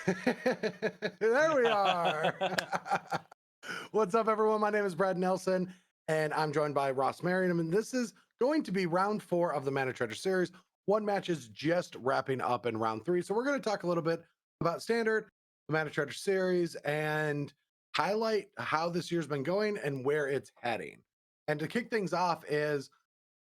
There we are. What's up, everyone? My name is Brad Nelson, and I'm joined by Ross Merriam. And this is going to be round four of the Mana Treasure series. One match is just wrapping up in round three. So we're going to talk a little bit about standard, the Mana Treasure series, and highlight how this year's been going and where it's heading. And to kick things off is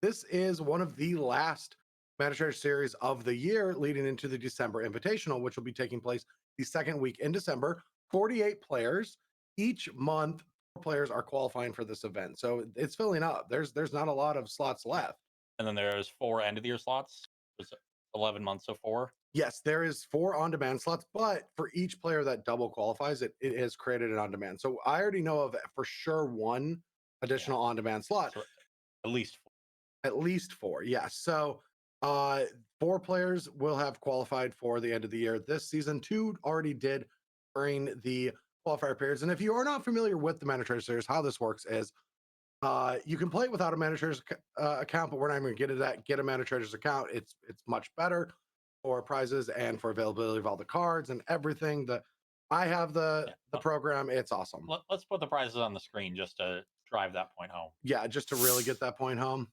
this is one of the last Mana Treasure series of the year leading into the December Invitational, which will be taking place the second week in December. 48 players each month. Players are qualifying for this event, so it's filling up. There's not a lot of slots left. And then there's 4 end of the year slots. There's 11 months, so 4. Yes, there is 4 on-demand slots, but for each player that double qualifies, it has created an on-demand. So I already know of for sure one additional on-demand slot. So at least 4. At least 4, yes. So 4 players will have qualified for the end of the year this season. 2 already did during the qualifier periods. And if you are not familiar with the Mana Treasure series, how this works is you can play it without a Mana Treasures account, but we're not even going to get into that. Get a Mana Treasures account. It's much better for prizes and for availability of all the cards and everything. I have the program. It's awesome. Let's put the prizes on the screen just to drive that point home. Yeah, just to really get that point home.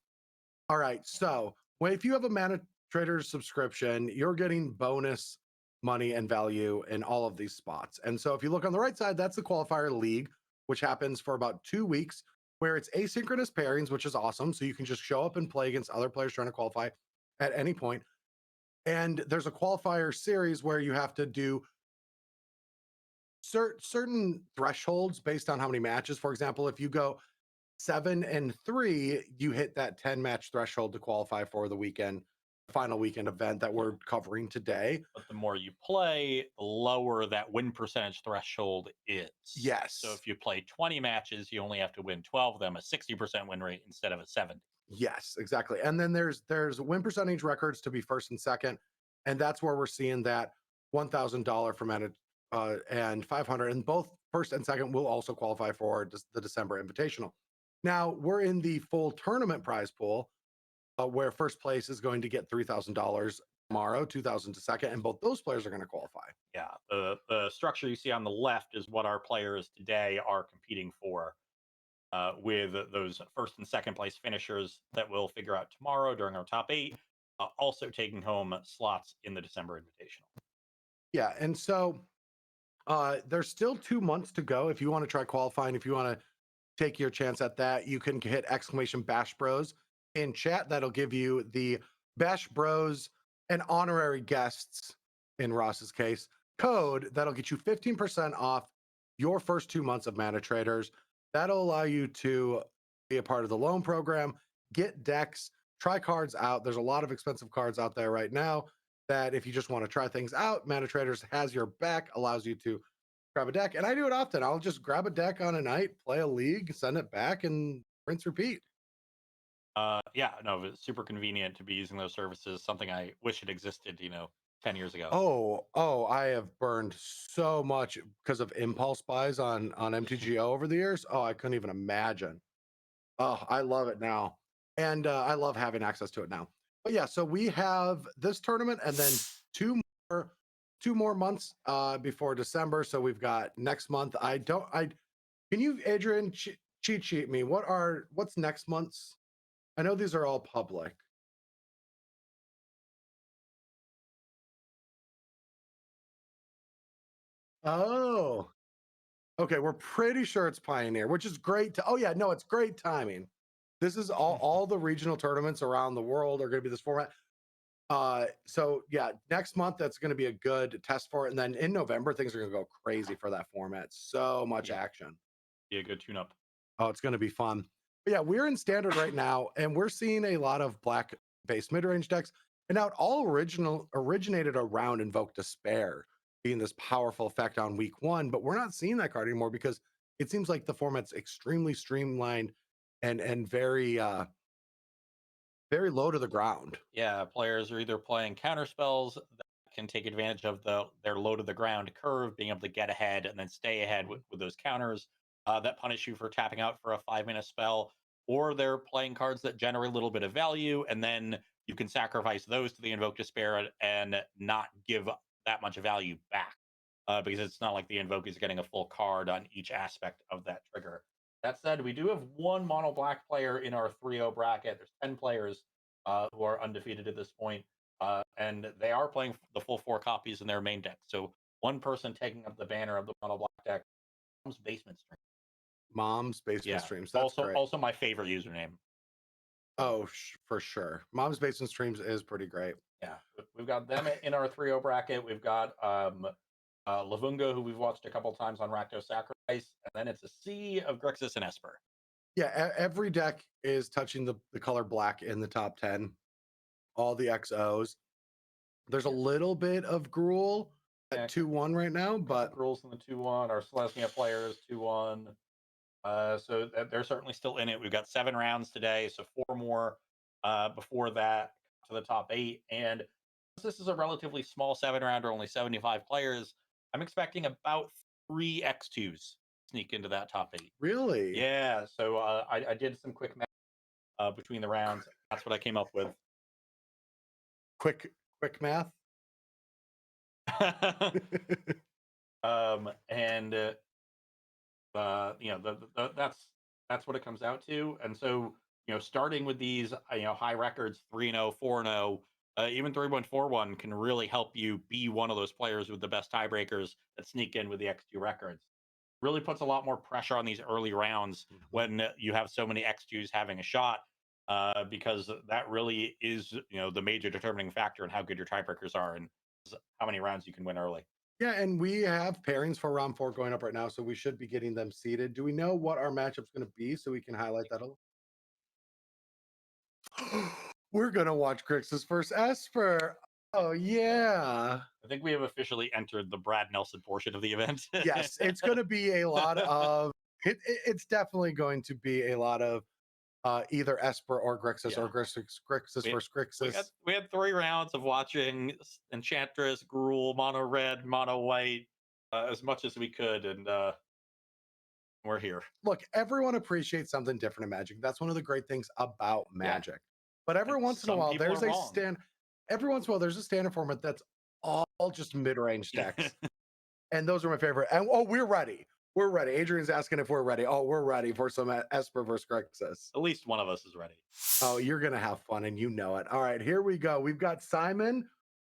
All right. So if you have a Mana Traders subscription, you're getting bonus money and value in all of these spots. And so if you look on the right side, that's the Qualifier League, which happens for about 2 weeks, where it's asynchronous pairings, which is awesome. So you can just show up and play against other players trying to qualify at any point. And there's a qualifier series where you have to do certain thresholds based on how many matches. For example, if you go 7-3, you hit that 10 match threshold to qualify for the final weekend event that we're covering today. But the more you play, the lower that win percentage threshold is. Yes. So if you play 20 matches, you only have to win 12 of them, a 60% win rate instead of a 70. Yes, exactly. And then there's win percentage records to be first and second, and that's where we're seeing that $1,000 for Mana and 500, and both first and second will also qualify for the December Invitational. Now we're in the full tournament prize pool, where first place is going to get $3,000 tomorrow, 2,000 to second, and both those players are going to qualify. Yeah, the structure you see on the left is what our players today are competing for, with those first and second place finishers that we'll figure out tomorrow during our top 8, also taking home slots in the December Invitational. Yeah, and so there's still 2 months to go if you want to try qualifying. If you want to take your chance at that, you can hit exclamation Bash Bros in chat. That'll give you the Bash Bros and honorary guests, in Ross's case, code that'll get you 15% off your first 2 months of Mana Traders. That'll allow you to be a part of the loan program, get decks, try cards out. There's a lot of expensive cards out there right now that if you just want to try things out, Mana Traders has your back, allows you to grab a deck. And I do it often. I'll just grab a deck on a night, play a league, send it back, and rinse, repeat. Yeah, no, it's super convenient to be using those services. Something I wish it existed, 10 years ago. Oh, I have burned so much because of impulse buys on MTGO over the years. Oh, I couldn't even imagine. Oh, I love it now. And I love having access to it now. But yeah, so we have this tournament and then more 2 more months before December. So we've got next month. Can you, Adrian, cheat sheet me? What's next month's? I know these are all public. Oh, okay. We're pretty sure it's Pioneer, which is great. Oh yeah, no, it's great timing. This is all the regional tournaments around the world are going to be this format. So yeah, next month that's going to be a good test for it, and then in November things are going to go crazy for that format. So much action. Be a good tune-up. Oh, it's going to be fun. But yeah, we're in standard right now, and we're seeing a lot of black-based mid-range decks. And now it all originated around Invoke Despair being this powerful effect on week 1, but we're not seeing that card anymore because it seems like the format's extremely streamlined and very very low to the ground. Yeah, players are either playing counter spells that can take advantage of their low to the ground curve, being able to get ahead and then stay ahead with those counters that punish you for tapping out for a 5-minute spell, or they're playing cards that generate a little bit of value, and then you can sacrifice those to the Invoke Despair and not give that much value back. because it's not like the Invoke is getting a full card on each aspect of that trigger. That said, we do have one mono black player in our 3-0 bracket. There's 10 players who are undefeated at this point, and they are playing the full 4 copies in their main deck. So one person taking up the banner of the mono black deck, Mom's Basement Stream. Mom's Basement Yeah, Streams. That's great. also my favorite username. Oh, for sure. Mom's Basement Streams is pretty great. Yeah, we've got them in our 3-0 bracket. We've got Lavunga, who we've watched a couple times on Rakdos Sacrifice, and then it's a sea of Grixis and Esper. Yeah, every deck is touching the color black in the top 10. All the XOs. There's a little bit of Gruul at 2-1 right now, but Gruul's in the 2-1. Our Celestia player is 2-1. So they're certainly still in it. We've got 7 rounds today, so 4 more before that to the top 8. And this is a relatively small 7-rounder, only 75 players. I'm expecting about 3 X2s sneak into that top 8. Really? Yeah. So I did some quick math between the rounds. That's what I came up with. Quick math. And that's what it comes out to. And so starting with these high records, 3-0, 4-0, even 3-1, 4-1 can really help you be one of those players with the best tiebreakers that sneak in with the X2 records. Really puts a lot more pressure on these early rounds when you have so many X2s having a shot, because that really is the major determining factor in how good your tiebreakers are and how many rounds you can win early. Yeah, and we have pairings for round 4 going up right now, so we should be getting them seeded. Do we know what our matchup's going to be so we can highlight that a little? We're going to watch Grixis versus Esper. Oh, yeah. I think we have officially entered the Brad Nelson portion of the event. Yes, it's going to be a lot of it's definitely going to be a lot of either Esper or Grixis or Grixis versus Grixis. We had 3 rounds of watching Enchantress, Gruul, mono red, mono white, as much as we could, and we're here. Look, everyone appreciates something different in Magic. That's one of the great things about Magic. Yeah. But every once in a while, there's a every once in a while, there's a standard format that's all just mid-range decks. And those are my favorite. And we're ready. We're ready. Adrian's asking if we're ready. Oh, we're ready for some Esper versus Grixis. At least one of us is ready. Oh, you're going to have fun and you know it. All right, here we go. We've got Simon.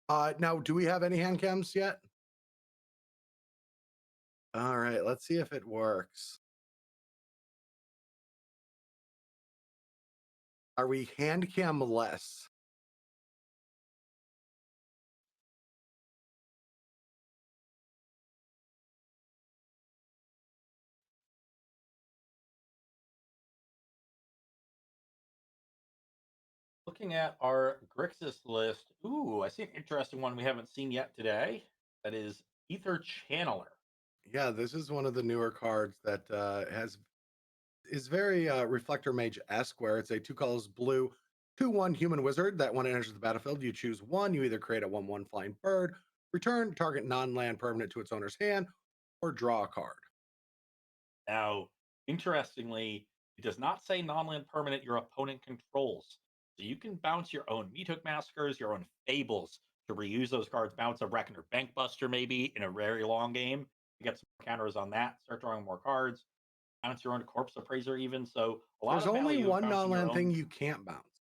Now, do we have any hand cams yet? All right, let's see if it works. Are we hand cam less? Looking at our Grixis list, ooh, I see an interesting one we haven't seen yet today. That is Ether Channeler. Yeah, this is one of the newer cards that is very Reflector Mage-esque, where it's a 2 colors blue, 2/1 human wizard that when it enters the battlefield, you choose one. You either create a 1/1 flying bird, return target non-land permanent to its owner's hand, or draw a card. Now, interestingly, it does not say non-land permanent your opponent controls. So you can bounce your own Meathook Massacres, your own Fables to reuse those cards, bounce a Reckoner Bankbuster maybe in a very long game. You get some counters on that, start drawing more cards, bounce your own Corpse Appraiser even. So a lot There's of only value one non-land thing you can't bounce.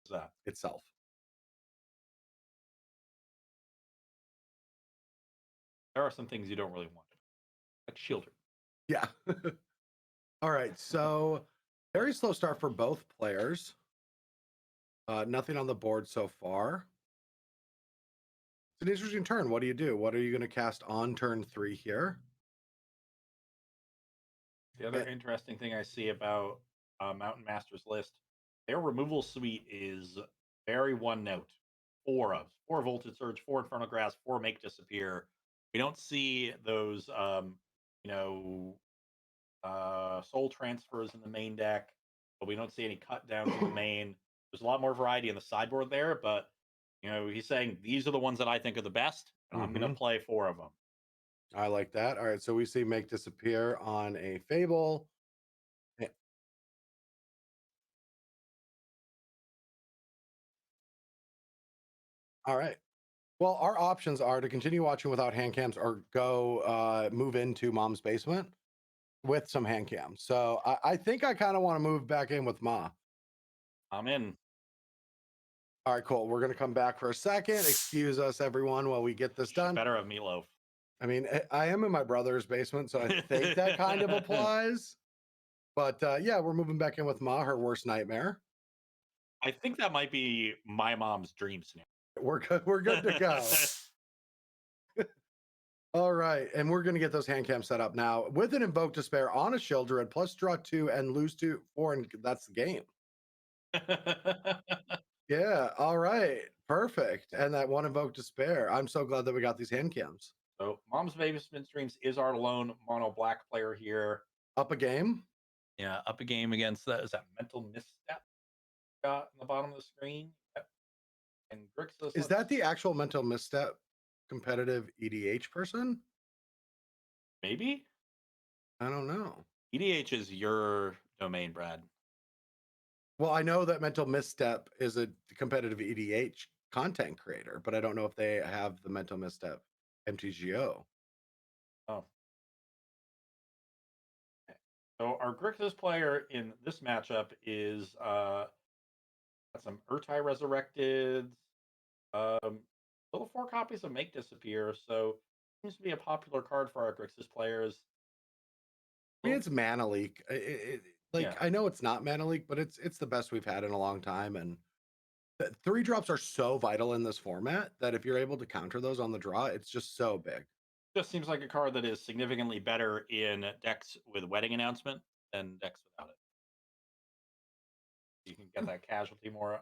What's that? Itself. There are some things you don't really want, like Shieldred. Yeah. All right, so very slow start for both players. Nothing on the board so far. It's an interesting turn. What do you do? What are you going to cast on turn 3 here? The other interesting thing I see about Mountain Master's list, their removal suite is very one note. 4 Voltage Surge, 4 Infernal Grasp, 4 Make Disappear. We don't see those, soul transfers in the main deck, but we don't see any cut downs in the main. There's a lot more variety in the sideboard there, but he's saying these are the ones that I think are the best, and I'm going to play 4 of them. I like that. All right, so we see Make Disappear on a Fable. Yeah. All right. Well, our options are to continue watching without hand cams or go move into mom's basement with some hand cams. So I think I kind of want to move back in with Ma. I'm in. All right, cool. We're gonna come back for a second. Excuse us, everyone, while we get this She done. better have meatloaf. I mean, I am in my brother's basement, so I think that kind of applies. But yeah, we're moving back in with Ma, her worst nightmare. I think that might be my mom's dream scenario. We're good. We're good to go. All right, and we're gonna get those hand cams set up now with an Invoke Despair on a Shieldred plus draw 2 and lose 4, and that's the game. Yeah. All right. Perfect. And that one Invoke Despair. I'm so glad that we got these hand cams. So mom's basement streams is our lone mono black player here. Up a game. Yeah, up a game against that. Is that mental misstep got in the bottom of the screen? Yep. And Grixis, Is that the actual mental misstep competitive EDH person? maybe I don't know. EDH is your domain, Brad. Well, I know that mental misstep is a competitive EDH content creator, but I don't know if they have the mental misstep MTGO. Oh. Okay. So our Grixis player in this matchup is got some Urtai Resurrected, little 4 copies of Make Disappear, so seems to be a popular card for our Grixis players. I mean, it's Mana Leak. Yeah, I know it's not Mana Leak, but it's the best we've had in a long time. And 3 drops are so vital in this format that if you're able to counter those on the draw, it's just so big. just seems like a card that is significantly better in decks with Wedding Announcement than decks without it. You can get that casualty more.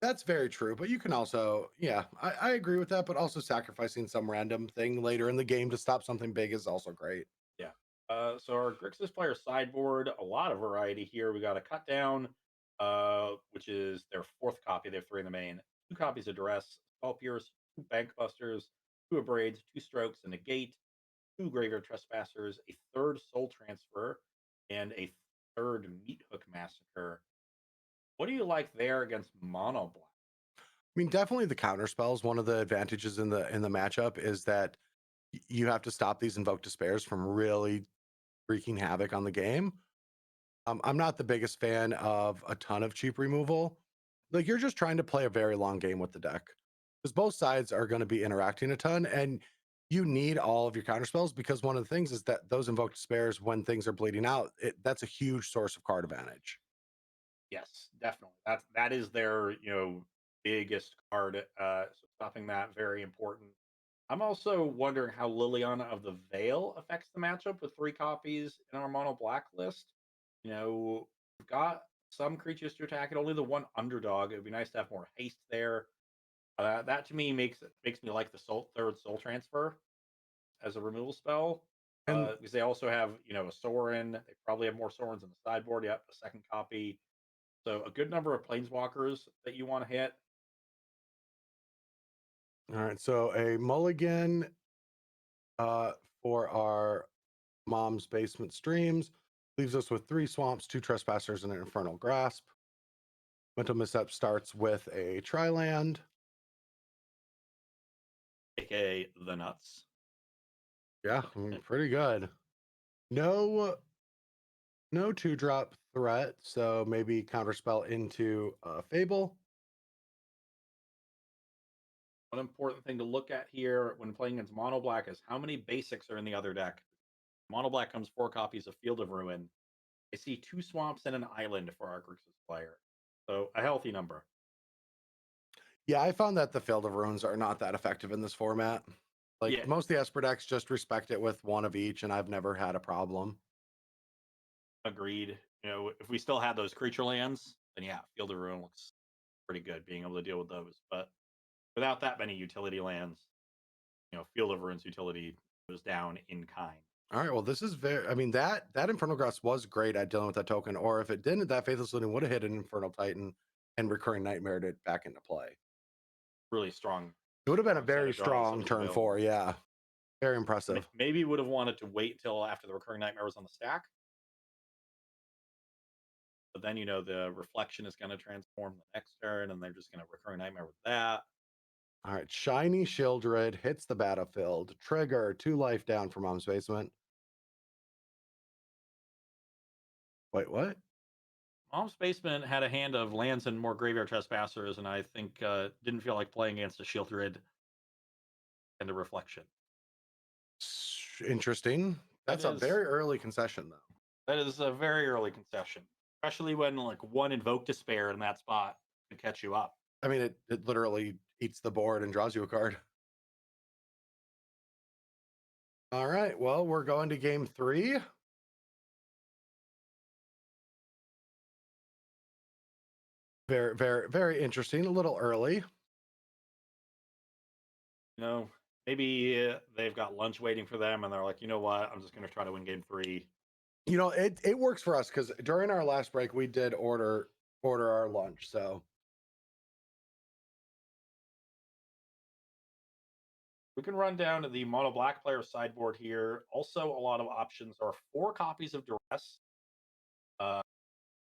That's very true. But you can also, yeah, I agree with that. But also sacrificing some random thing later in the game to stop something big is also great. Yeah. So our Grixis player sideboard, a lot of variety here. We got a cut down, which is their 4th copy. They have 3 in the main. 2 copies of Duress, Spell Pierce, 2 Bank Busters, 2 Abrades, 2 Strokes, and a Gate, 2 Graveyard Trespassers, a 3rd Soul Transfer, and a 3rd Meat Hook Massacre. What do you like there against Mono Black? I mean, definitely the counter spells. One of the advantages in the matchup is that you have to stop these Invoke Despairs from really wreaking havoc on the game. I'm not the biggest fan of a ton of cheap removal. Like you're just trying to play a very long game with the deck because both sides are going to be interacting a ton, and you need all of your counter spells because one of the things is that those invoked spares, when things are bleeding out, that's a huge source of card advantage. Yes, definitely. That is their biggest card. So stopping that very important. I'm also wondering how Liliana of the Veil affects the matchup with 3 copies in our mono black list. We've got some creatures to attack it, only the one underdog. It would be nice to have more haste there. That to me makes me like the 3rd soul transfer as a removal spell. And Because they also have, a Sorin. They probably have more Sorins in the sideboard. Yep, a 2nd copy. So a good number of planeswalkers that you want to hit. all right, so a mulligan uh, for our mom's basement streams leaves us with 3 swamps, 2 trespassers, and an infernal grasp. Mental misstep starts with a triland. AKA the nuts. Yeah, I mean, pretty good. No, no 2-drop threat, so maybe counterspell into Fable. One important thing to look at here when playing against mono black is how many basics are in the other deck. Mono black comes 4 copies of Field of Ruin. I see 2 swamps and an island for our Grixis player. So a healthy number. Yeah, I found that the Field of Ruins are not that effective in this format. Like Yeah, most of the Esper decks just respect it with 1 of each, and I've never had a problem. agreed. If we still had those creature lands, then yeah, Field of Ruin looks pretty good being able to deal with those. But without that many utility lands, Field of Ruin's utility goes down in kind. All right, well, this is very. I mean, that Infernal Grasp was great at dealing with that token, or if it didn't, that Faithless Looting would have hit an Infernal Titan and Recurring Nightmared it back into play. Really strong. It would have been a Set very of draws that strong was turn available. 4. Yeah, very impressive. Maybe would have wanted to wait till after the Recurring Nightmare was on the stack. But then, the reflection is going to transform the next turn, and they're just going to Recurring Nightmare with that. All right, Shiny Shieldred hits the battlefield. Trigger, 2 life down for Mom's Basement. Wait, what? Mom's Basement had a hand of lands and more graveyard trespassers, and I think didn't feel like playing against a Shieldred and a Reflection. Interesting. That's a very early concession, though. That is a very early concession, especially when like one Invoke Despair in that spot to catch you up. I mean, it literally eats the board and draws you a card. All right, well, we're going to game 3. Very, very, very interesting. A little early. You know, maybe they've got lunch waiting for them, and they're like, you know what, I'm just going to try to win game 3. You know, it works for us because during our last break we did order our lunch. So we can run down to the mono black player sideboard here. Also, a lot of options are 4 copies of Duress,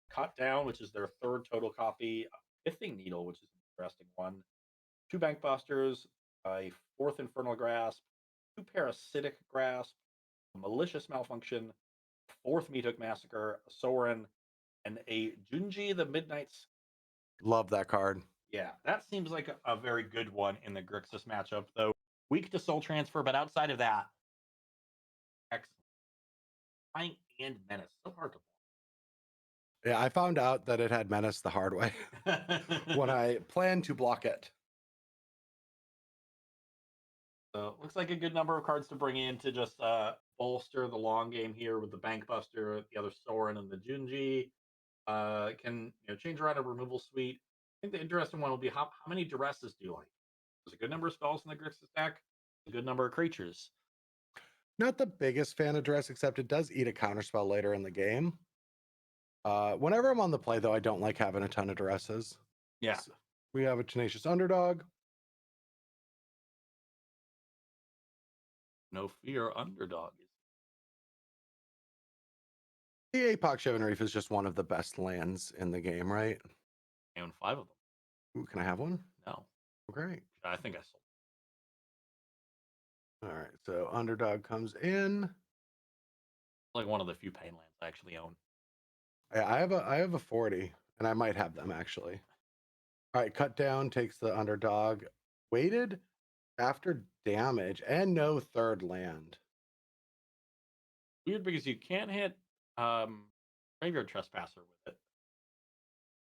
Cut Down, which is their 3rd total copy, Pithing Needle, which is an interesting one, 2 Bank Busters, a 4th Infernal Grasp, 2 Parasitic Grasp, a Malicious Malfunction, 4th Meathook Massacre, a Sorin, and a Junji the Midnight's. love that card. Yeah, that seems like a very good one in the Grixis matchup, though. Weak to Soul Transfer, but outside of that, excellent. Flying and Menace, so hard to Yeah, I found out that it had Menace the hard way block. when I planned to block it. So looks like a good number of cards to bring in to just bolster the long game here with the Bank Buster, the other Sorin, and the Junji. Can change around a removal suite. I think the interesting one will be how many Duresses do you like? There's a good number of spells in the Grixis deck, a good number of creatures. Not the biggest fan of Duress, except it does eat a counterspell later in the game. Whenever I'm on the play, though, I don't like having a ton of Duresses. Yeah. So we have a Tenacious Underdog. No fear, Underdog. The Apoc Shivan Reef is just one of the best lands in the game, right? I own 5 of them. Ooh, can I have one? No. Oh, great. I think I sold. All right, so Underdog comes in. Like one of the few pain lands I actually own. I have a 40, and I might have them actually. All right, Cut Down takes the Underdog. Waited after damage and no 3rd land. Weird because you can't hit Graveyard Trespasser with it.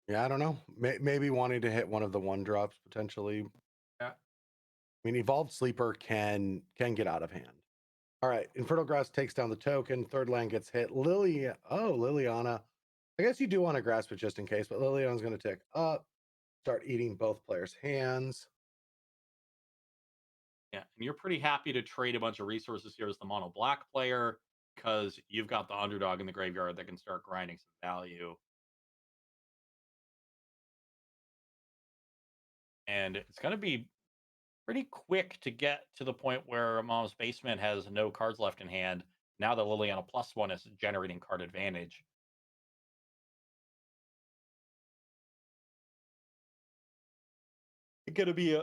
Yeah, I don't know. Maybe wanting to hit one of the 1-drops potentially. Yeah. I mean, Evolved Sleeper can get out of hand. All right, Infernal Grasp takes down the token. 3rd land gets hit. Liliana. I guess you do want to grasp it just in case, but Liliana's going to tick up, start eating both players' hands. Yeah, and you're pretty happy to trade a bunch of resources here as the mono black player because you've got the Underdog in the graveyard that can start grinding some value. And it's going to be pretty quick to get to the point where Mom's Basement has no cards left in hand. Now the Liliana +1 is generating card advantage. It's going to be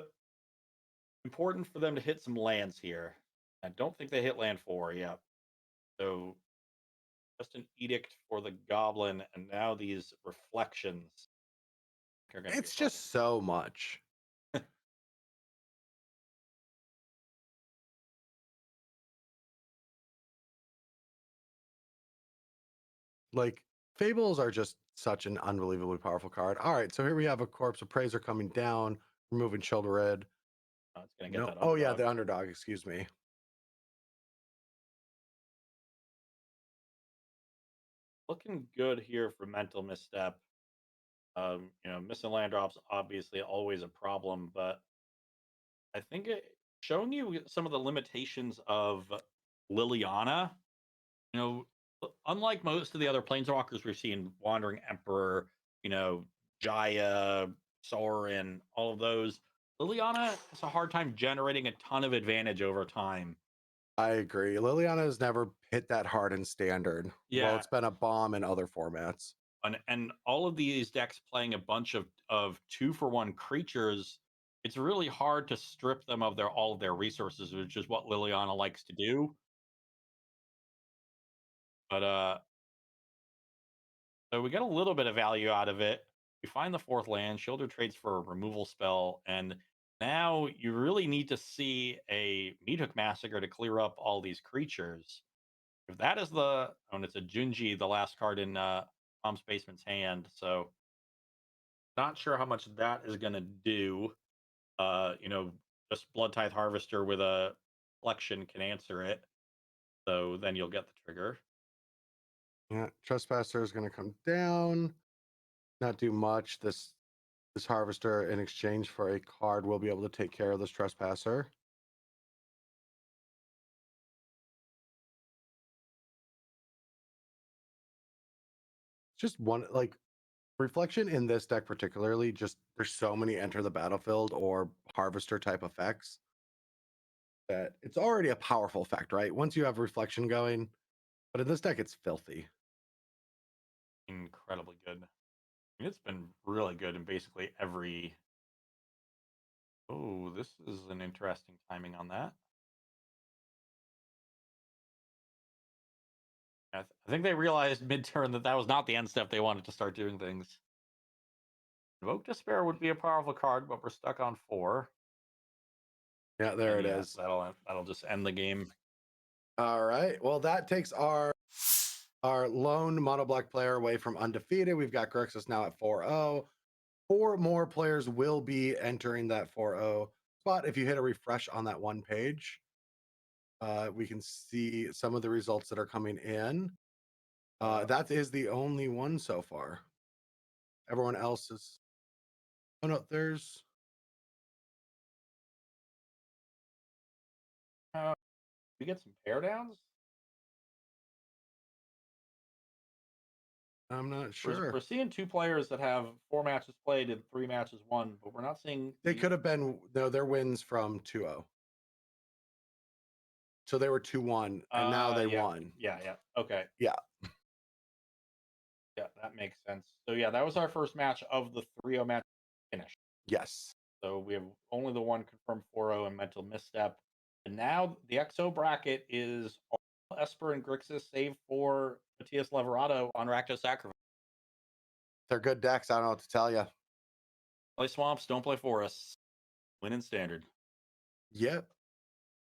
important for them to hit some lands here. I don't think they hit land 4 yet. So just an Edict for the Goblin, and now these Reflections. It's just so much. Like, Fables are just such an unbelievably powerful card. All right, so here we have a Corpse Appraiser coming down, removing Childred. It's going to get that Oh, yeah, the Underdog, excuse me. Looking good here for Mental Misstep. Missing land drops, obviously always a problem, but I think showing you some of the limitations of Liliana. Unlike most of the other planeswalkers we've seen, Wandering Emperor, Jaya, Sorin, all of those, Liliana has a hard time generating a ton of advantage over time. I agree. Liliana has never hit that hard in Standard. Yeah. Well, it's been a bomb in other formats. And all of these decks playing a bunch of 2-for-1 creatures it's really hard to strip them of all of their resources, which is what Liliana likes to do. But so we get a little bit of value out of it. We find the fourth land. Shielder trades for a removal spell, and now you really need to see a Meat Hook Massacre to clear up all these creatures. If that is and it's a Junji, the last card in Tom's Basement's hand, so not sure how much that is going to do. Just Blood Tithe Harvester with a flexion can answer it. So then you'll get the trigger. Yeah, Trespasser is going to come down, not do much. This Harvester, in exchange for a card, will be able to take care of this Trespasser. Just one, like, Reflection in this deck particularly, just there's so many enter the battlefield or Harvester type effects that it's already a powerful effect, right? Once you have Reflection going, but in this deck, it's filthy. Incredibly good. I mean, it's been really good in basically every. Oh, this is an interesting timing on that. I think they realized mid-turn that was not the end step they wanted to start doing things. Invoke Despair would be a powerful card, but we're stuck on 4. Yeah, there it is. That'll just end the game. All right. Well, that takes our lone mono black player away from undefeated. We've got Grixis now at 4-0. 4 more players will be entering that 4-0 spot. If you hit a refresh on that one page, we can see some of the results that are coming in. That is the only one so far. Everyone else is. Oh no, there's. We get some pair downs. I'm not sure. We're seeing 2 players that have 4 matches played and 3 matches won, but we're not seeing. They could have been their wins from 2-0. So they were 2-1, and now they won. Yeah. Okay. Yeah. Yeah, that makes sense. So yeah, that was our first match of the 3-0 match finish. Yes. So we have only the one confirmed 4-0 and Mental Misstep. And now the XO bracket is all Esper and Grixis, save for Matthias Leverato on Rakdos Sacrifice. They're good decks. I don't know what to tell you. Play Swamps, don't play Forests. Win in Standard. Yep.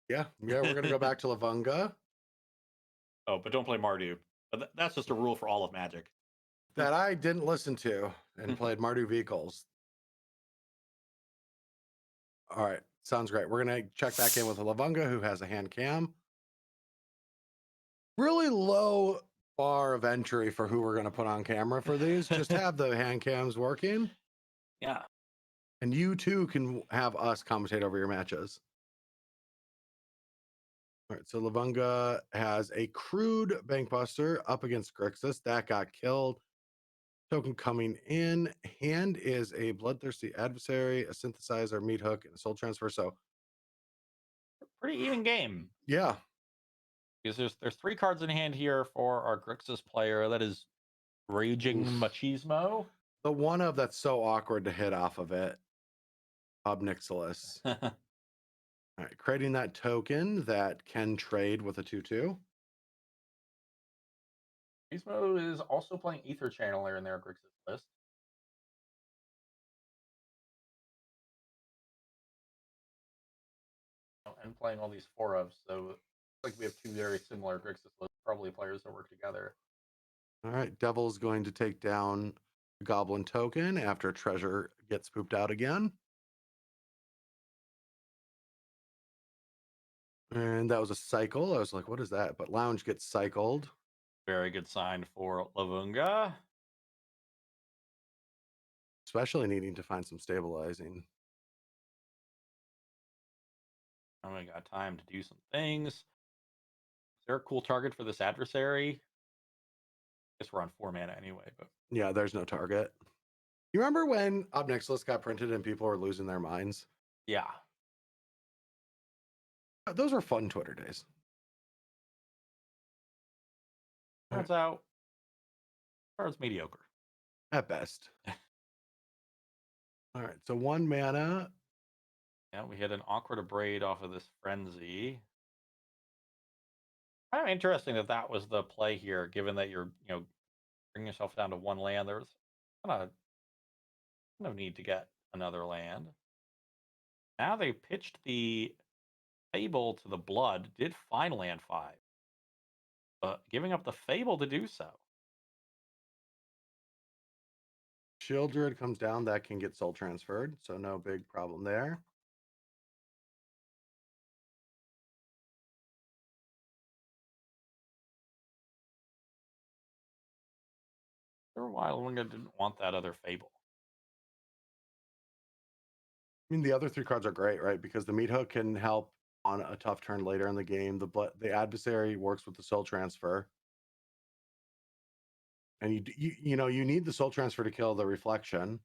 Yeah. We're gonna go back to Lavunga. Oh, but don't play Mardu. But that's just a rule for all of Magic. That I didn't listen to and played Mardu Vehicles. All right. Sounds great. We're going to check back in with Lavunga, who has a hand cam. Really low bar of entry for who we're going to put on camera for these. Just have the hand cams working. Yeah. And you too can have us commentate over your matches. All right. So Lavunga has a crude Bankbuster up against Grixis. That got killed. Token coming in. Hand is a Bloodthirsty Adversary, a Synthesizer, Meat Hook, and a Soul Transfer. So pretty even game. Yeah. Because there's 3 cards in hand here for our Grixis player. That is Raging Machismo. The one of that's so awkward to hit off of it. Obnixilis. All right. Creating that token that can trade with a 2/2. Machismo is also playing Ether Channeler in their Grixis list. And playing all these 4-ofs, so like we have 2 very similar Grixis lists, probably players that work together. All right, Devil's going to take down the Goblin token after Treasure gets pooped out again. And that was a cycle. I was like, what is that? But Lounge gets cycled. Very good sign for Lavunga. Especially needing to find some stabilizing. And we got time to do some things. Is there a cool target for this adversary? I guess we're on 4 mana anyway, but yeah, there's no target. You remember when Obnixilis got printed and people were losing their minds? Yeah. Those were fun Twitter days. Turns out, card's mediocre. At best. All right, so 1 mana. Yeah, we had an awkward abrade off of this frenzy. Kind of interesting that that was the play here, given that you're, bringing yourself down to one land. There's kind of no need to get another land. Now they pitched the Fable to the Blood, did find land 5, but giving up the Fable to do so. Shieldred comes down, that can get soul transferred, so no big problem there. For a while, Lunga didn't want that other Fable. I mean, the other 3 cards are great, right? Because the meat hook can help on a tough turn later in the game. The adversary works with the soul transfer, and you need the soul transfer to kill the reflection,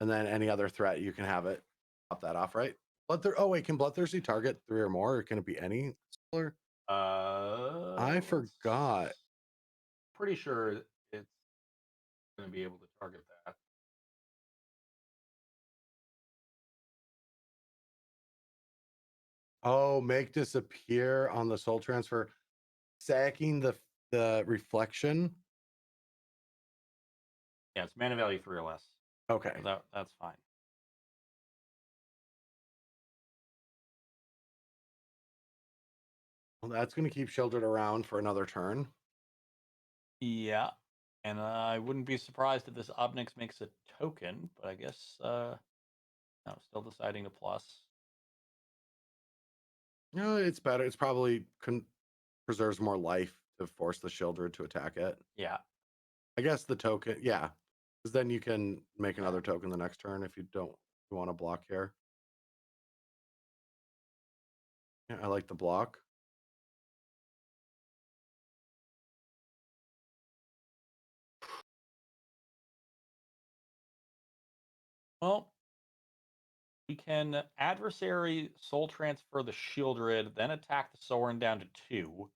and then any other threat you can have it pop that off, right? Oh wait, can Bloodthirsty target 3 or more, or can it be any color? I forgot. Pretty sure it's going to be able to target that. Oh, make disappear on the soul transfer, sacking the reflection. Yeah, it's mana value 3 or less. Okay. So that's fine. Well, that's going to keep Shieldred around for another turn. Yeah, and I wouldn't be surprised if this Obnix makes a token, but I guess no, still deciding to plus. No, it's better. It's probably preserves more life to force the Shieldred to attack it. Yeah, I guess the token, yeah, because then you can make another token the next turn if you want to block here. Yeah, I like the block. well, we can adversary soul transfer the Shieldred, then attack the Sorin down to 2,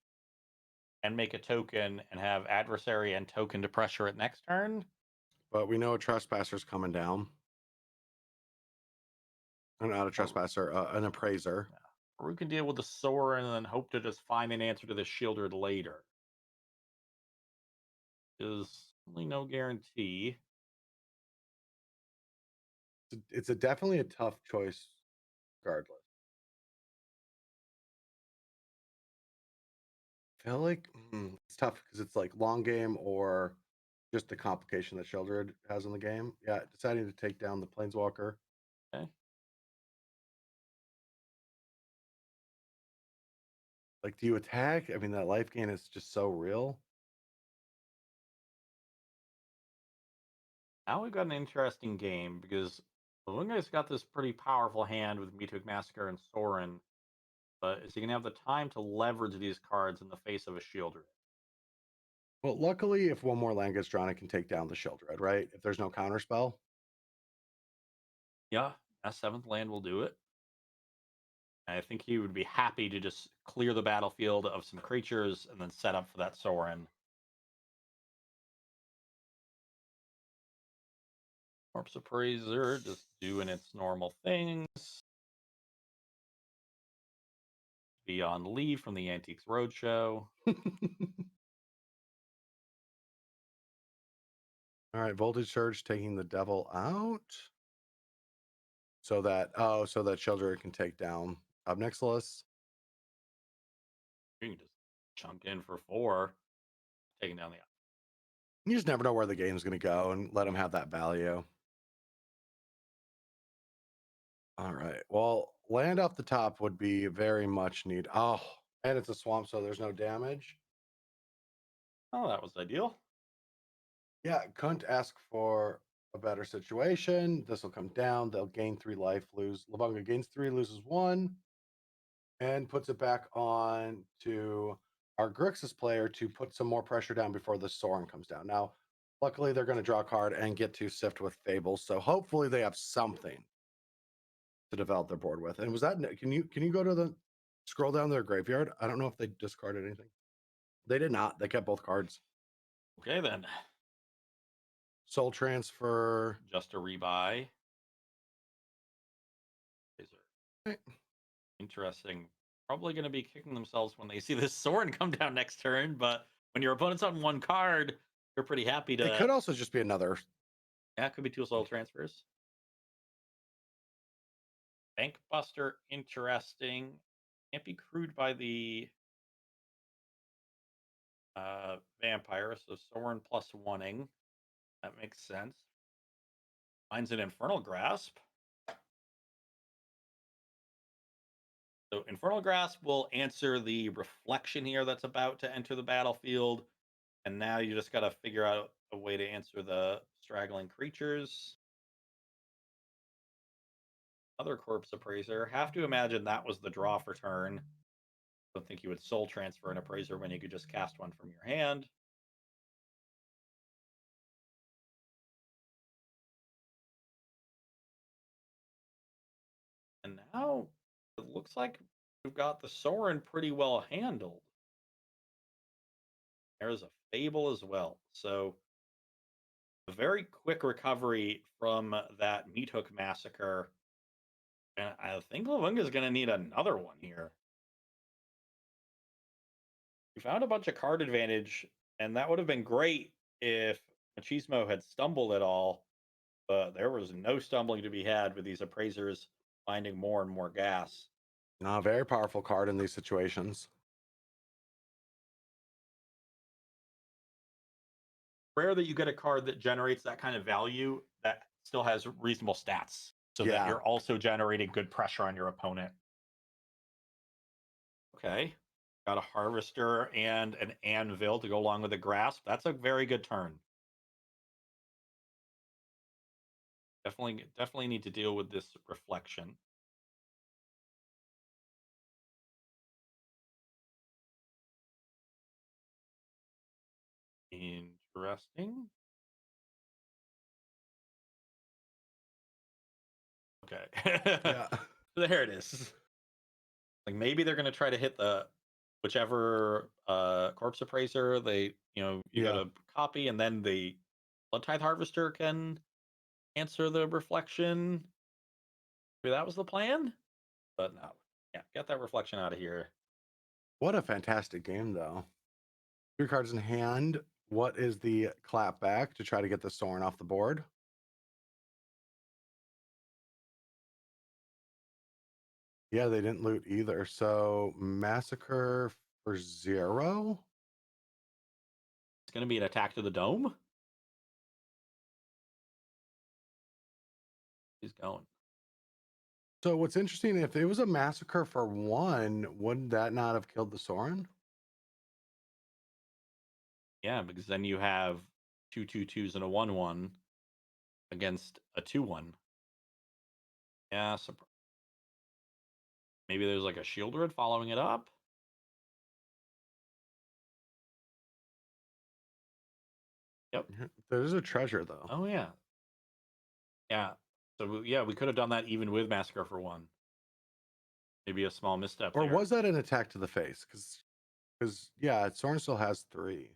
and make a token and have adversary and token to pressure it next turn. But we know a Trespasser's coming down. Not a Trespasser, an Appraiser. Yeah. Or we can deal with the Sorin and then hope to just find an answer to the Shieldred later. There's really no guarantee. It's definitely a tough choice regardless. I feel like it's tough because it's like long game or just the complication that Shieldred has in the game. Yeah, deciding to take down the Planeswalker. Okay. Like, do you attack? I mean, that life gain is just so real. Now we've got an interesting game because Lunga's got this pretty powerful hand with Meathook Massacre and Sorin, but is he going to have the time to leverage these cards in the face of a Shieldred? Well, luckily, if one more land gets drawn, it can take down the Shieldred, right? If there's no counter spell. Yeah, that 7th land will do it. I think he would be happy to just clear the battlefield of some creatures and then set up for that Sorin. Corpse Appraiser just doing its normal things. Be on leave from the Antiques Roadshow. All right, Voltage Surge taking the devil out. So that Shieldred can take down Obnixilis. You can just chunk in for 4, taking down the. You just never know where the game's going to go, and let them have that value. All right. Well, land off the top would be very much need. Oh, and it's a swamp, so there's no damage. Oh, that was ideal. Yeah, couldn't ask for a better situation. This will come down. They'll gain 3 life, lose. Lubunga gains 3, loses 1, and puts it back on to our Grixis player to put some more pressure down before the Sorin comes down. Now, luckily, they're going to draw a card and get to sift with Fables, so hopefully they have something to develop their board with. And was that? Can you go to the scroll down their graveyard? I don't know if they discarded anything. They did not. They kept both cards. Okay, then. Soul transfer. Just a rebuy. Right. Interesting. Probably going to be kicking themselves when they see this Soren come down next turn, but when your opponent's on one card, you're pretty happy It to. could also just be another. Yeah, it could be two soul transfers. Bank Buster, interesting. Can't be crewed by the vampire, so Soren plus oneing. That makes sense. Finds an Infernal Grasp. So Infernal Grasp will answer the reflection here that's about to enter the battlefield. And now you just got to figure out a way to answer the straggling creatures. Other Corpse Appraiser. Have to imagine that was the draw for turn. Don't think you would soul transfer an Appraiser when you could just cast one from your hand. And now it looks like we've got the Soren pretty well handled. There's a Fable as well. So a very quick recovery from that Meat Hook massacre. And I think Lavunga's going to need another one here. We found a bunch of card advantage, and that would have been great if Machismo had stumbled at all. But there was no stumbling to be had with these appraisers finding more and more gas. Very powerful card in these situations. Rare that you get a card that generates that kind of value that still has reasonable stats, so that Yeah. you're also generating good pressure on your opponent. Okay. Got a Harvester and an Anvil to go along with the Grasp. That's a very good turn. Definitely need to deal with this reflection. Interesting. Okay. Yeah. There it is. Like maybe they're gonna try to hit the whichever corpse appraiser they you go Yeah. to copy, and then the blood tithe harvester can answer the reflection. Maybe that was the plan, but no. Yeah, get that reflection out of here. What a fantastic game, though. 3 cards in hand. What is the clapback to try to get the Soren off the board? Yeah, they didn't loot either. So Massacre for 0. It's gonna be an attack to the dome. He's going. So what's interesting, if it was a Massacre for 1, wouldn't that not have killed the Soren? Yeah, because then you have 2/2/2s and a 1/1 against a 2/1. Yeah, maybe there's like a Shieldred following it up. Yep. There's a treasure, though. Oh yeah. Yeah. So yeah, we could have done that even with Massacre for 1. Maybe a small misstep Or there. was that an attack to the face? Because yeah, Soren still has 3.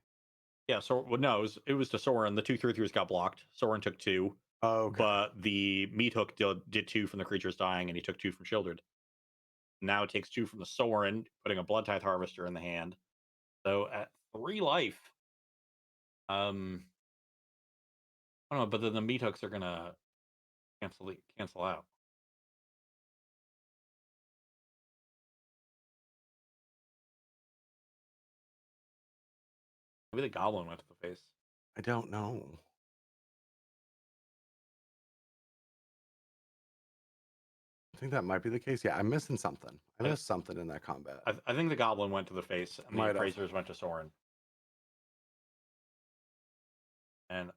Yeah. So well, no, it was to Soren. The 2/3/3s got blocked. Soren took 2, Oh, okay. but the Meat Hook did 2 from the creatures dying, and he took 2 from Shieldred. Now it takes 2 from the Soren, putting a Blood Tithe Harvester in the hand. So at 3 life, I don't know, but then the Meat Hooks are gonna cancel out. Maybe the Goblin went to the face. I don't know. I think that might be the case. Yeah, I'm missing something. I I, missed something in that combat. I think the Goblin went to the face, and the Might have. Appraisers went to Soren. And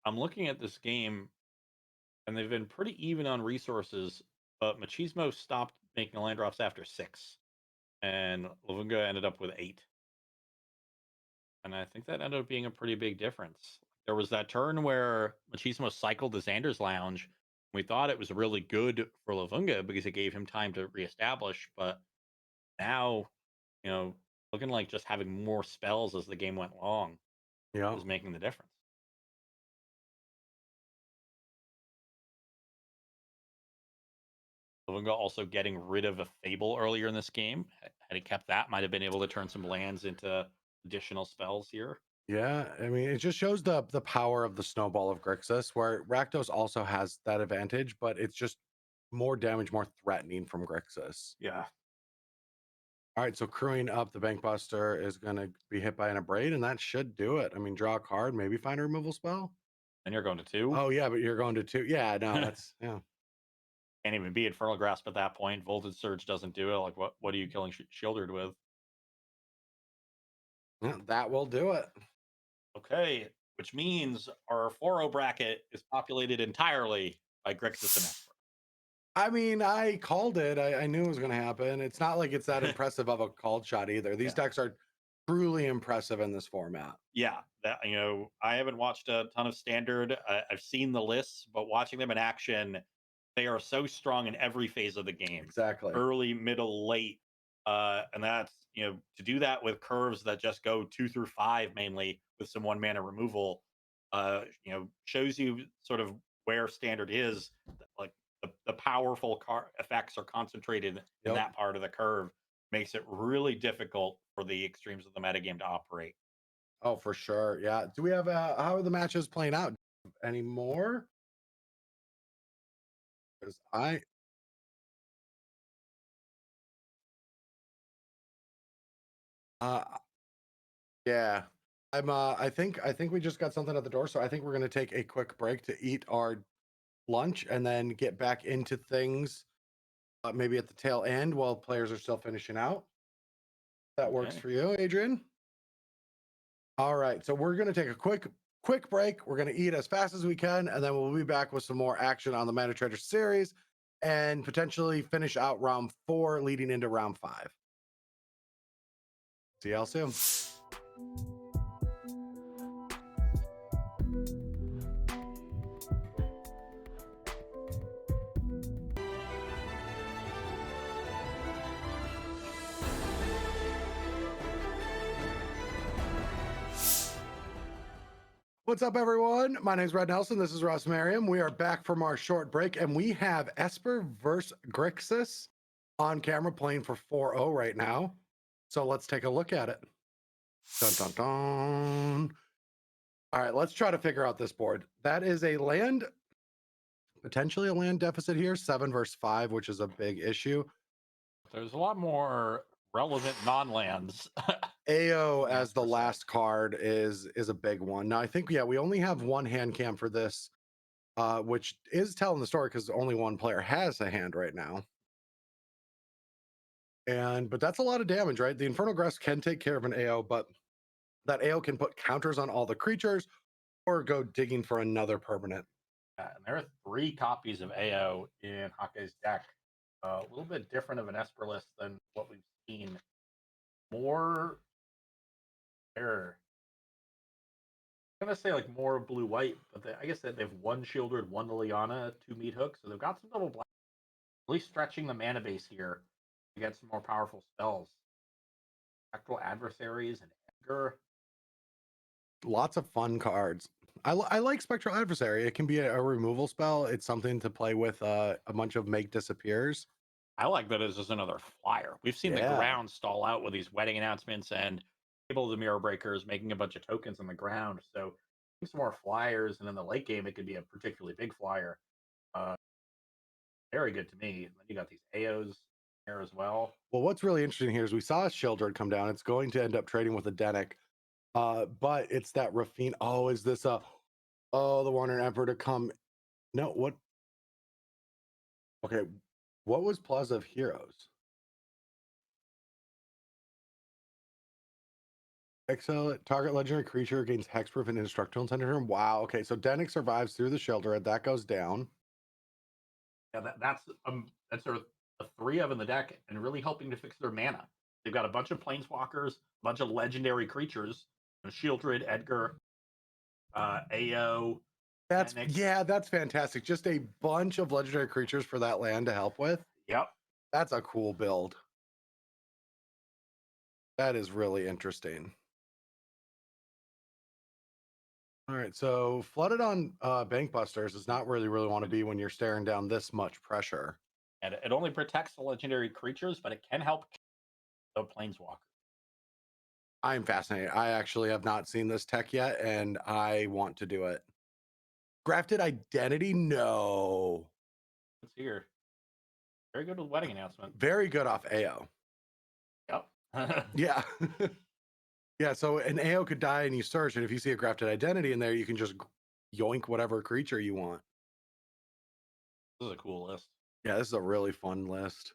I'm looking at this game, and they've been pretty even on resources, but Machismo stopped making land drops after 6, and Lavunga ended up with 8. And I think that ended up being a pretty big difference. There was that turn where Machismo cycled the Xander's Lounge. We thought it was really good for Lavunga because it gave him time to reestablish, but now, you know, looking like just having more spells as the game went long Yeah. was making the difference. Silvinga also getting rid of a Fable earlier in this game. Had he kept that, might have been able to turn some lands into additional spells here. Yeah, I mean, it just shows the power of the snowball of Grixis, where Rakdos also has that advantage, but it's just more damage, more threatening from Grixis. Yeah. All right, so crewing up, the Bankbuster is going to be hit by an Abrade, and that should do it. I mean, draw a card, maybe find a removal spell. And you're going to 2. Oh yeah, but you're going to 2. Yeah, no, that's yeah. Can't even be Infernal Grasp at that point. Voltage Surge doesn't do it. Like, what are you killing Shieldred with? Yeah, that will do it. Okay, which means our 4-0 bracket is populated entirely by Grixis and Esper. I mean, I called it. I knew it was going to happen. It's not like it's that impressive of a called shot either. These Yeah. decks are truly impressive in this format. Yeah, that I haven't watched a ton of Standard. I've seen the lists, but watching them in action, they are so strong in every phase of the game, Exactly. early, middle, late, and that's to do that with curves that just go 2 through 5 mainly with some 1 mana removal. Shows you sort of where Standard is. Like the powerful effects are concentrated in Yep. that part of the curve, makes it really difficult for the extremes of the metagame to operate. Oh, for sure. Yeah. Do we have how are the matches playing out anymore? Because uh yeah. I think we just got something at the door, so I think we're gonna take a quick break to eat our lunch and then get back into things maybe at the tail end while players are still finishing out. That works Okay. for you, Adrian. All right, so we're going to take a quick break. We're going to eat as fast as we can, and then we'll be back with some more action on the Mana Treasure series and potentially finish out round 4 leading into round 5. See y'all soon. What's up, everyone? My name is Red Nelson. This is Ross Merriam. We are back from our short break, and we have Esper versus Grixis on camera playing for 4-0 right now. So let's take a look at it. Dun, dun, dun. All right, let's try to figure out this board. That is a land, potentially a land deficit here, 7 versus 5, which is a big issue. There's a lot more relevant non-lands. AO as the 9%. last card is a big one. Now I think we only have one hand cam for this, which is telling the story because only one player has a hand right now. But that's a lot of damage, right? The Infernal Grasp can take care of an AO, but that AO can put counters on all the creatures or go digging for another permanent. And there are 3 copies of AO in Hake's deck. A little bit different of an Esper list than what we've seen. More error. I'm gonna say like more blue white, but I guess that they have 1 Shieldred, 1 Liliana, 2 Meat Hooks, so they've got some double black. At least stretching the mana base here to get some more powerful spells. Spectral Adversaries and Edgar. Lots of fun cards. I like Spectral Adversary. It can be a removal spell. It's something to play with a bunch of make disappears. I like that as just another flyer. We've seen the ground stall out with these wedding announcements and people the mirror breakers making a bunch of tokens on the ground. So some more flyers, and in the late game it could be a particularly big flyer. Very good to me. And then you got these AOs there as well. Well, what's really interesting here is we saw a Shieldred come down. It's going to end up trading with a Denic. But it's that Rafine. Oh, is this the Wandering Emperor to come? No, what? Okay, what was Plaza of Heroes? Exile target legendary creature gains hexproof and indestructible until turn. Wow. Okay, so Denic survives through the Shieldred. That goes down. Yeah, that's sort of the 3 of in the deck and really helping to fix their mana. They've got a bunch of planeswalkers, a bunch of legendary creatures, Shieldred, Edgar, AO. That's Denics. that's fantastic. Just a bunch of legendary creatures for that land to help with. Yep. That's a cool build. That is really interesting. All right, so flooded on Bankbusters is not really want to be when you're staring down this much pressure. And it only protects the legendary creatures, but it can help the planeswalker. I'm fascinated. I actually have not seen this tech yet, and I want to do it. Grafted Identity? No. Let's hear. Very good with wedding announcement. Very good off AO. Yep. Yeah. Yeah, so an AO could die and you search, and if you see a Grafted Identity in there, you can just yoink whatever creature you want. This is a cool list. Yeah, this is a really fun list.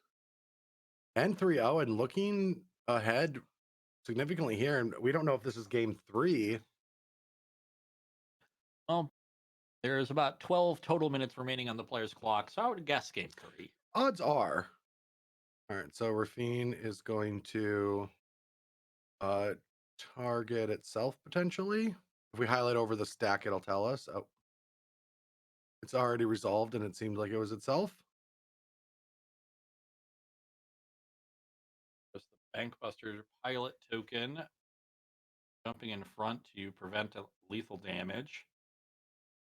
N3-0 and looking ahead significantly here, and we don't know if this is game 3. Well, there's about 12 total minutes remaining on the player's clock, so I would guess game 3. Odds are. All right, so Rafine is going to target itself potentially. If we highlight over the stack, it'll tell us. Oh, it's already resolved, and it seemed like it was itself. Just the Bankbuster pilot token jumping in front to prevent lethal damage.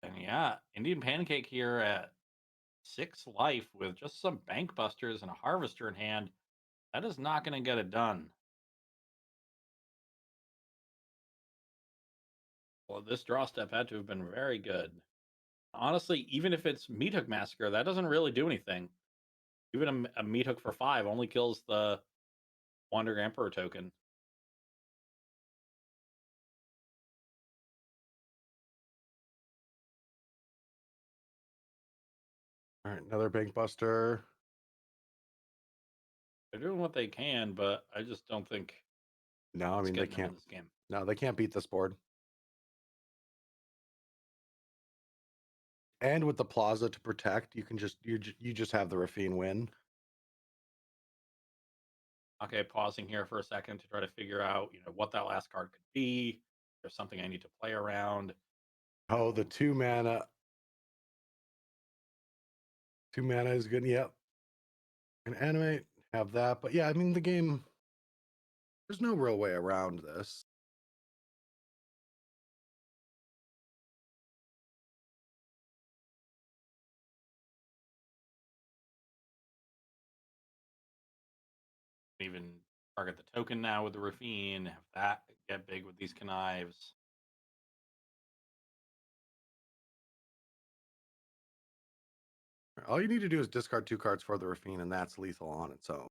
And yeah, Indian Pancake here at 6 life with just some Bankbusters and a Harvester in hand. That is not going to get it done. Well, this draw step had to have been very good. Honestly, even if it's Meat Hook Massacre, that doesn't really do anything. Even a Meat Hook for 5 only kills the Wandering Emperor token. All right, another Bankbuster. They're doing what they can, but I just don't think No, I it's mean they getting them in can't. this game. No, they can't beat this board. And with the Plaza to protect, you can just you just have the Rafine win. Okay, pausing here for a second to try to figure out, what that last card could be. There's something I need to play around. Oh, the 2 mana. 2 mana is good. Yep. And animate, have that. But yeah, I mean the game. There's no real way around this. Even target the token now with the Rafine. Have that get big with these connives. All you need to do is discard 2 cards for the Rafine, and that's lethal on its own.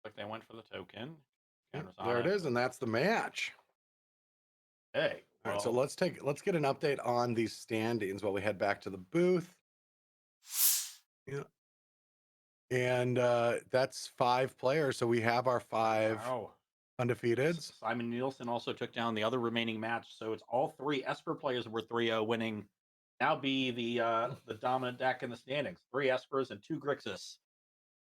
Like they went for the token. Counters on There it is, and that's the match. Hey, All right, so well, let's get an update on these standings while we head back to the booth. Yeah. And that's 5 players, so we have our 5 wow. undefeateds. Simon Nielsen also took down the other remaining match, so it's all 3 Esper players were 3-0 winning. Now be the dominant deck in the standings. 3 Espers and 2 Grixis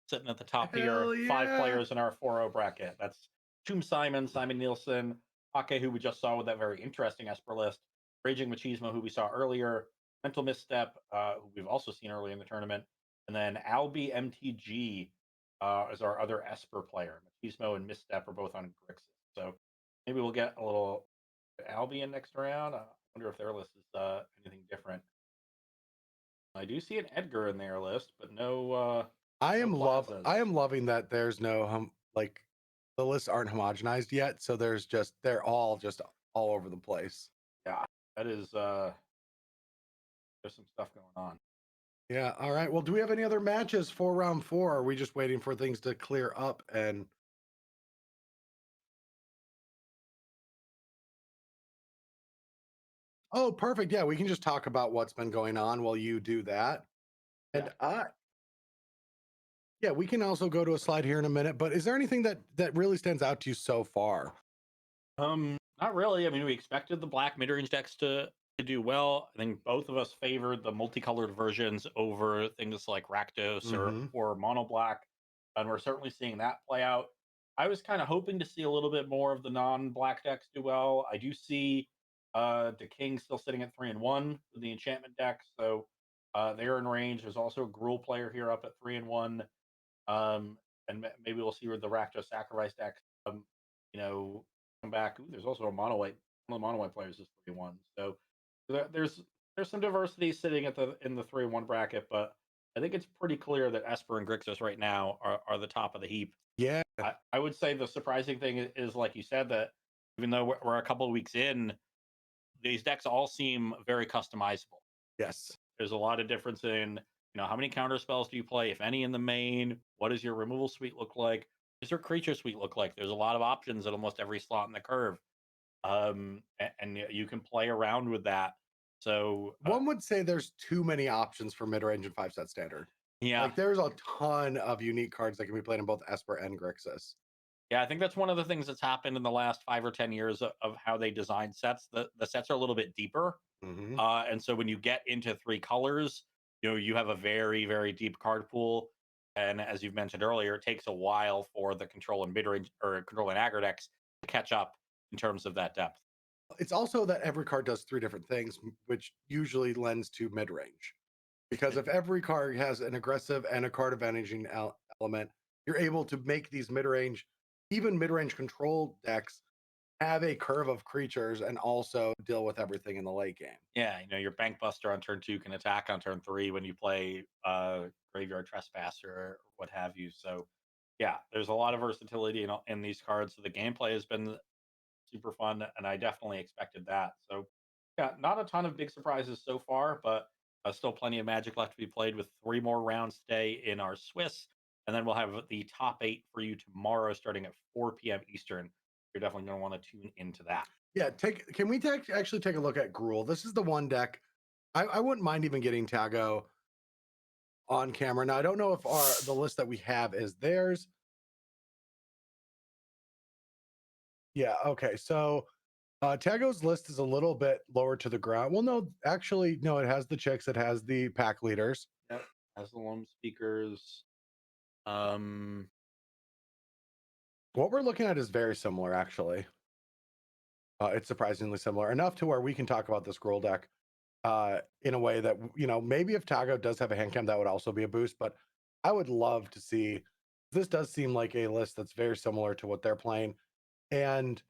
sitting at the top Hell here. 5 yeah. players in our 4-0 bracket. That's Tomb Simon, Simon Nielsen, Ake, who we just saw with that very interesting Esper list, Raging Machismo, who we saw earlier, Mental Misstep, who we've also seen early in the tournament, and then Albi MTG is our other Esper player. Machismo and Misstep are both on Grixis. So maybe we'll get a little Albi in next round. I wonder if their list is anything different. I do see an Edgar in their list, but no. I am Plazas. loving that there's no like the lists aren't homogenized yet, so they're all just all over the place. Yeah, that is there's some stuff going on. Yeah, all right. Well, do we have any other matches for round 4? Or are we just waiting for things to clear up and Oh, perfect. Yeah, we can just talk about what's been going on while you do that. And yeah, we can also go to a slide here in a minute, but is there anything that really stands out to you so far? Not really. I mean, we expected the black mid-range decks to do well. I think both of us favored the multicolored versions over things like Rakdos or Mono Black, and we're certainly seeing that play out. I was kind of hoping to see a little bit more of the non-black decks do well. I do see the King still sitting at 3-1 with the enchantment deck, so they're in range. There's also a Gruul player here up at 3-1. And maybe we'll see where the Rakdos Sacrifice deck, you know, come back. Ooh, there's also a mono white. One of the mono white players is 3-1. So there's some diversity sitting at the in the 3-1 bracket, but I think it's pretty clear that Esper and Grixis right now are the top of the heap. Yeah. I would say the surprising thing is, like you said, that even though we're a couple of weeks in, these decks all seem very customizable. Yes. There's a lot of difference in, how many counter spells do you play, if any, in the main? What does your removal suite look like? What does your creature suite look like? There's a lot of options at almost every slot in the curve. And you can play around with that. So One would say there's too many options for mid-range and 5-set standard. yeah, Like there's a ton of unique cards that can be played in both Esper and Grixis. yeah, I think that's one of the things that's happened in the last 5 or 10 years of how they design sets. The sets are a little bit deeper. Hmm. And so when you get into 3 colors, you have a very, very deep card pool. And as you've mentioned earlier, it takes a while for the control and mid range or control and aggro decks to catch up in terms of that depth. It's also that every card does 3 different things, which usually lends to mid-range. Because if every card has an aggressive and a card advantaging element, you're able to make these mid-range, even mid-range control decks have a curve of creatures and also deal with everything in the late game. Yeah, your Bank Buster on turn 2 can attack on turn 3 when you play Graveyard Trespasser or what have you. So, yeah, there's a lot of versatility in these cards. So the gameplay has been super fun, and I definitely expected that. So, yeah, not a ton of big surprises so far, but still plenty of Magic left to be played with 3 more rounds today in our Swiss. And then we'll have the top 8 for you tomorrow starting at 4 p.m. Eastern. You're definitely going to want to tune into that. Yeah, can we actually take a look at Gruul? This is the one deck. I wouldn't mind even getting Tago on camera. Now I don't know if the list that we have is theirs. Yeah, okay. So Tago's list is a little bit lower to the ground. Well, no, actually, no, it has the chicks, it has the pack leaders. Yep. As the lone speakers. Um, What we're looking at is very similar, actually. It's surprisingly similar enough to where we can talk about this Gruul deck in a way that, maybe if Tago does have a hand cam, that would also be a boost. But I would love to see. This does seem like a list that's very similar to what they're playing, and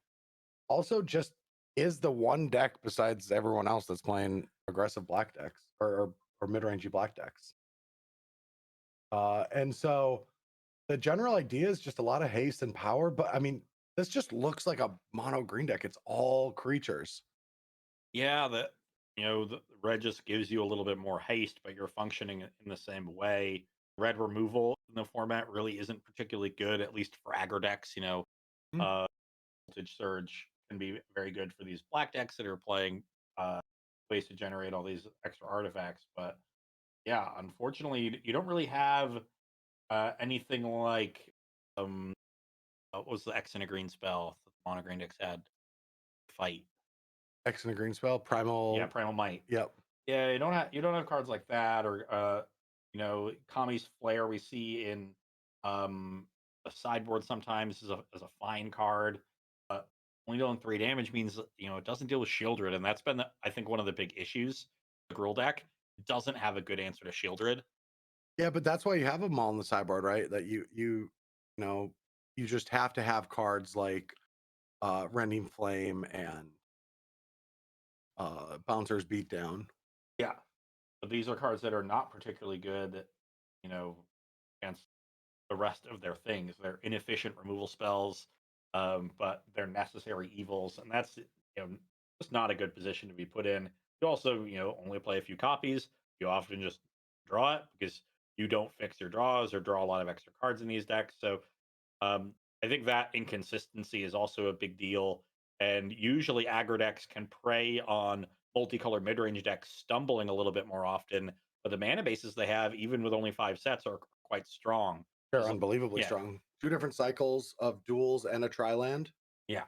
also just is the one deck besides everyone else that's playing aggressive black decks or mid-rangey black decks. And so the general idea is just a lot of haste and power, but I mean, this just looks like a mono green deck. It's all creatures. yeah, the red just gives you a little bit more haste, but you're functioning in the same way. Red removal in the format really isn't particularly good, at least for aggro decks. Mm. Uh, Voltage Surge can be very good for these black decks that are playing ways to generate all these extra artifacts. But yeah, unfortunately, you don't really have anything like what was the X and a green spell that the mono green decks had? Fight. X and a green spell, Yeah, primal. Primal Might. Yep. Yeah, you don't have cards like that, or Kami's Flare we see in a sideboard sometimes as a fine card. Uh, Only dealing 3 damage means it doesn't deal with Shieldred, and that's been I think one of the big issues. The Gruul deck doesn't have a good answer to Shieldred. Yeah, but that's why you have them all on the sideboard, right? That you you just have to have cards like Rending Flame and Bouncer's Beatdown. Yeah, but these are cards that are not particularly good, you know, against the rest of their things. They're inefficient removal spells, but they're necessary evils, and that's just not a good position to be put in. You also only play a few copies. You often just draw it because you don't fix your draws or draw a lot of extra cards in these decks. So um, I think that inconsistency is also a big deal. And usually aggro decks can prey on multicolored mid-range decks stumbling a little bit more often. But the mana bases they have, even with only 5 sets, are quite strong. They're unbelievably Yeah, strong. 2 different cycles of duels and a tri-land. yeah.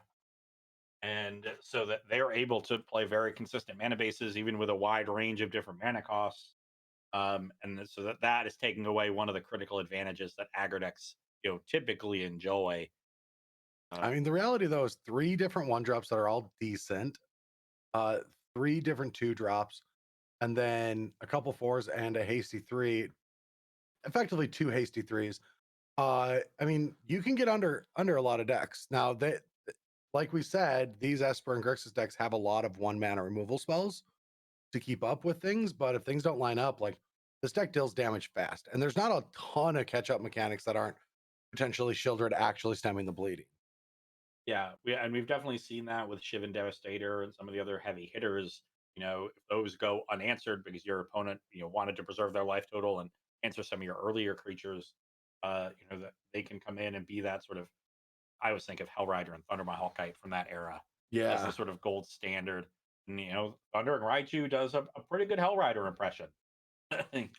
And so that they're able to play very consistent mana bases, even with a wide range of different mana costs. So that is taking away one of the critical advantages that aggro decks typically enjoy. I mean, the reality though is 3 different 1-drops that are all decent, uh, 3 different 2-drops, and then a couple 4s and a hasty 3. Effectively 2 hasty 3s. I mean, you can get under a lot of decks. Now like we said, these Esper and Grixis decks have a lot of 1-mana removal spells to keep up with things, but if things don't line up, like this deck deals damage fast, and there's not a ton of catch-up mechanics that aren't potentially Shieldred actually stemming the bleeding. Yeah, we've definitely seen that with Shivan Devastator and some of the other heavy hitters. If those go unanswered because your opponent, wanted to preserve their life total and answer some of your earlier creatures, that they can come in and be that sort of. I always think of Hellrider and Thundermaw Hawkite from that era as the Yeah. sort of gold standard. And Thunder and Raichu does a pretty good Hellrider impression.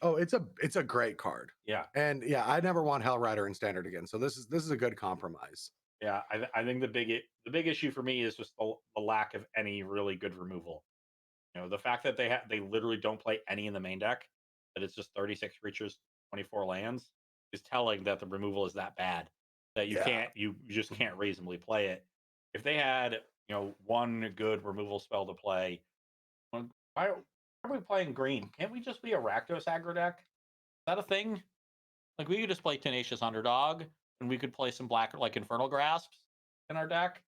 Oh, it's a great card. Yeah, And yeah, I never want Hellrider in standard again. So this is a good compromise. yeah. I think the big issue for me is just the lack of any really good removal. The fact that they literally don't play any in the main deck, that it's just 36 creatures, 24 lands, is telling that the removal is that bad that Yeah. you just can't reasonably play it. If they had, one good removal spell to play, why are we playing green? Can't we just be a Rakdos aggro deck? Is that a thing? Like we could just play Tenacious Underdog and we could play some black like Infernal Grasps in our deck.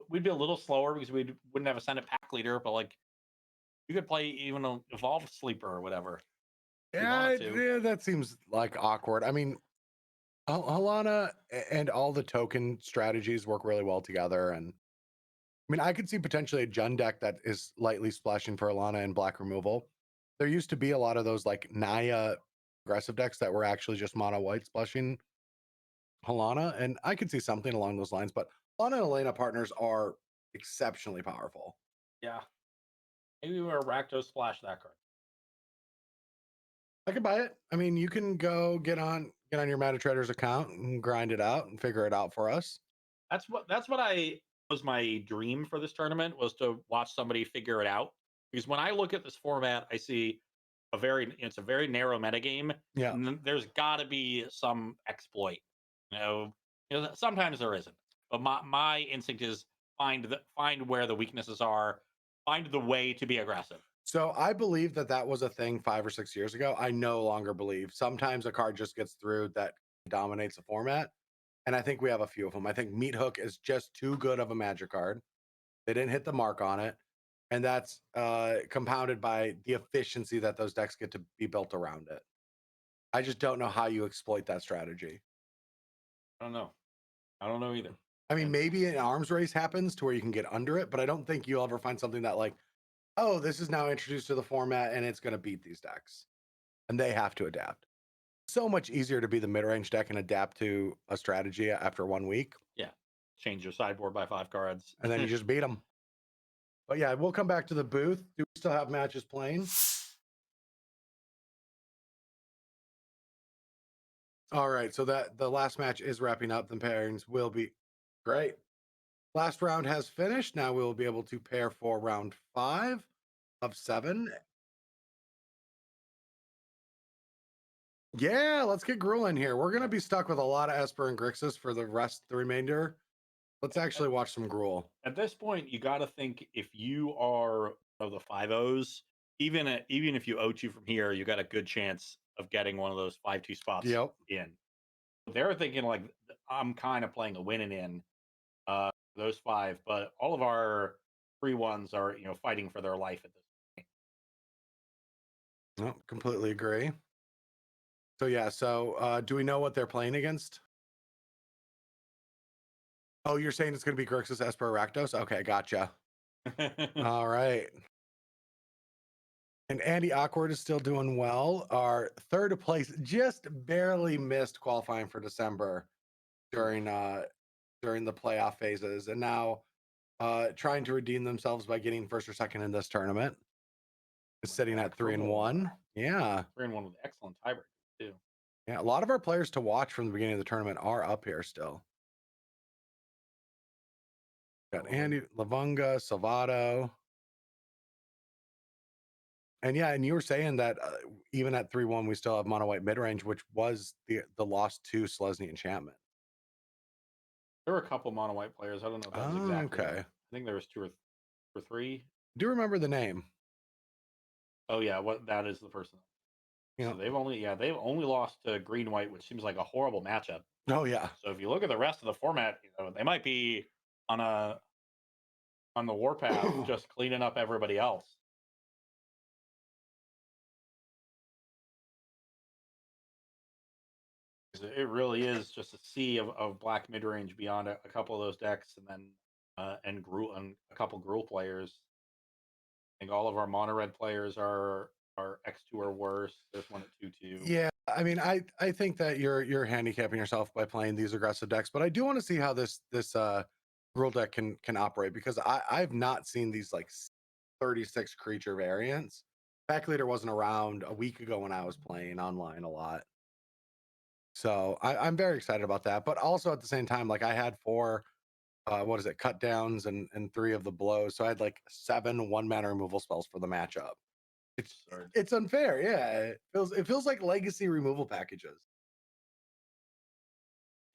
We'd be a little slower because wouldn't have a Senate Pack leader, but like you could play even an Evolved Sleeper or whatever if you wanted to. Yeah, that seems like awkward. I mean, Halana and all the token strategies work really well together. And I mean, I could see potentially a Jund deck that is lightly splashing for Alana and black removal. There used to be a lot of those like Naya aggressive decks that were actually just mono white splashing Halana, and I could see something along those lines. But Halana and Elena partners are exceptionally powerful. Yeah. Maybe we're Rakdos Splash that card. I could buy it. I mean, you can go get on your MetaTrader's account and grind it out and figure it out for us. That's what I was my dream for this tournament was to watch somebody figure it out. Because when I look at this format, I see it's a very narrow metagame, Yeah. and then there's got to be some exploit. Sometimes there isn't, but my instinct is find where the weaknesses are, find the way to be aggressive. So I believe that was a thing 5 or 6 years ago. I no longer believe. Sometimes a card just gets through that dominates the format. And I think we have a few of them. I think Meat Hook is just too good of a magic card. They didn't hit the mark on it. And that's compounded by the efficiency that those decks get to be built around it. I just don't know how you exploit that strategy. I don't know. I don't know either. I mean, And maybe an arms race happens to where you can get under it, but I don't think you'll ever find something that like, oh, this is now introduced to the format and it's going to beat these decks. And they have to adapt. So much easier to be the mid-range deck and adapt to a strategy after 1 week, yeah, change your sideboard by 5 cards. and then you just beat them. But yeah, we'll come back to the booth. Do we still have matches playing? All right, so that the last match is wrapping up. The pairings will be great. Last round has finished. Now we will be able to pair for round 5 of 7. Yeah, let's get Gruul in here. We're gonna be stuck with a lot of Esper and Grixis for the remainder. Let's actually watch some Gruul. At this point, you got to think if you are of the 5-0s, even if you O2 from here, you got a good chance of getting one of those 5-2 spots Yep. in. They're thinking like I'm kind of playing a winning in those 5, but all of our 3-1s are fighting for their life at this point. No, completely agree. So yeah, do we know what they're playing against? Oh, you're saying it's gonna be Grixis, Esper, Rakdos? Okay, gotcha. All right. And Andy Awkward is still doing well. Our third place just barely missed qualifying for December during the playoff phases, and now trying to redeem themselves by getting first or second in this tournament. Is sitting at 3-1. Yeah. 3-1 with excellent tiebreaker too. Yeah. A lot of our players to watch from the beginning of the tournament are up here still. Got Andy Lavunga, Salvato. And yeah, and you were saying that even at 3-1, we still have mono white mid range, which was the loss to Selesny Enchantment. There were a couple mono white players. I don't know if that was Oh, exactly. okay. I think there was 2 or 3. Do you remember the name? Oh yeah, what that is the person. Yeah. So they've only lost to green white, which seems like a horrible matchup. Oh yeah. So if you look at the rest of the format, they might be on a on the warpath, just cleaning up everybody else. It really is just a sea of black mid range beyond a couple of those decks, and then and Gruul and a couple Gruul players. I think all of our mono red players are X2 or worse. There's one at 2/2. Yeah, I mean, I think that you're handicapping yourself by playing these aggressive decks, but I do want to see how this rule deck can operate, because I've not seen these like 36 creature variants. Pack Leader wasn't around a week ago when I was playing online a lot. So I'm very excited about that. But also at the same time, like I had four what is it, cut downs and three of the blows. So I had like 7 1-mana removal spells for the matchup. It's Absurd. it's unfair. Yeah. It feels like legacy removal packages.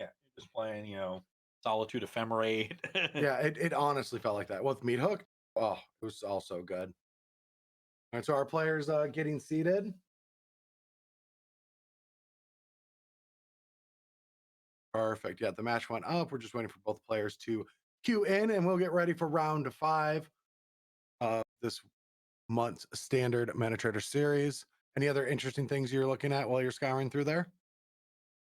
Yeah, you're just playing, Solitude Ephemerate. Yeah, it honestly felt like that. With Meat Hook, oh, it was also good. All right, so our players getting seated. Perfect. Yeah, the match went up. We're just waiting for both players to queue in, and we'll get ready for round 5 of this month's standard Mana Trader series. Any other interesting things you're looking at while you're scouring through there?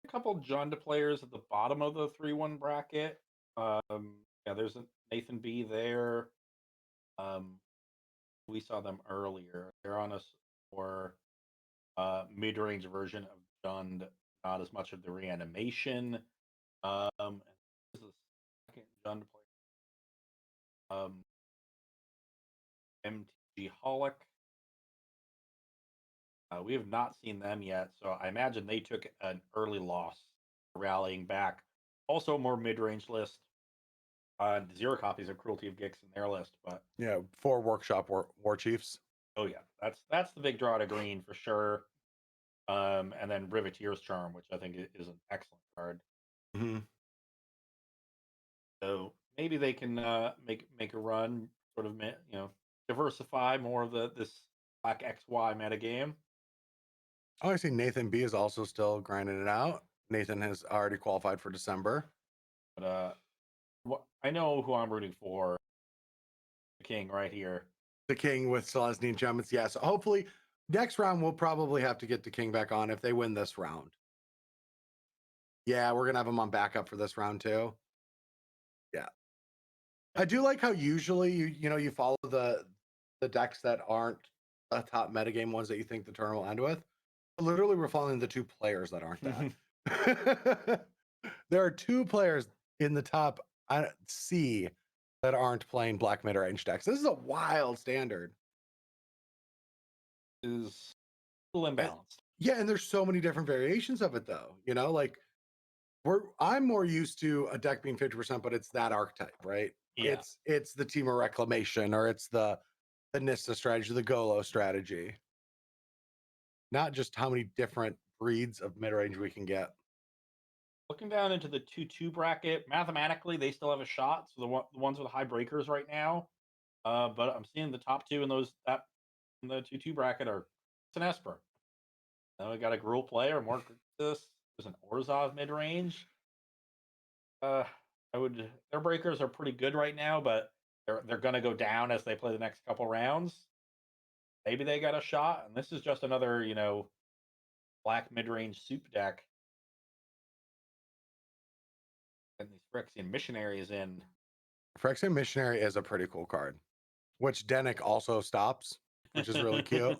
A couple Junda players at the bottom of the 3-1 bracket. Yeah, there's a Nathan B there. We saw them earlier. They're on a more mid-range version of Jund, not as much of the reanimation. This is the second Jund player. MTG Holic. We have not seen them yet, so I imagine they took an early loss, rallying back. Also, more mid-range list. 0 copies of Cruelty of Gix in their list, but Yeah, 4 workshop war chiefs. oh yeah, that's the big draw to green for sure. And then Riveteer's Charm, which I think is an excellent card. Mm-hmm. So maybe they can make a run, sort of diversify more of this black XY metagame. Oh, I see Nathan B is also still grinding it out. Nathan has already qualified for December. But I know who I'm rooting for. The King right here. The King with Selesny and Gemins. Yes, hopefully next round we'll probably have to get the King back on if they win this round. Yeah, we're gonna have him on backup for this round too. Yeah, I do like how usually you follow the decks that aren't the top metagame ones that you think the tournament will end with. Literally, we're following the 2 players that aren't that. There are 2 players in the top C that aren't playing black mid-range decks. This is a wild standard. Is a little imbalanced. Yeah, and there's so many different variations of it though. Like I'm more used to a deck being 50%, but it's that archetype, right? Yeah. It's the Team of Reclamation, or it's the Nissa strategy, the Golo strategy. Not just how many different breeds of mid-range we can get. Looking down into the 2-2 bracket, mathematically they still have a shot. So the ones with high breakers right now, but I'm seeing the top 2 in in the 2-2 bracket are it's an Esper. Now we got a Gruul player, more this. There's an Orzhov mid range. Their breakers are pretty good right now, but they're gonna go down as they play the next couple rounds. Maybe they got a shot, and this is just another black mid range soup deck. And these Phyrexian missionaries in. Phyrexian Missionary is a pretty cool card, which Denick also stops, which is really cute.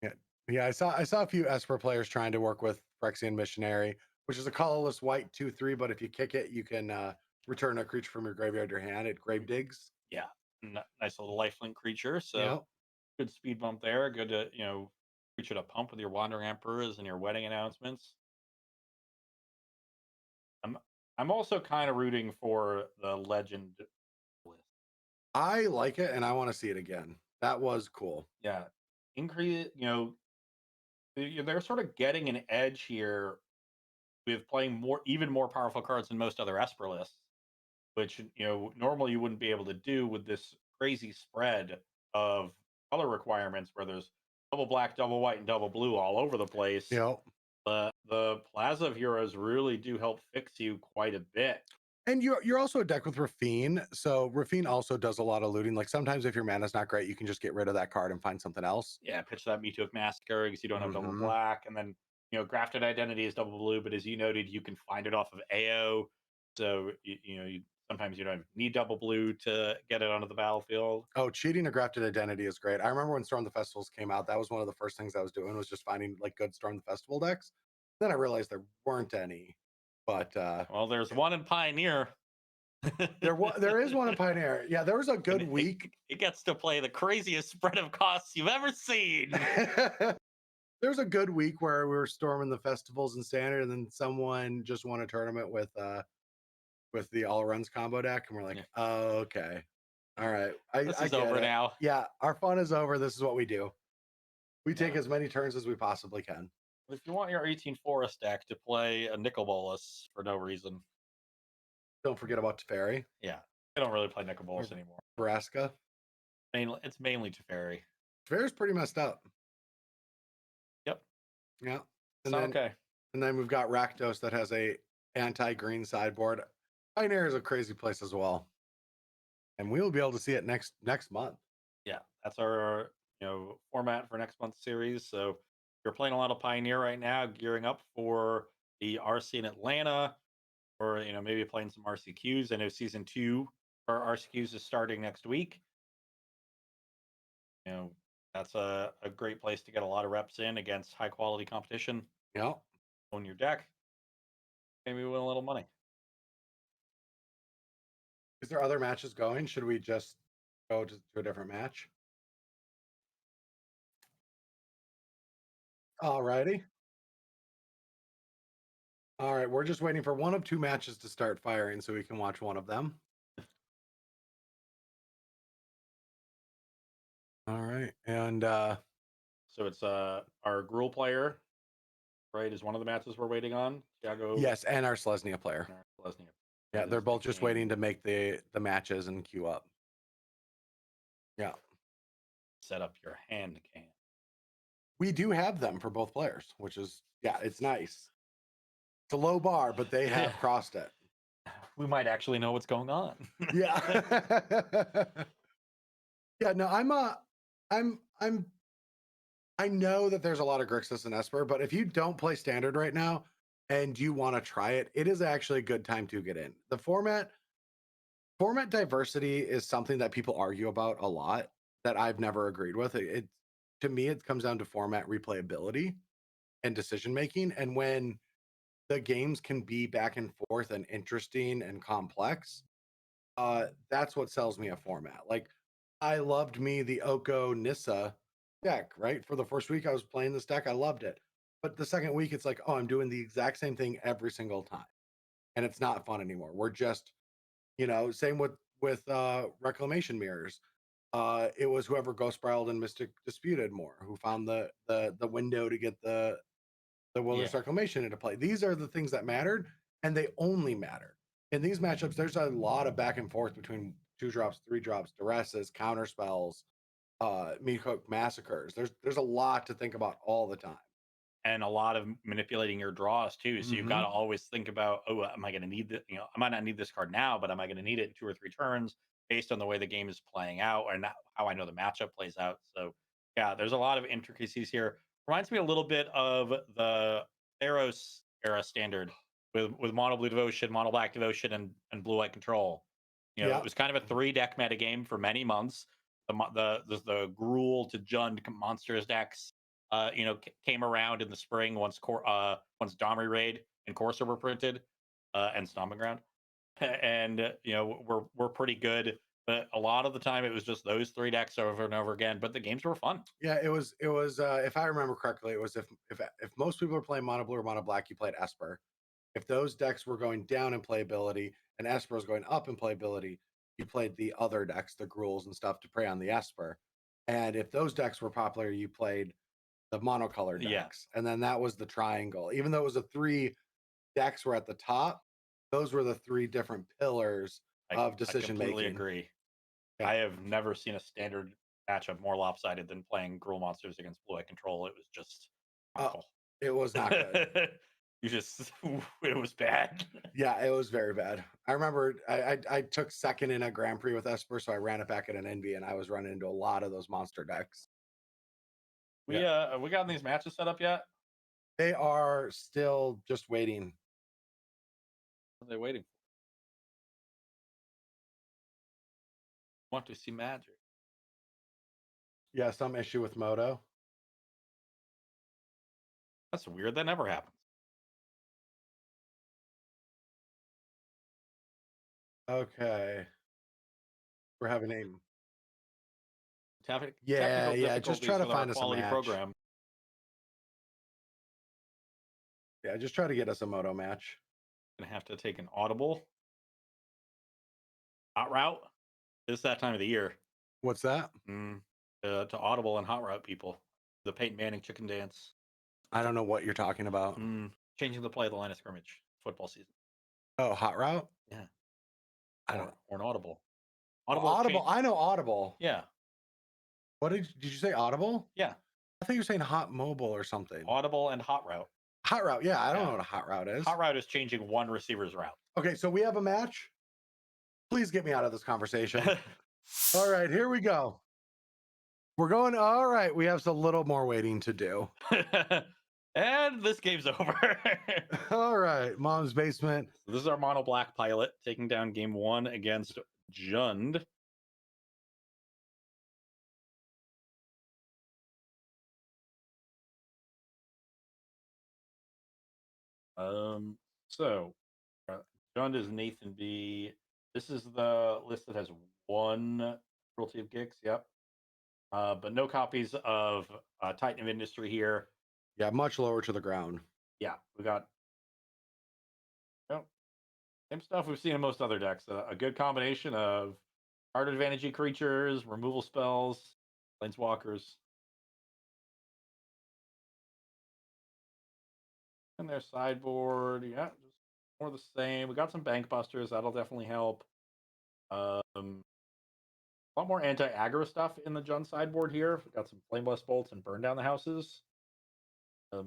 Yeah, yeah. I saw a few Esper players trying to work with Phyrexian Missionary, which is a colorless white 2/3. But if you kick it, you can return a creature from your graveyard to your hand. It grave digs. Yeah, nice little lifelink creature. So Yep. good speed bump there. Good to creature to pump with your Wandering Emperors and your wedding announcements. I'm also kind of rooting for the Legend list. I like it, and I want to see it again. That was cool. Yeah, increase. They're sort of getting an edge here with playing even more powerful cards than most other Esper lists, which normally you wouldn't be able to do with this crazy spread of color requirements where there's double black, double white, and double blue all over the place. Yep. The Plaza of Heroes really do help fix you quite a bit. And you're also a deck with Rafine, so Rafine also does a lot of looting. Like sometimes if your mana's not great, you can just get rid of that card and find something else. Yeah, pitch that Metook Massacre because you don't have double Hmm. black, and then Grafted Identity is double blue, but as you noted, you can find it off of AO. So sometimes you don't need double blue to get it onto the battlefield. Oh, cheating a grafted identity is great. I remember when Storm the Festivals came out, that was one of the first things I was doing was just finding like good Storm the Festival decks. Then I realized there weren't any, but Well, there's one in Pioneer. there is one in Pioneer. Yeah, there was a And good week. it gets to play the craziest spread of costs you've ever seen. There's a good week where we were storming the festivals in standard, and then someone just won a tournament with the all runs combo deck, and we're like, Yeah. oh, okay. All right. This I is get over it. now. Yeah, our fun is over. This is what we do. We take Yeah. as many turns as we possibly can. If you want your 18 Forest deck to play a Nicol Bolas for no reason, Don't forget about Teferi, yeah, I don't really play Nicol Bolas anymore. Nebraska. It's mainly Teferi. Teferi's pretty messed up. Yep, Yeah. it's not okay. And then we've got Rakdos that has a anti-green sideboard. Pioneer is a crazy place as well. And we'll be able to see it next month. Yeah, that's our format for next month's series. So you're playing a lot of Pioneer right now, gearing up for the RC in Atlanta, or maybe playing some RCQs. I know season 2 for RCQs is starting next week. That's a great place to get a lot of reps in against high quality competition. Yeah. Own your deck, maybe win a little money. Is there other matches going? Should we just go to a different match? All righty. All right. We're just waiting for one of two matches to start firing so we can watch one of them. All right. And So it's our Gruul player, right, is one of the matches we're waiting on. Thiago. yes, and our Selesnya player. Lesniak. Yeah, That they're is the both just game. waiting to make the matches and queue up. Yeah. Set up your hand can. We do have them for both players, which is it's nice. It's a low bar, but they have crossed it. We might actually know what's going on. Yeah. Yeah, no, I know that there's a lot of Grixis and Esper, but if you don't play standard right now and you want to try it, it is actually a good time to get in. The format diversity is something that people argue about a lot that I've never agreed with. It to me, it comes down to format replayability and decision making. And when the games can be back and forth and interesting and complex, that's what sells me a format. Like I loved me the Oko Nissa deck, right? For the first week I was playing this deck, I loved it. But the second week, it's like, oh, I'm doing the exact same thing every single time. And it's not fun anymore. We're just, same with Reclamation Mirrors. It was whoever Ghost Spiraled and Mystic Disputed more, who found the window to get the Wilderness Reclamation into play. These are the things that mattered, and they only matter. In these matchups, there's a lot of back and forth between 2 drops, 3 drops, duresses, counter spells, Meathook massacres. There's a lot to think about all the time. And a lot of manipulating your draws too. So you've got to always think about, oh, am I going to need this? I might not need this card now, but am I going to need it in 2 or 3 turns based on the way the game is playing out and how I know the matchup plays out. So yeah, there's a lot of intricacies here. Reminds me a little bit of the Theros era standard with mono blue devotion, mono black devotion, and blue white control. It was kind of a 3-deck meta game for many months. The Gruul to Jund monsters decks came around in the spring once Domri Raid and Corsair were printed, and Stomping Ground, and we're pretty good. But a lot of the time, it was just those 3 decks over and over again. But the games were fun. Yeah, it was. If I remember correctly, it was if most people are playing mono blue or mono black, you played Esper. If those decks were going down in playability and Esper was going up in playability, you played the other decks, the Gruuls and stuff, to prey on the Esper. And if those decks were popular, you played the monocolored decks. And then that was the triangle. Even though it was the 3 decks were at the top, those were the 3 different pillars of decision making. I completely agree. Yeah. I have never seen a standard matchup more lopsided than playing Gruul monsters against blue eye control. It was just awful. It was not good. You just it was bad. Yeah, it was very bad. I remember I took second in a Grand Prix with Esper, so I ran it back at an Envy, and I was running into a lot of those monster decks. Yeah, We gotten these matches set up yet? they are still just waiting. What are they waiting for? Want to see magic. Yeah, some issue with Moto. That's weird. That never happens. Okay, we're having a yeah, Technical yeah. Just try difficulties to with our find us a quality match. program. Yeah, just try to get us a Moto match. Gonna have to take an audible hot route. It's that time of the year. What's that? To audible and hot route people. The Peyton Manning chicken dance. I don't know what you're talking about. Changing the play of the line of scrimmage football season. Oh, hot route. Yeah. I don't. Or an audible. Oh, Audible Audible. change. I know Audible. Yeah. What did you say? Audible? Yeah. I think you're saying Hot Mobile or something. Audible and hot route. Hot route. Yeah, I don't Yeah. know what a hot route is. Hot route is changing one receiver's route. Okay, so we have a match. Please get me out of this conversation. All right, here we go. We're going. All right, we have a little more waiting to do. And this game's over. All right, Mom's Basement. So this is our mono black pilot taking down game 1 against Jund. So Jund is Nathan B. This is the list that has 1 Cruelty of Gigs. Yep. But no copies of Titan of Industry here. Yeah, much lower to the ground. Yeah, we got same stuff we've seen in most other decks. A good combination of card advantage creatures, removal spells, planeswalkers. And their sideboard, yeah, just more the same. We got some bank busters, that'll definitely help. A lot more anti-aggro stuff in the Jund sideboard here. We got some flame blast bolts and burn down the houses. Not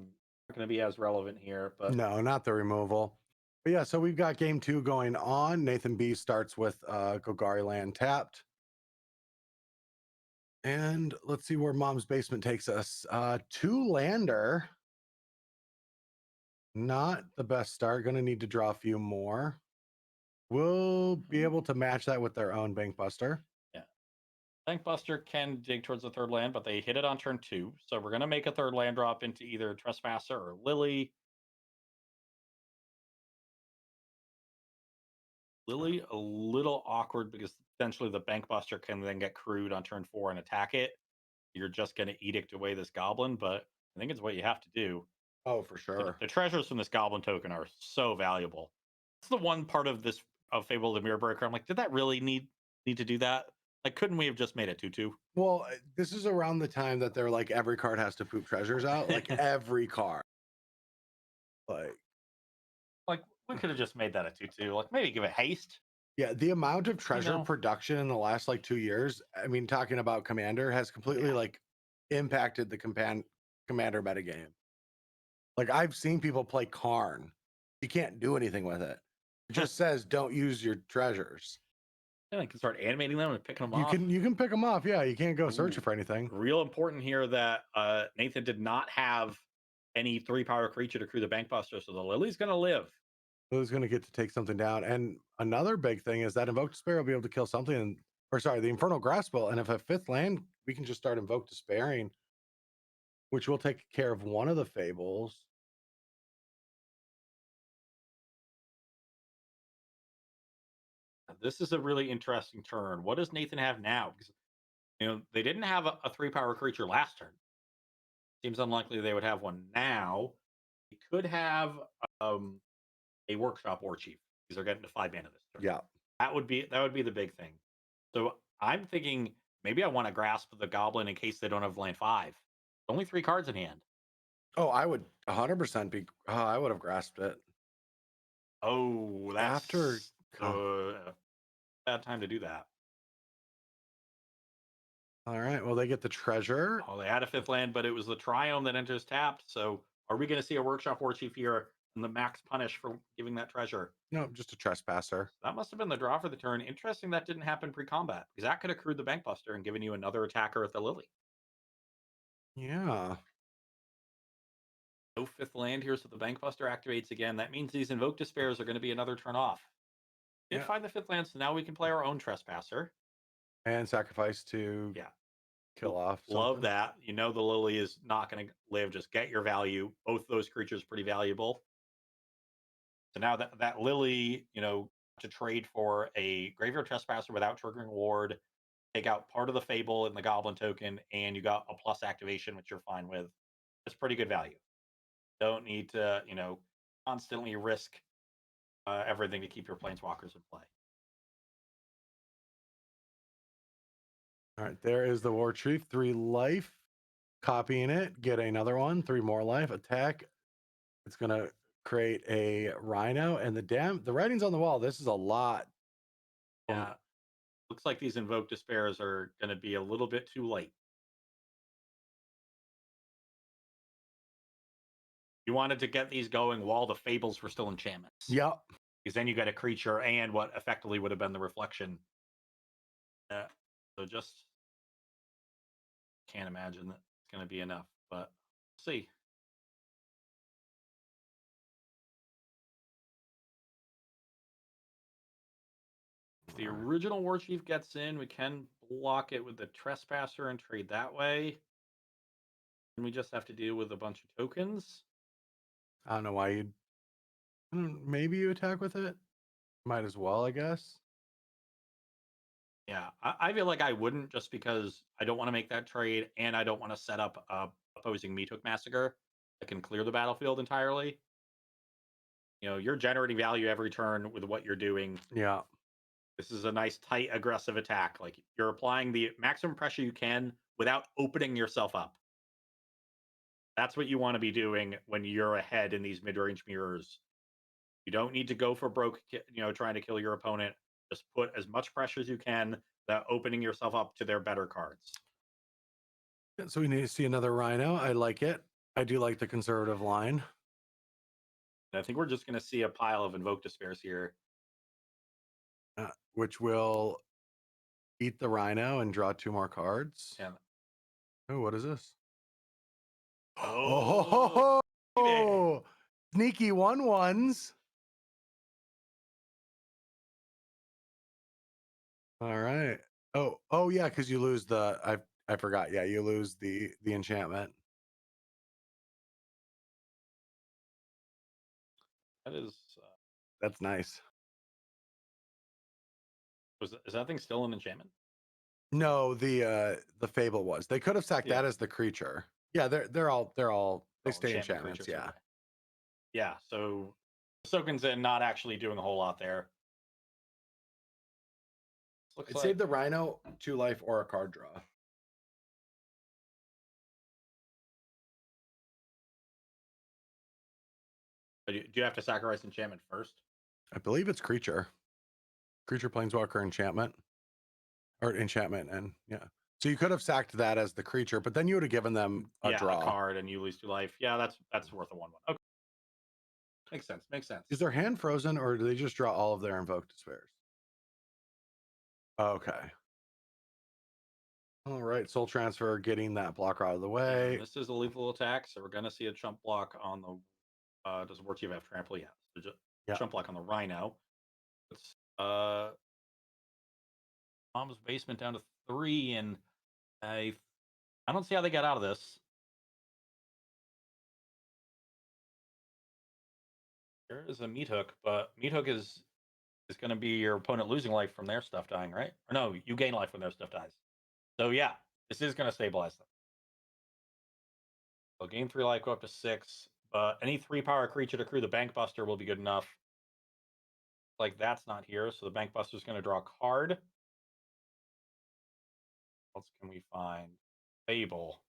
going to be as relevant here, but no, not the removal. But yeah, so we've got game 2 going on. Nathan B starts with Golgari land tapped. And let's see where Mom's Basement takes us. 2 lander. Not the best start. Going to need to draw a few more. We'll be able to match that with their own Bank Buster. Yeah. Bank Buster can dig towards the 3rd land, but they hit it on turn 2. So we're going to make a 3rd land drop into either Trespasser or Lily. Lily, a little awkward because potentially the Bank Buster can then get crewed on turn 4 and attack it. You're just going to edict away this goblin, but I think it's what you have to do. Oh, for sure. The treasures from this goblin token are so valuable. It's the one part of this of Fable of the Mirror Breaker. I'm like, did that really need to do that? Like, couldn't we have just made it 2/2? Well, this is around the time that they're like every card has to poop treasures out, like every card. Like we could have just made that a 2/2. Like maybe give it haste. Yeah, the amount of treasure production in the last like 2 years, I mean, talking about Commander, has completely like impacted the Commander metagame. Like I've seen people play Karn. You can't do anything with it. It just says don't use your treasures. And I can start animating them and picking them off. You can pick them off. Yeah, you can't go searching for anything. Real important here that Nathan did not have any 3-power creature to crew the Bank Buster, so the Lily's going to live. Lily's going to get to take something down. And another big thing is that Invoke Despair will be able to kill something. The Infernal Graspel. And if a 5th land, we can just start Invoke Despairing, which will take care of one of the Fables. This is a really interesting turn. What does Nathan have now? Because they didn't have a 3-power creature last turn. Seems unlikely they would have one now. They could have a Workshop War Chief because they're getting to 5 mana this turn. Yeah, that would be the big thing. So I'm thinking maybe I want to grasp the Goblin in case they don't have land 5. Only 3 cards in hand. Oh, I would 100% be. Oh, I would have grasped it. Oh, that's bad time to do that. All right. Well, they get the treasure. Oh, they had a 5th land, but it was the Triome that enters tapped. So are we going to see a Workshop War Chief here and the max punish for giving that treasure. No, just a trespasser. That must have been the draw for the turn. Interesting that didn't happen pre-combat because that could have accrued the Bankbuster and given you another attacker at the Lily. Yeah. No fifth land here, so the Bankbuster activates again. That means these Invoke Despairs are going to be another turn off. Did Yeah. find the fifth land, so now we can play our own Trespasser. And sacrifice to Yeah. kill off Love something. that. You know the Lily is not going to live. Just get your value. Both those creatures pretty valuable. So now that Lily, to trade for a Graveyard Trespasser without triggering ward, take out part of the Fable in the Goblin token, and you got a plus activation, which you're fine with. That's pretty good value. Don't need to, constantly risk everything to keep your Planeswalkers in play. All right, there is the War Chief. 3 life. Copying it. Get another one. 3 more life. Attack. It's going to create a Rhino. And the writing's on the wall. This is a lot. Yeah. Looks like these Invoke Despairs are going to be a little bit too late. You wanted to get these going while the Fables were still enchantments. Yep. Because then you get a creature and what effectively would have been the reflection. So just can't imagine that it's going to be enough, but we'll see. If the original War Chief gets in, we can block it with the Trespasser and trade that way. And we just have to deal with a bunch of tokens. I don't know why you'd. Maybe you attack with it. Might as well, I guess. Yeah, I feel like I wouldn't just because I don't want to make that trade and I don't want to set up a opposing Meathook Massacre that can clear the battlefield entirely. You're generating value every turn with what you're doing. Yeah. This is a nice, tight, aggressive attack. Like you're applying the maximum pressure you can without opening yourself up. That's what you want to be doing when you're ahead in these mid-range mirrors. You don't need to go for broke, trying to kill your opponent. Just put as much pressure as you can without opening yourself up to their better cards. So we need to see another Rhino. I like it. I do like the conservative line. And I think we're just going to see a pile of Invoke Despairs here. Which will eat the Rhino and draw 2 more cards. Yeah. Oh, what is this? Oh, Oh, sneaky 1/1s. All right. Oh yeah, because you lose the I forgot. Yeah, you lose the enchantment. that is. That's nice. Is that thing still an enchantment? No, the Fable was. They could have sacked that as the creature. Yeah, they're all they stay enchantments. Creatures, Yeah. okay. Yeah. So Soken's in, not actually doing a whole lot there. I'd save the Rhino, 2 life or a card draw. Do you have to sacrifice enchantment first? I believe it's creature planeswalker enchantment or enchantment, and yeah. So you could have sacked that as the creature, but then you would have given them a draw. A card, and you lose 2 life. Yeah, that's worth a 1/1. Okay, makes sense. Makes sense. Is their hand frozen, or do they just draw all of their invoked despairs? Okay. All right, soul transfer, getting that blocker out of the way. And this is a lethal attack, so we're going to see a chump block on the. Does War Chief have trample? Yeah, so just chump block on the Rhino. It's Mom's basement down to 3, and I don't see how they get out of this. There is a Meathook, but Meathook is going to be your opponent losing life from their stuff dying, right? Or no, you gain life when their stuff dies. So yeah, this is going to stabilize them. So gain 3 life, go up to 6. But any 3-power creature to crew the Bankbuster will be good enough. Like that's not here, so the Bankbuster is going to draw a card. What else can we find? Fable.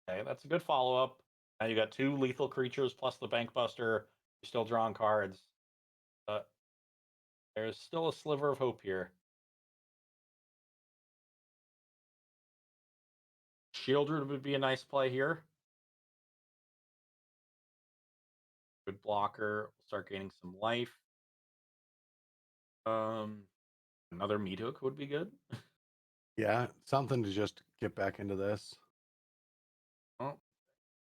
Okay, that's a good follow-up. Now you got 2 lethal creatures plus the Bankbuster. You're still drawing cards. But there's still a sliver of hope here. Shieldred would be a nice play here. Good blocker. Start gaining some life. Um, Another meat hook would be good. Yeah, something to just get back into this. Well,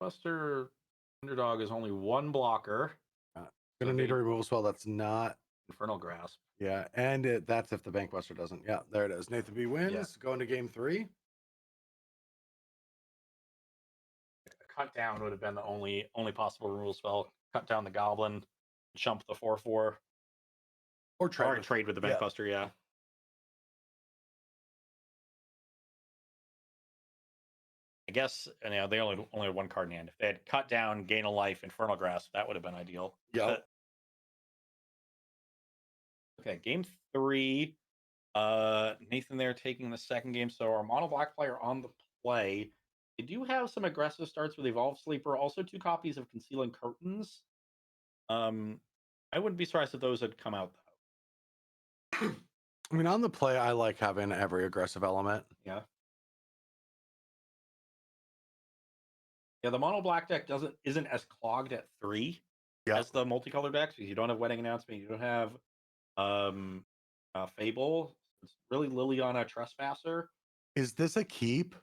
Buster Underdog is only one blocker. Uh, So gonna need they a removal spell that's not. Infernal Grasp. Yeah, and that's if the Bankbuster doesn't. Yeah, there it is. Nathan B wins. Going to game 3. Cut down would have been the only possible removal spell. Cut down the goblin, jump the 4/4, Or trade. or trade with the Bankbuster. Yeah. I guess they only had one card in hand. If they had cut down, gain a life, Infernal Grasp, that would have been ideal. Yeah. Okay, game 3. Nathan there taking the second game. So our mono black player on the play. They do have some aggressive starts with Evolve Sleeper. Also 2 copies of Concealing Curtains. I wouldn't be surprised if those had come out though. I mean, on the play, I like having every aggressive element. Yeah. Yeah, the mono black deck isn't as clogged at 3 as the multicolor decks because you don't have Wedding Announcement, you don't have Fable. It's really Liliana Trespasser. Is this a keep?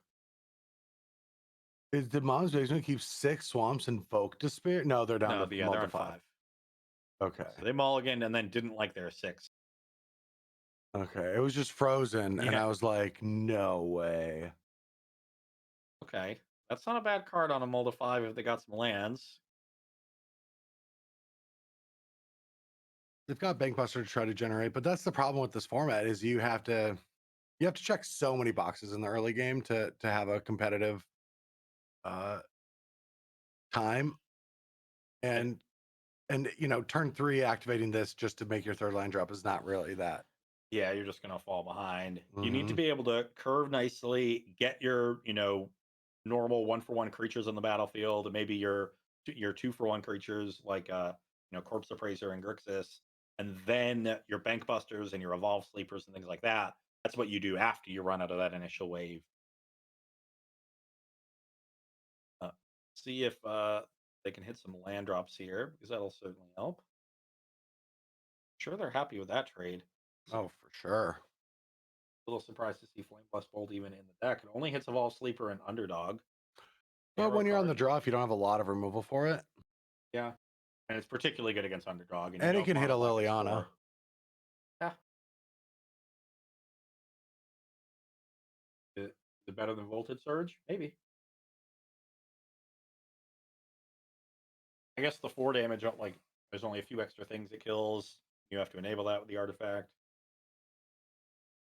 Did Mom's Basement keep 6 Swamps and Folk Despair? No, they're down to they're on 5. Okay. So they mulliganed and then didn't like their 6. Okay. It was just frozen, and I was like, no way. Okay. That's not a bad card on a mull to 5 if they got some lands. They've got Bankbuster to try to generate, but that's the problem with this format is you have to check so many boxes in the early game to have a competitive time. And turn 3 activating this just to make your third line drop is not really that. Yeah, you're just gonna fall behind. You need to be able to curve nicely, get your normal 1-for-1 creatures on the battlefield, and maybe your 2-for-1 creatures like Corpse Appraiser and Grixis, and then your Bank Busters and your Evolve Sleepers and things like that. That's what you do after you run out of that initial wave. See if they can hit some land drops here because that'll certainly help. Sure, they're happy with that trade. Oh, for sure. A little surprised to see Flame Blast Bolt even in the deck. It only hits Evolve Sleeper and Underdog. But when you're on the draw, if you don't have a lot of removal for it. Yeah. And it's particularly good against Underdog. And it can hit a Liliana. Yeah. Is it better than Voltage Surge? Maybe. I guess the 4 damage, like, there's only a few extra things it kills. You have to enable that with the artifact.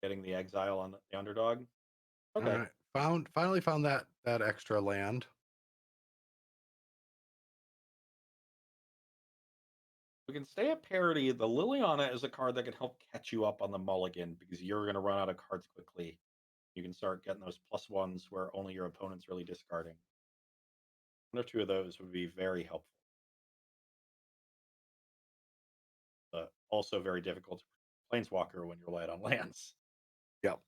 Getting the exile on the Underdog. Okay. All right. Finally found that extra land. We can stay at parity. The Liliana is a card that can help catch you up on the mulligan because you're going to run out of cards quickly. You can start getting those +1s where only your opponent's really discarding. 1 or 2 of those would be very helpful. But also very difficult to Planeswalker when you're light on lands. Yep.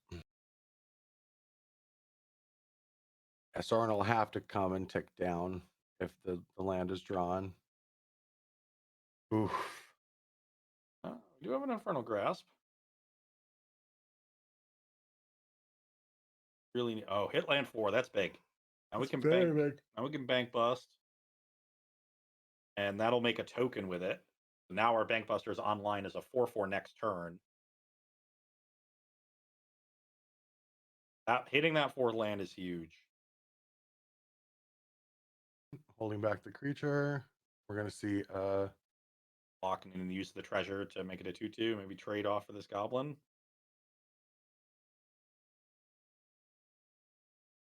Sorin will have to come and tick down if the land is drawn. Oof. We do have an Infernal Grasp. Really, hit land 4. That's big. Now we can bank. Now we can bank bust, and that'll make a token with it. So now our bank buster is online as a 4/4 next turn. Hitting that 4th land is huge. Holding back the creature. We're gonna see Locking in and use the treasure to make it a 2/2. Maybe trade off for this goblin.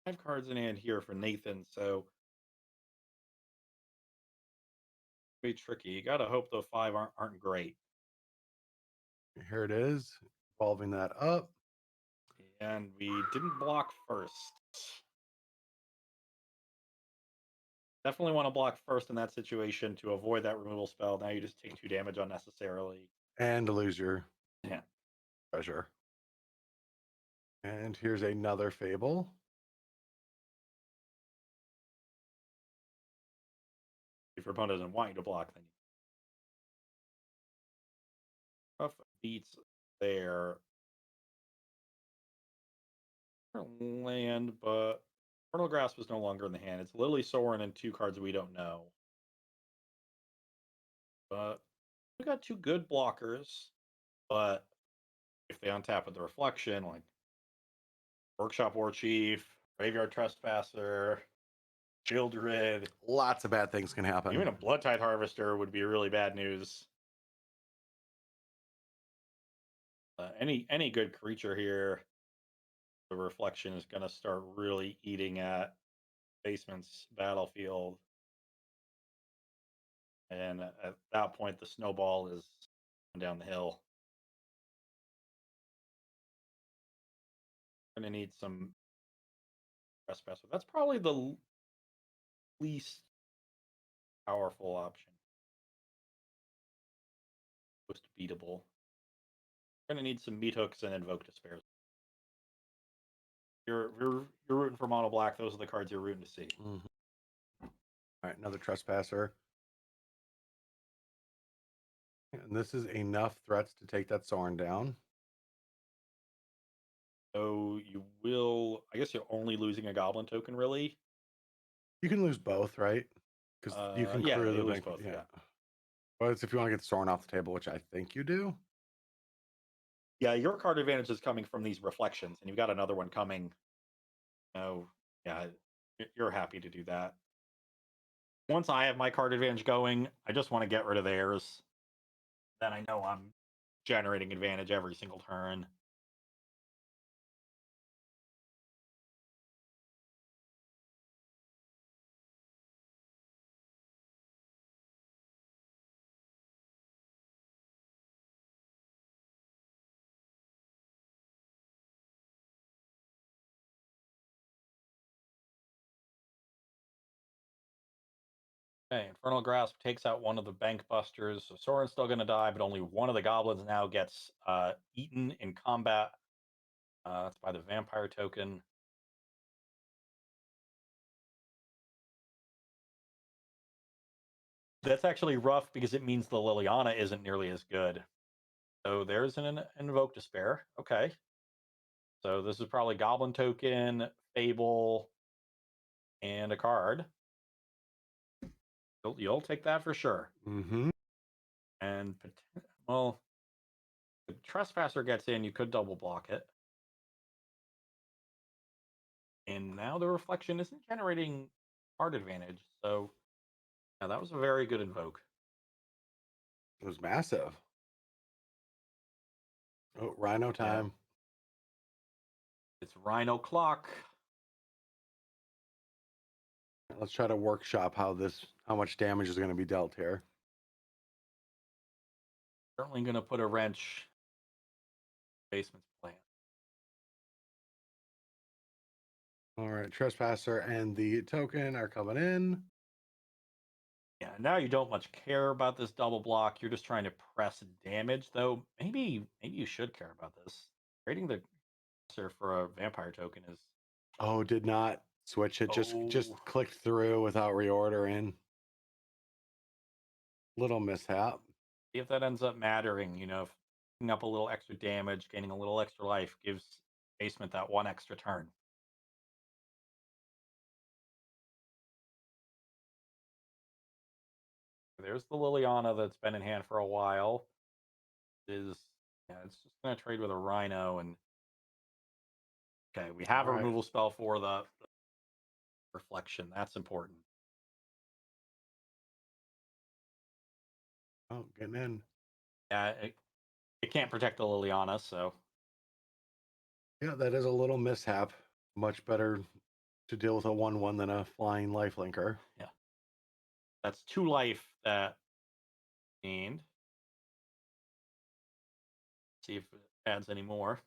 5 cards in hand here for Nathan, so pretty tricky. You gotta hope those 5 aren't great. Here it is, evolving that up. And we didn't block first. Definitely want to block first in that situation to avoid that removal spell. Now you just take 2 damage unnecessarily. And lose your treasure. And here's another Fable. If your opponent doesn't want you to block, then you beats there. Land, but Eternal Grasp is no longer in the hand. It's Lily Soren and two cards we don't know. But we got two good blockers. But if they untap with the Reflection, like Workshop War Chief, Graveyard Trespasser, Childred, Lots of bad things can happen. even a Bloodtide Harvester would be really bad news. Any good creature here, the Reflection is going to start really eating at Basement's battlefield. And at that point, the snowball is down the hill. Going to need some Trespasser. That's probably the least powerful option. Most beatable. Going to need some Meat Hooks and Invoke Despair. You're rooting for mono black. Those are the cards you're rooting to see. Mm-hmm. All right, another Trespasser. And this is enough threats to take that Soren down. So you will, I guess you're only losing a Goblin token, really. You can lose both, right? Because you can yeah, crew you the lose bank. both, yeah. But it's if you want to get Soren off the table, which I think you do. Yeah, your card advantage is coming from these reflections, and you've got another one coming. Oh, yeah, you're happy to do that. Once I have my card advantage going, I just want to get rid of theirs. Then I know I'm generating advantage every single turn. Okay, Infernal Grasp takes out one of the Bank Busters. So Soren's still going to die, but only one of the goblins now gets eaten in combat. That's by the Vampire token. That's actually rough because it means the Liliana isn't nearly as good. So there's an Invoke Despair. Okay. So this is probably Goblin token, Fable, and a card. You'll take that for sure. Mm-hmm. And, well, if Trespasser gets in, you could double block it. And now the Reflection isn't generating card advantage. So, yeah, that was a very good invoke. It was massive. Oh, Rhino time. Yeah. It's Rhino Clock. Let's try to workshop how much damage is going to be dealt here. Certainly going to put a wrench in Basement's plan. All right, Trespasser and the token are coming in. Yeah, now you don't much care about this double block. You're just trying to press damage, though. Maybe you should care about this. Trading the for a vampire token is. Oh, did not switch it. Just clicked through without reordering. Little mishap. See if that ends up mattering. If picking up a little extra damage, gaining a little extra life gives Basement that one extra turn. There's the Liliana that's been in hand for a while. It's just going to trade with a Rhino. And okay, we have a removal spell for the Reflection. That's important. Oh, getting in. Yeah, it can't protect the Liliana, so. Yeah, that is a little mishap. Much better to deal with a 1/1 than a flying lifelinker. Yeah. That's 2 life that gained. See if it adds any more.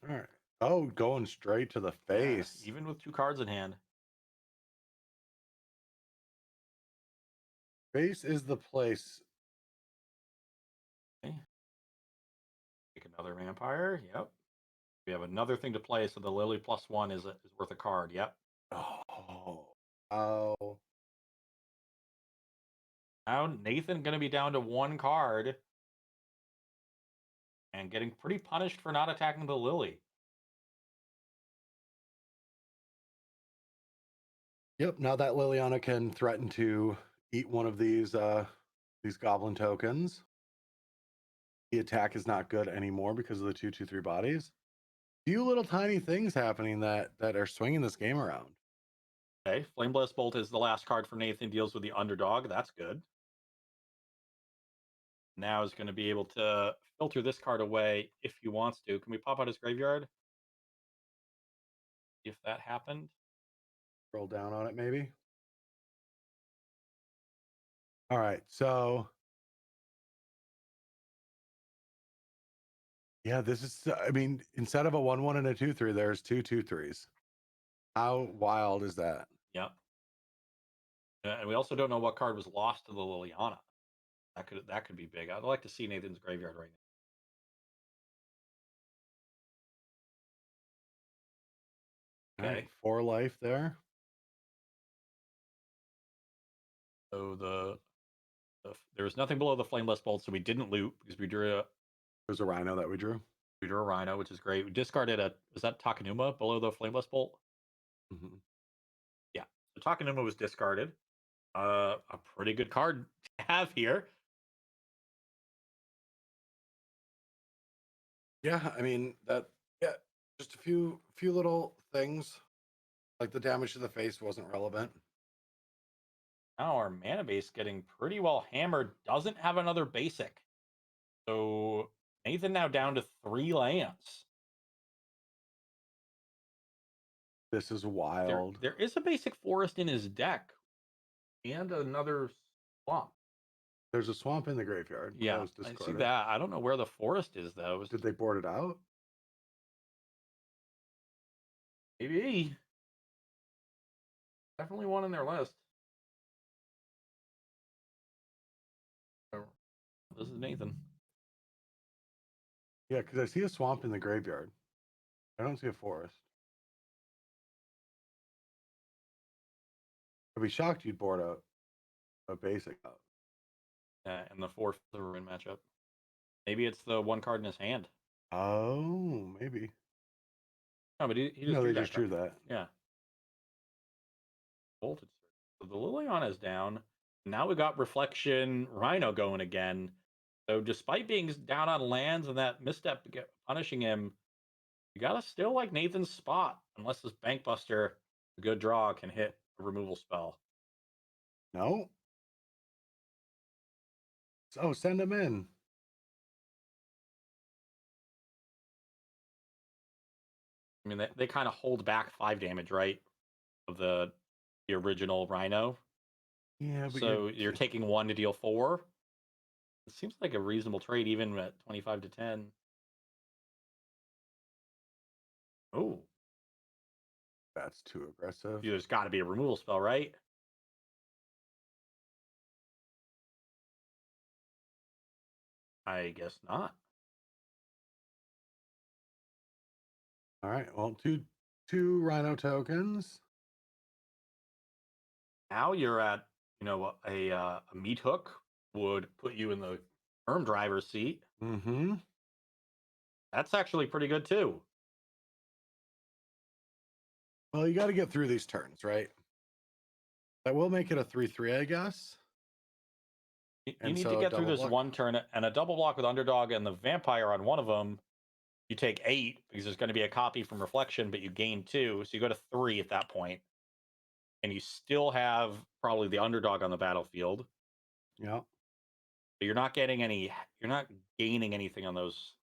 All right. Oh, going straight to the face. Yeah, even with 2 cards in hand. Face is the place. Okay. Take another vampire. Yep. We have another thing to play, so the Lily +1 is worth a card. Yep. Oh. Now Nathan going to be down to one card and getting pretty punished for not attacking the Lily. Yep. Now that Liliana can threaten to eat one of these goblin tokens, the attack is not good anymore because of the 2/2/3 bodies. Few little tiny things happening that are swinging this game around. Okay, Flame Blast Bolt is the last card for Nathan. Deals with the underdog. That's good. Now is going to be able to filter this card away if he wants to. Can we pop out his graveyard? If that happened. Roll down on it, maybe. All right, so yeah, this is. I mean, instead of a 1/1 and a 2/3, there's 2/2/3s. How wild is that? Yep. And we also don't know what card was lost to the Liliana. That could be big. I'd like to see Nathan's graveyard right now. All Okay. right, 4 life there. So there was nothing below the Flameless Bolt, so we didn't loot because There's a rhino that we drew. we drew a Rhino, which is great. We discarded was that Takanuma below the Flameless Bolt? Mm-hmm. Yeah. So Takanuma was discarded. A pretty good card to have here. Yeah, I mean that. Yeah, just a few little things, like the damage to the face wasn't relevant. Now our mana base getting pretty well hammered. Doesn't have another basic. So Nathan now down to 3 lands. This is wild. There is a basic forest in his deck and another swamp. There's a swamp in the graveyard. Yeah, That was I see discarded. that. I don't know where the forest is though. Did they board it out? Maybe. Definitely one in their list. Oh, this is Nathan. Yeah, because I see a swamp in the graveyard. I don't see a forest. I'd be shocked you'd board a basic out. Yeah, and the 4th Ruin matchup. Maybe it's the one card in his hand. Oh, maybe. No, but he just No, drew they that just drew card. that. Yeah. Voltage. So the Liliana is down. Now we got Reflection Rhino going again. So despite being down on lands and that misstep punishing him, you gotta still like Nathan's spot unless this Bankbuster, a good draw, can hit a removal spell. No. Oh, send them in. I mean, they kind of hold back 5 damage, right? Of the original Rhino. Yeah, but So you're taking 1 to deal 4. It seems like a reasonable trade, even at 25 to 10. Oh, that's too aggressive. there's got to be a removal spell, right? I guess not. All right. Well, two rhino tokens. Now you're at, a meat hook would put you in the firm driver's seat. Mm-hmm. That's actually pretty good too. Well, you got to get through these turns, right? That will make it a 3/3, I guess. You need to get through this block. one turn and a double block with underdog and the vampire on one of them. You take 8 because there's going to be a copy from Reflection, but you gain 2, so you go to 3 at that point, and you still have probably the underdog on the battlefield. Yeah. But you're not gaining anything on those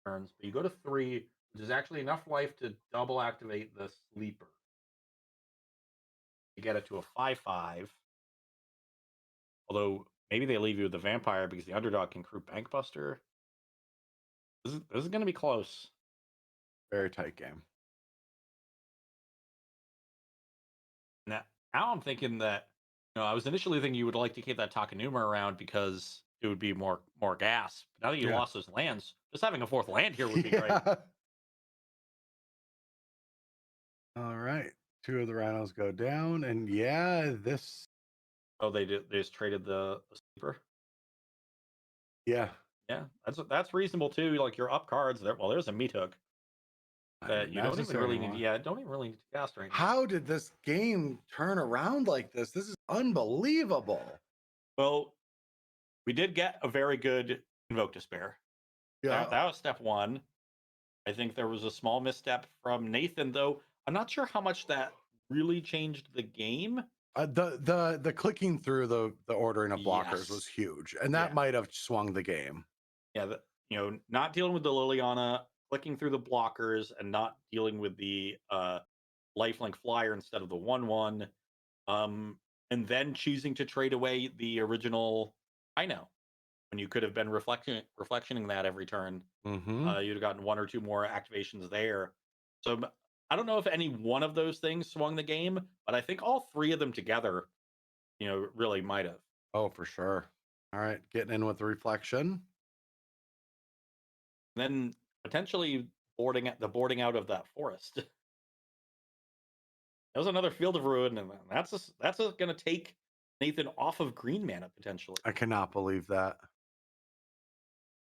turns. But you go to 3, which is actually enough life to double activate the sleeper. You get it to a 5/5. Although maybe they leave you with the vampire because the underdog can crew Bankbuster. This is going to be close. Very tight game. Now I'm thinking that I was initially thinking you would like to keep that Takanuma around because it would be more gas. But now that you lost those lands, just having a 4th land here would be great. All right. 2 of the rhinos go down, and yeah, this Oh, they did. They just traded the sleeper. Yeah. Yeah, that's reasonable too. Like your up cards. There, well, there's a meat hook Not that even you don't even necessary really need. anymore. Yeah, don't even really need to cast right now. How did this game turn around like this? This is unbelievable. Well, we did get a very good Invoke Despair. Yeah. That was step one. I think there was a small misstep from Nathan, though. I'm not sure how much that really changed the game. The clicking through the ordering of blockers was Yes. huge, and that Yeah. might have swung the game. Yeah. Not dealing with the Liliana, clicking through the blockers, and not dealing with the lifelink flyer instead of the 1/1. And then choosing to trade away the original I know when you could have been reflectioning that every turn. Mm-hmm. You'd have gotten one or two more activations there. So I don't know if any one of those things swung the game, but I think all three of them together, really might have. Oh, for sure. All right, getting in with the reflection. Then potentially boarding out of that forest. That was another Field of Ruin, and that's going to take Nathan off of green mana potentially. I cannot believe that.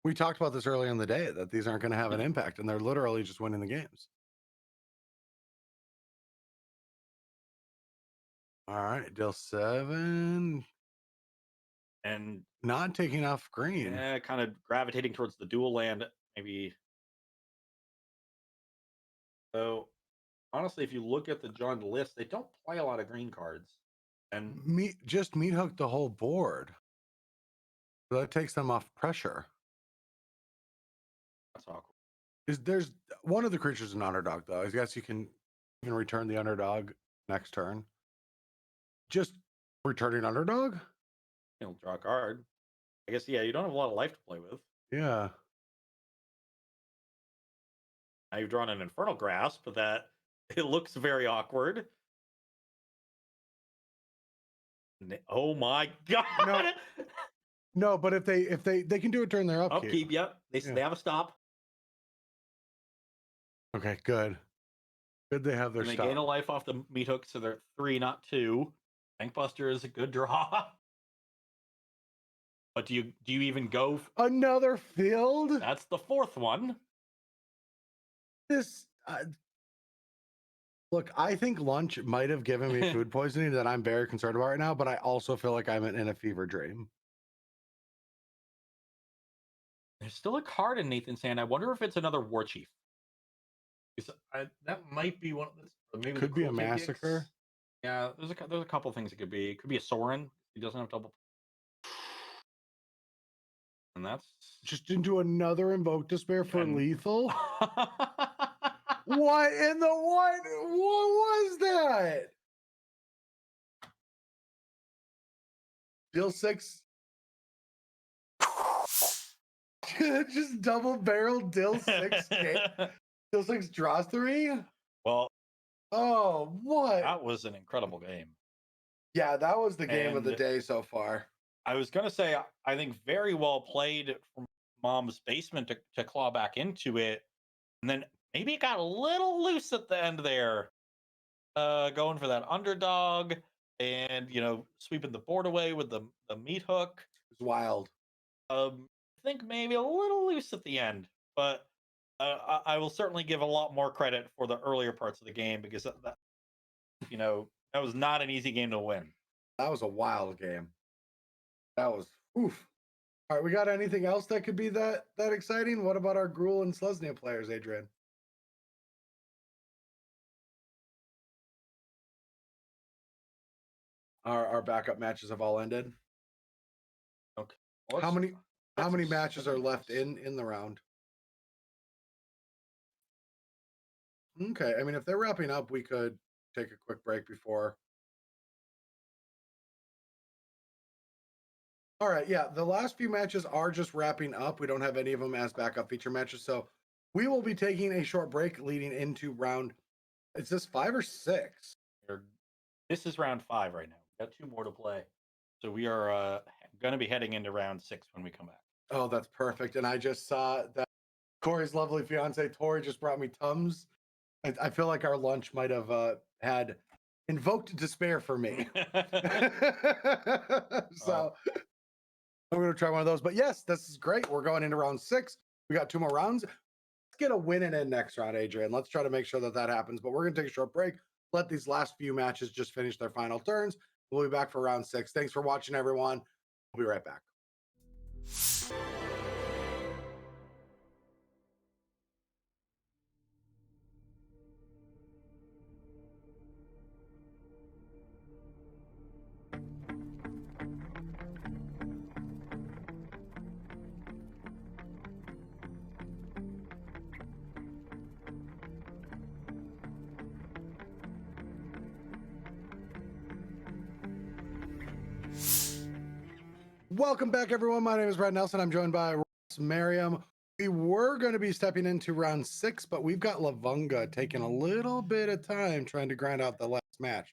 We talked about this earlier in the day that these aren't going to have an impact, and they're literally just winning the games. All right, deal 7. And Not taking off green. yeah, kind of gravitating towards the dual land, maybe. So honestly, if you look at the John list, they don't play a lot of green cards. And Just meat hook the whole board. So that takes them off pressure. that's awkward. There's one of the creatures an underdog though. I guess you can even return the underdog next turn. Just returning underdog? You'll draw a card. I guess, yeah, you don't have a lot of life to play with. Yeah. Now you've drawn an Infernal Grasp, but that it looks very awkward. Oh my god! No, but if they can do it during their upkeep. Upkeep, yep. They have a stop. Okay, good. Good they have their And they stop. gain a life off the meat hook, so they're 3, not 2. Bankbuster is a good draw. But do you even go? Another field? That's the 4th one. This look, I think lunch might have given me food poisoning that I'm very concerned about right now, but I also feel like I'm in a fever dream. There's still a card in Nathan's hand. I wonder if it's another War Chief. That might be one. Maybe Could be a massacre. Yeah, there's a couple things it could be. It could be a Sorin. He doesn't have double, and that's Just into another Invoke Despair for and... lethal. What in the what? What was that? Deal 6. Just double barrel deal 6. Deal 6 draws 3. Well, Oh, what? that was an incredible game. Yeah, that was the game of the And day so far. I was gonna say, I think very well played from Mom's basement to claw back into it, and then maybe it got a little loose at the end there, going for that underdog, and sweeping the board away with the meat hook. It's wild. I think maybe a little loose at the end, but I will certainly give a lot more credit for the earlier parts of the game because that was not an easy game to win. That was a wild game. That was oof. All right, we got anything else that could be that exciting? What about our Gruul and Selesnya players, Adrian? Our backup matches have all ended. Okay. How many matches are left in the round? Okay, I mean if they're wrapping up, we could take a quick break before. All right, yeah, the last few matches are just wrapping up. We don't have any of them as backup feature matches, so we will be taking a short break leading into round. Is this 5 or 6? This is round 5 right now. We got 2 more to play, so we are going to be heading into round 6 when we come back. Oh, that's perfect. And I just saw that Corey's lovely fiance Tori just brought me Tums. I feel like our lunch might have had invoked despair for me. So I'm going to try one of those. But yes, this is great. We're going into round 6. We got 2 more rounds. Let's get a win in it next round, Adrian. Let's try to make sure that that happens. But we're going to take a short break. Let these last few matches just finish their final turns. We'll be back for round 6. Thanks for watching, everyone. We'll be right back. Welcome back, everyone. My name is Brad Nelson. I'm joined by Ross Merriam. We were going to be stepping into round 6, but we've got Lavunga taking a little bit of time trying to grind out the last match.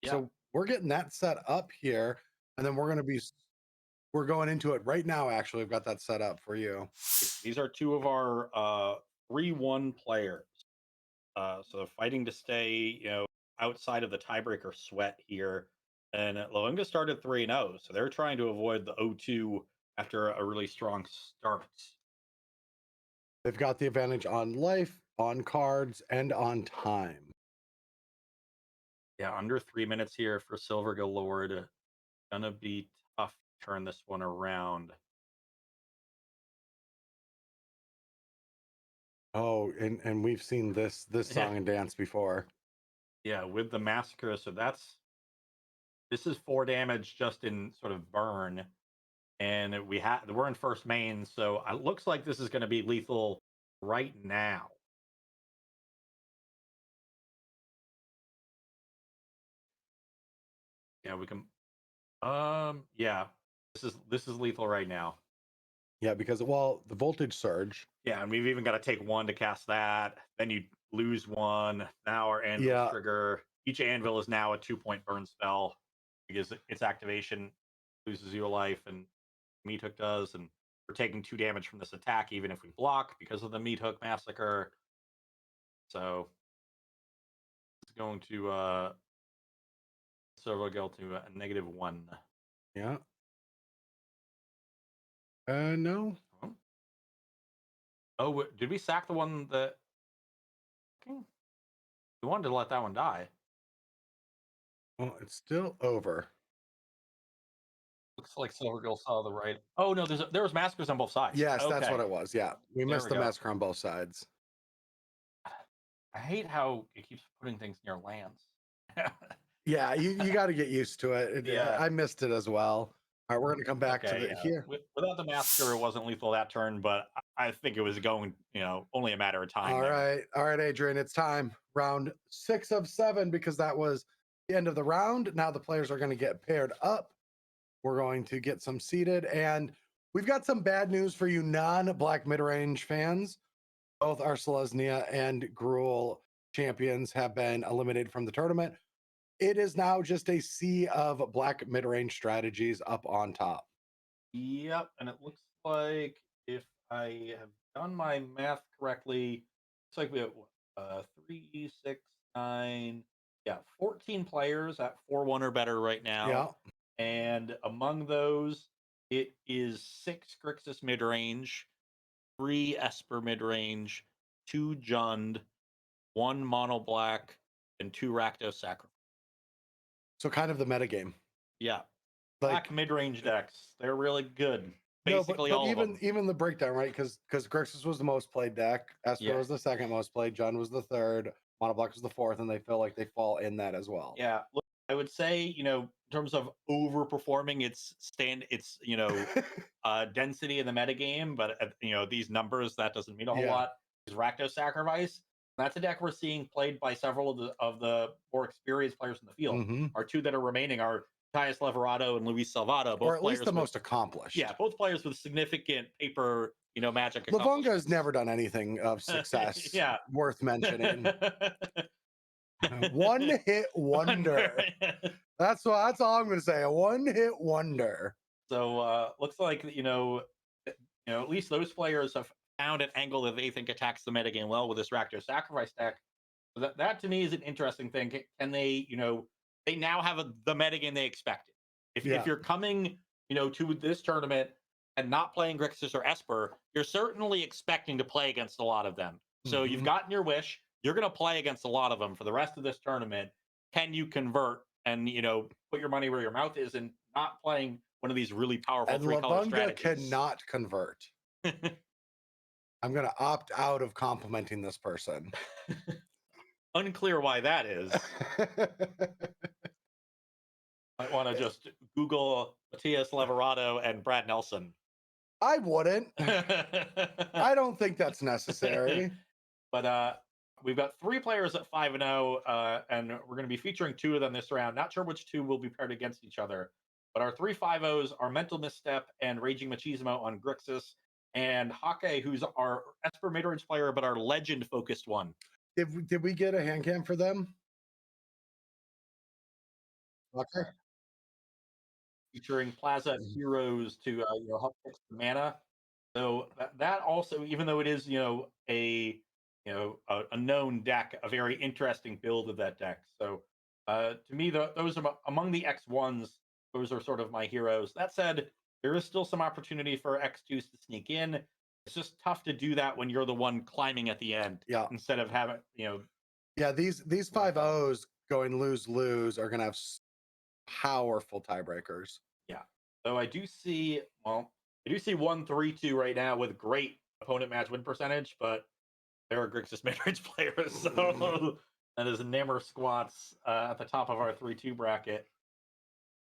Yeah. So we're getting that set up here, and then we're going into it right now. Actually, we've got that set up for you. These are 2 of our 3-1 players. So they're fighting to stay, outside of the tiebreaker sweat here. And Lavunga started 3-0, so they're trying to avoid the 0-2 after a really strong start. They've got the advantage on life, on cards, and on time. Yeah, under 3 minutes here for Silver Galord. Gonna be tough to turn this one around. Oh, and we've seen this song and dance before. Yeah, with the massacre. So this is 4 damage just in sort of burn, and we're in first main, so it looks like this is going to be lethal right now. Yeah, we can. Yeah, this is lethal right now. Yeah, because the voltage surge. Yeah, and we've even got to take 1 to cast that. Then you lose 1. Now our anvils trigger. Each anvil is now a 2-point burn spell because its activation loses you a life, and Meat Hook does, and we're taking 2 damage from this attack even if we block because of the Meat Hook massacre. So it's going to Silver go to a -1. Yeah. No. Oh, did we sack the one that we wanted to let that one die? Well, it's still over. Looks like Silver Girl saw the right. Oh no, there was massacres on both sides. Yes, that's Okay. what it was. Yeah, we There missed we the go. massacre on both sides. I hate how it keeps putting things near lands. Yeah, you got to get used to it. Yeah. I missed it as well. All right, we're going to come back to Okay, here. Without the massacre, it wasn't lethal that turn, but I think it was going, only a matter of time. All right, Adrian, it's time. Round 6 of 7, because that was the end of the round. Now the players are going to get paired up. We're going to get some seated, and we've got some bad news for you non-black mid-range fans. Both our Selesnya and Gruul champions have been eliminated from the tournament. It is now just a sea of black mid-range strategies up on top. Yep, and it looks like if I have done my math correctly, it's like we have 3, 6, 9, 14 players at 4-1 or better right now. Yeah. And among those, it is 6 Grixis mid range, 3 Esper mid range, 2 Jund, 1 Mono Black, and 2 Rakdos Sacrifice. So kind of the metagame. Yeah. Black mid range decks. They're really good. Basically, but all even of them. even the breakdown, right? Because Grixis was the most played deck, Esper was the second most played, Jund was the third, Mono Black was the fourth, and they feel like they fall in that as well. Yeah, look, I would say, in terms of overperforming its density in the metagame, but these numbers, that doesn't mean a whole lot. Is Rakdos Sacrifice. That's a deck we're seeing played by several of the more experienced players in the field. Our 2 that are remaining are Caius Leverado and Luis Salvato, both or at least the most accomplished. Yeah, both players with significant paper, magic. Lavunga has never done anything of success worth mentioning. One hit wonder. That's all I'm going to say. A one hit wonder. So looks like at least those players have found an angle that they think attacks the metagame well with this Rakdos Sacrifice deck. So that to me is an interesting thing. Can they they now have the metagame they expected. If Yeah. you're coming, to this tournament and not playing Grixis or Esper, you're certainly expecting to play against a lot of them. So you've Mhm. gotten your wish. You're going to play against a lot of them for the rest of this tournament. Can you convert and put your money where your mouth is and not playing one of these really powerful And three-color Lavunga strategies? cannot convert. I'm going to opt out of complimenting this person. Unclear why that is. Might want to just Google Matias Leverato and Brad Nelson. I wouldn't. I don't think that's necessary. But we've got 3 players at 5-0, and we're going to be featuring 2 of them this round. Not sure which 2 will be paired against each other, but our 3 5-0s are Mental Misstep and Raging Machismo on Grixis, and Hake, who's our Esper midrange player, but our legend-focused one. Did we get a hand cam for them? Okay. Featuring Plaza Heroes to help fix the mana. So that also, even though it is a known deck, a very interesting build of that deck. So to me, those are among the X1s. Those are sort of my heroes. That said, there is still some opportunity for X2s to sneak in. It's just tough to do that when you're the one climbing at the end. Yeah. Instead of having Yeah, these 5-0s going lose are going to have powerful tiebreakers. Yeah. So I do see 1-3-2 right now with great opponent match win percentage, but there are Grixis midrange players. So that is Namor Squats at the top of our 3-2 bracket.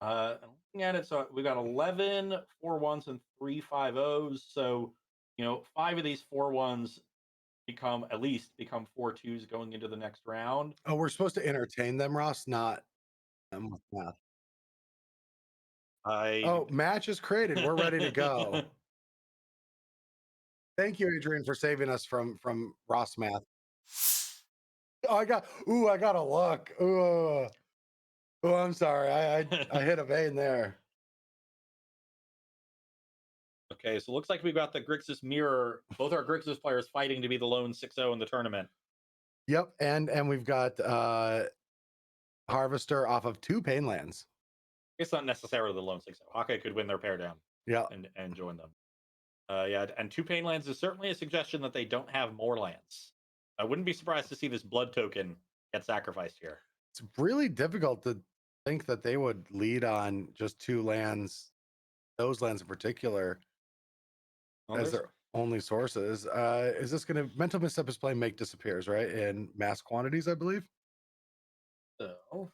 Looking at it, so we got 11 4-1s and 3 5-0s. So 5 of these 4-1s become 4-2s going into the next round. Oh, we're supposed to entertain them, Ross, not with math. Oh, match is created. We're ready to go. Thank you, Adrian, for saving us from Ross math. Oh, I got a luck. Ooh. Oh, I'm sorry. I hit a vein there. Okay, so it looks like we've got the Grixis mirror. Both our Grixis players fighting to be the lone 6-0 in the tournament. Yep, and we've got Harvester off of 2 pain lands. It's not necessarily the lone 6-0. Hawkeye could win their pair down. Yeah. And join them. Yeah, and 2 pain lands is certainly a suggestion that they don't have more lands. I wouldn't be surprised to see this blood token get sacrificed here. It's really difficult to think that they would lead on just 2 lands, those lands in particular, as their only sources. Is this going to Mental Misstep is playing Make Disappears, right? In mass quantities, I believe. So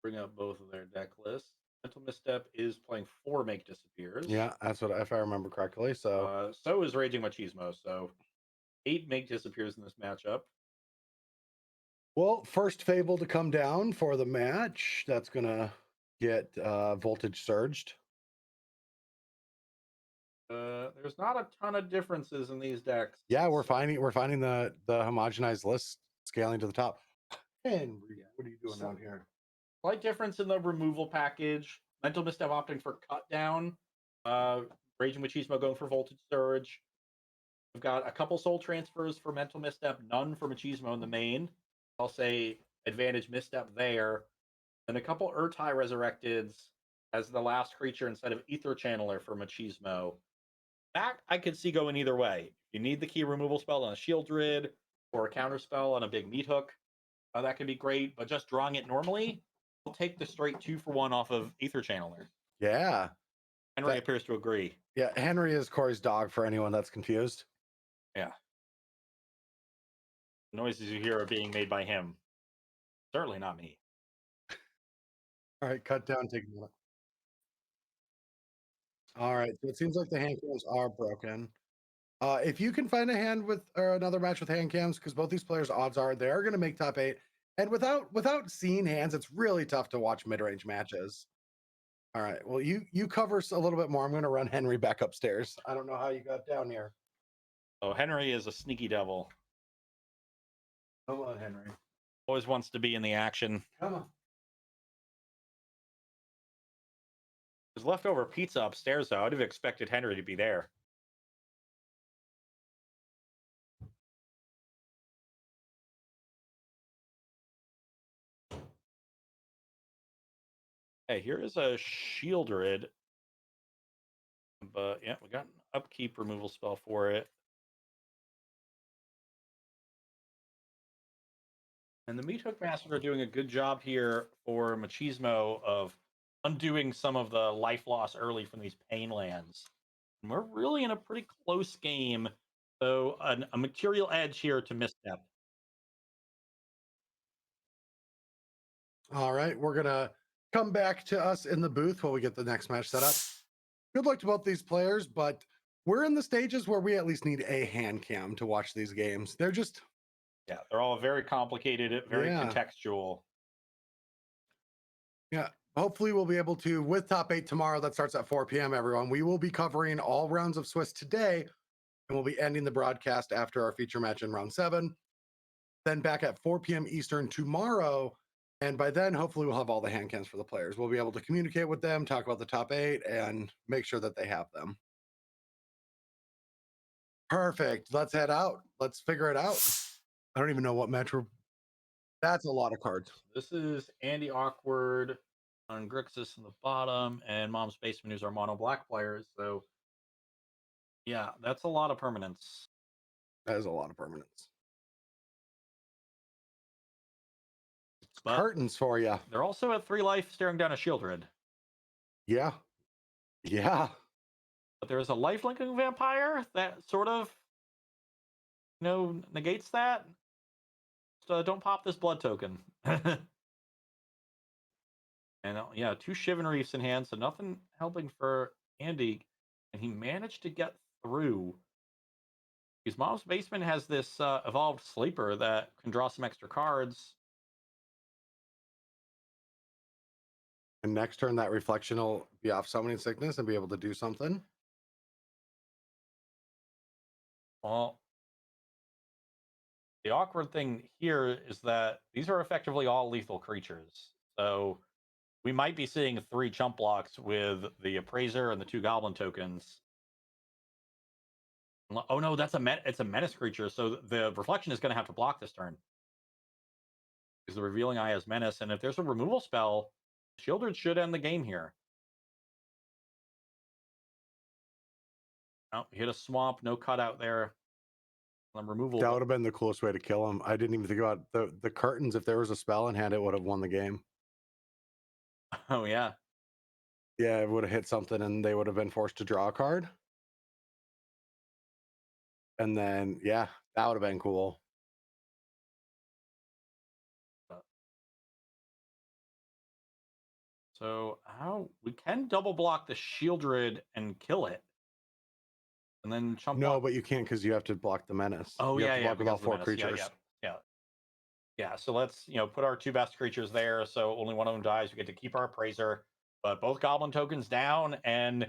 bring up both of their deck lists. Mental Misstep is playing 4 Make Disappears. Yeah, that's what if I remember correctly. So so is Raging Machismo. So 8 Make Disappears in this matchup. Well, first Fable to come down for the match. That's gonna get voltage surged. There's not a ton of differences in these decks. Yeah, we're finding the homogenized list scaling to the top. Henry, what are you doing down here? Slight difference in the removal package. Mental Misstep opting for cut down. Raging Machismo going for voltage surge. We've got a couple soul transfers for Mental Misstep, none for Machismo in the main. I'll say advantage Misstep there. And a couple Urtai Resurrecteds as the last creature instead of Ether Channeler for Machismo. That I could see going either way. You need the key removal spell on a Shield Druid or a counter spell on a big Meat Hook. That could be great, but just drawing it normally, I'll take the straight 2-for-1 off of Ether Channeler. Yeah. Henry appears to agree. Yeah, Henry is Corey's dog for anyone that's confused. Yeah. The noises you hear are being made by him. Certainly not me. All right, cut down, take a minute. All right, so it seems like the hand cams are broken. If you can find a hand with or another match with hand cams, because both these players, odds are they are going to make top 8, and without seeing hands, it's really tough to watch mid-range matches. All right, well you cover a little bit more. I'm going to run Henry back upstairs. I don't know how you got down here. Oh, Henry is a sneaky devil. Come on, Henry. Always wants to be in the action. Come on. There's leftover pizza upstairs, though. I'd have expected Henry to be there. Hey, here is a Shieldred, but yeah, we got an upkeep removal spell for it. And the Meat Hook Masters are doing a good job here for Machismo of undoing some of the life loss early from these pain lands. And we're really in a pretty close game, so a material edge here to Misstep. All right, we're gonna come back to us in the booth while we get the next match set up. Good luck to both these players, but we're in the stages where we at least need a hand cam to watch these games. They're just, Yeah, they're all very complicated, very yeah, contextual. yeah. Hopefully, we'll be able to, with top eight tomorrow, that starts at 4 p.m., everyone. We will be covering all rounds of Swiss today, and we'll be ending the broadcast after our feature match in round 7. Then back at 4 p.m. Eastern tomorrow. And by then, hopefully, we'll have all the hand cams for the players. We'll be able to communicate with them, talk about the top 8, and make sure that they have them. Perfect. Let's head out. Let's figure it out. I don't even know what match we're. That's a lot of cards. This is Andy Awkward on Grixis in the bottom, and Mom's Basement, who's our mono black players. So, yeah, that's a lot of permanence. That is a lot of permanence. But Curtains for you. they're also at 3 life staring down a Shieldred. Yeah. Yeah. But there's a life linking vampire that sort of, negates that. So don't pop this blood token. And yeah, 2 Shivan Reefs in hand, so nothing helping for Andy. And he managed to get through. His Mom's Basement has this evolved sleeper that can draw some extra cards. And next turn, that reflection will be off summoning sickness and be able to do something. Well, the awkward thing here is that these are effectively all lethal creatures. So we might be seeing 3 chump blocks with the Appraiser and the 2 Goblin tokens. Oh no, it's a menace creature, so the reflection is going to have to block this turn. Because the Revealing Eye has menace, and if there's a removal spell, Shieldred should end the game here. Oh, hit a swamp, no cutout there. Removal. That would have been the coolest way to kill him. I didn't even think about the curtains. If there was a spell in hand, it would have won the game. Oh yeah. Yeah, it would have hit something and they would have been forced to draw a card. And then, yeah, that would have been cool. So how we can double block the Shieldred and kill it. And then chump No, block. but you can't because you have to block the menace. Oh, you yeah, have to yeah, block with all because of the 4 menace. creatures. Yeah, so let's, put our 2 best creatures there. So only one of them dies. We get to keep our Appraiser, but both Goblin tokens down. And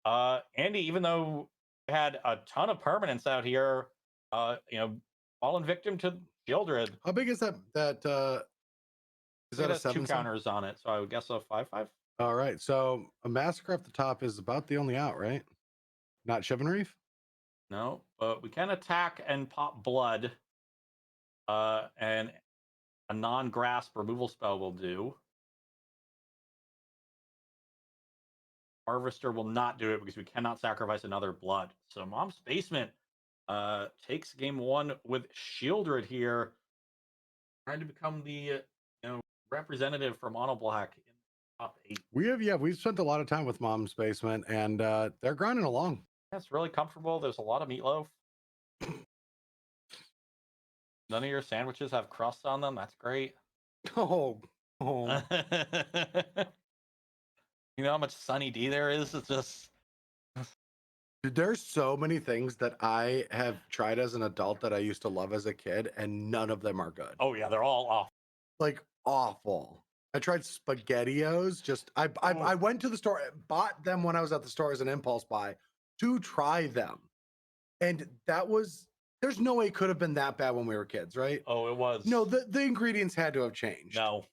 Andy, even though we had a ton of permanence out here, fallen victim to Shieldred. How big is that? Is that a 7? 2 counters on it, so I would guess a 5/5. All right, so a Massacre up the top is about the only out, right? Not Shivan Reef? No, but we can attack and pop blood. And a non-grasp removal spell will do. Harvester will not do it because we cannot sacrifice another blood. So Mom's Basement takes game 1 with Shieldred here, trying to become the representative for Mono Black in the top 8. We've spent a lot of time with Mom's Basement, and they're grinding along. That's really comfortable. There's a lot of meatloaf. None of your sandwiches have crust on them. That's great. Oh. You know how much Sunny D there is? It's just. Dude, there's so many things that I have tried as an adult that I used to love as a kid, and none of them are good. Oh yeah, they're all off. Like awful. I tried SpaghettiOs. I went to the store, bought them when I was at the store as an impulse buy to try them, and there's no way it could have been that bad when we were kids, right? Oh, it was. No, the ingredients had to have changed. No.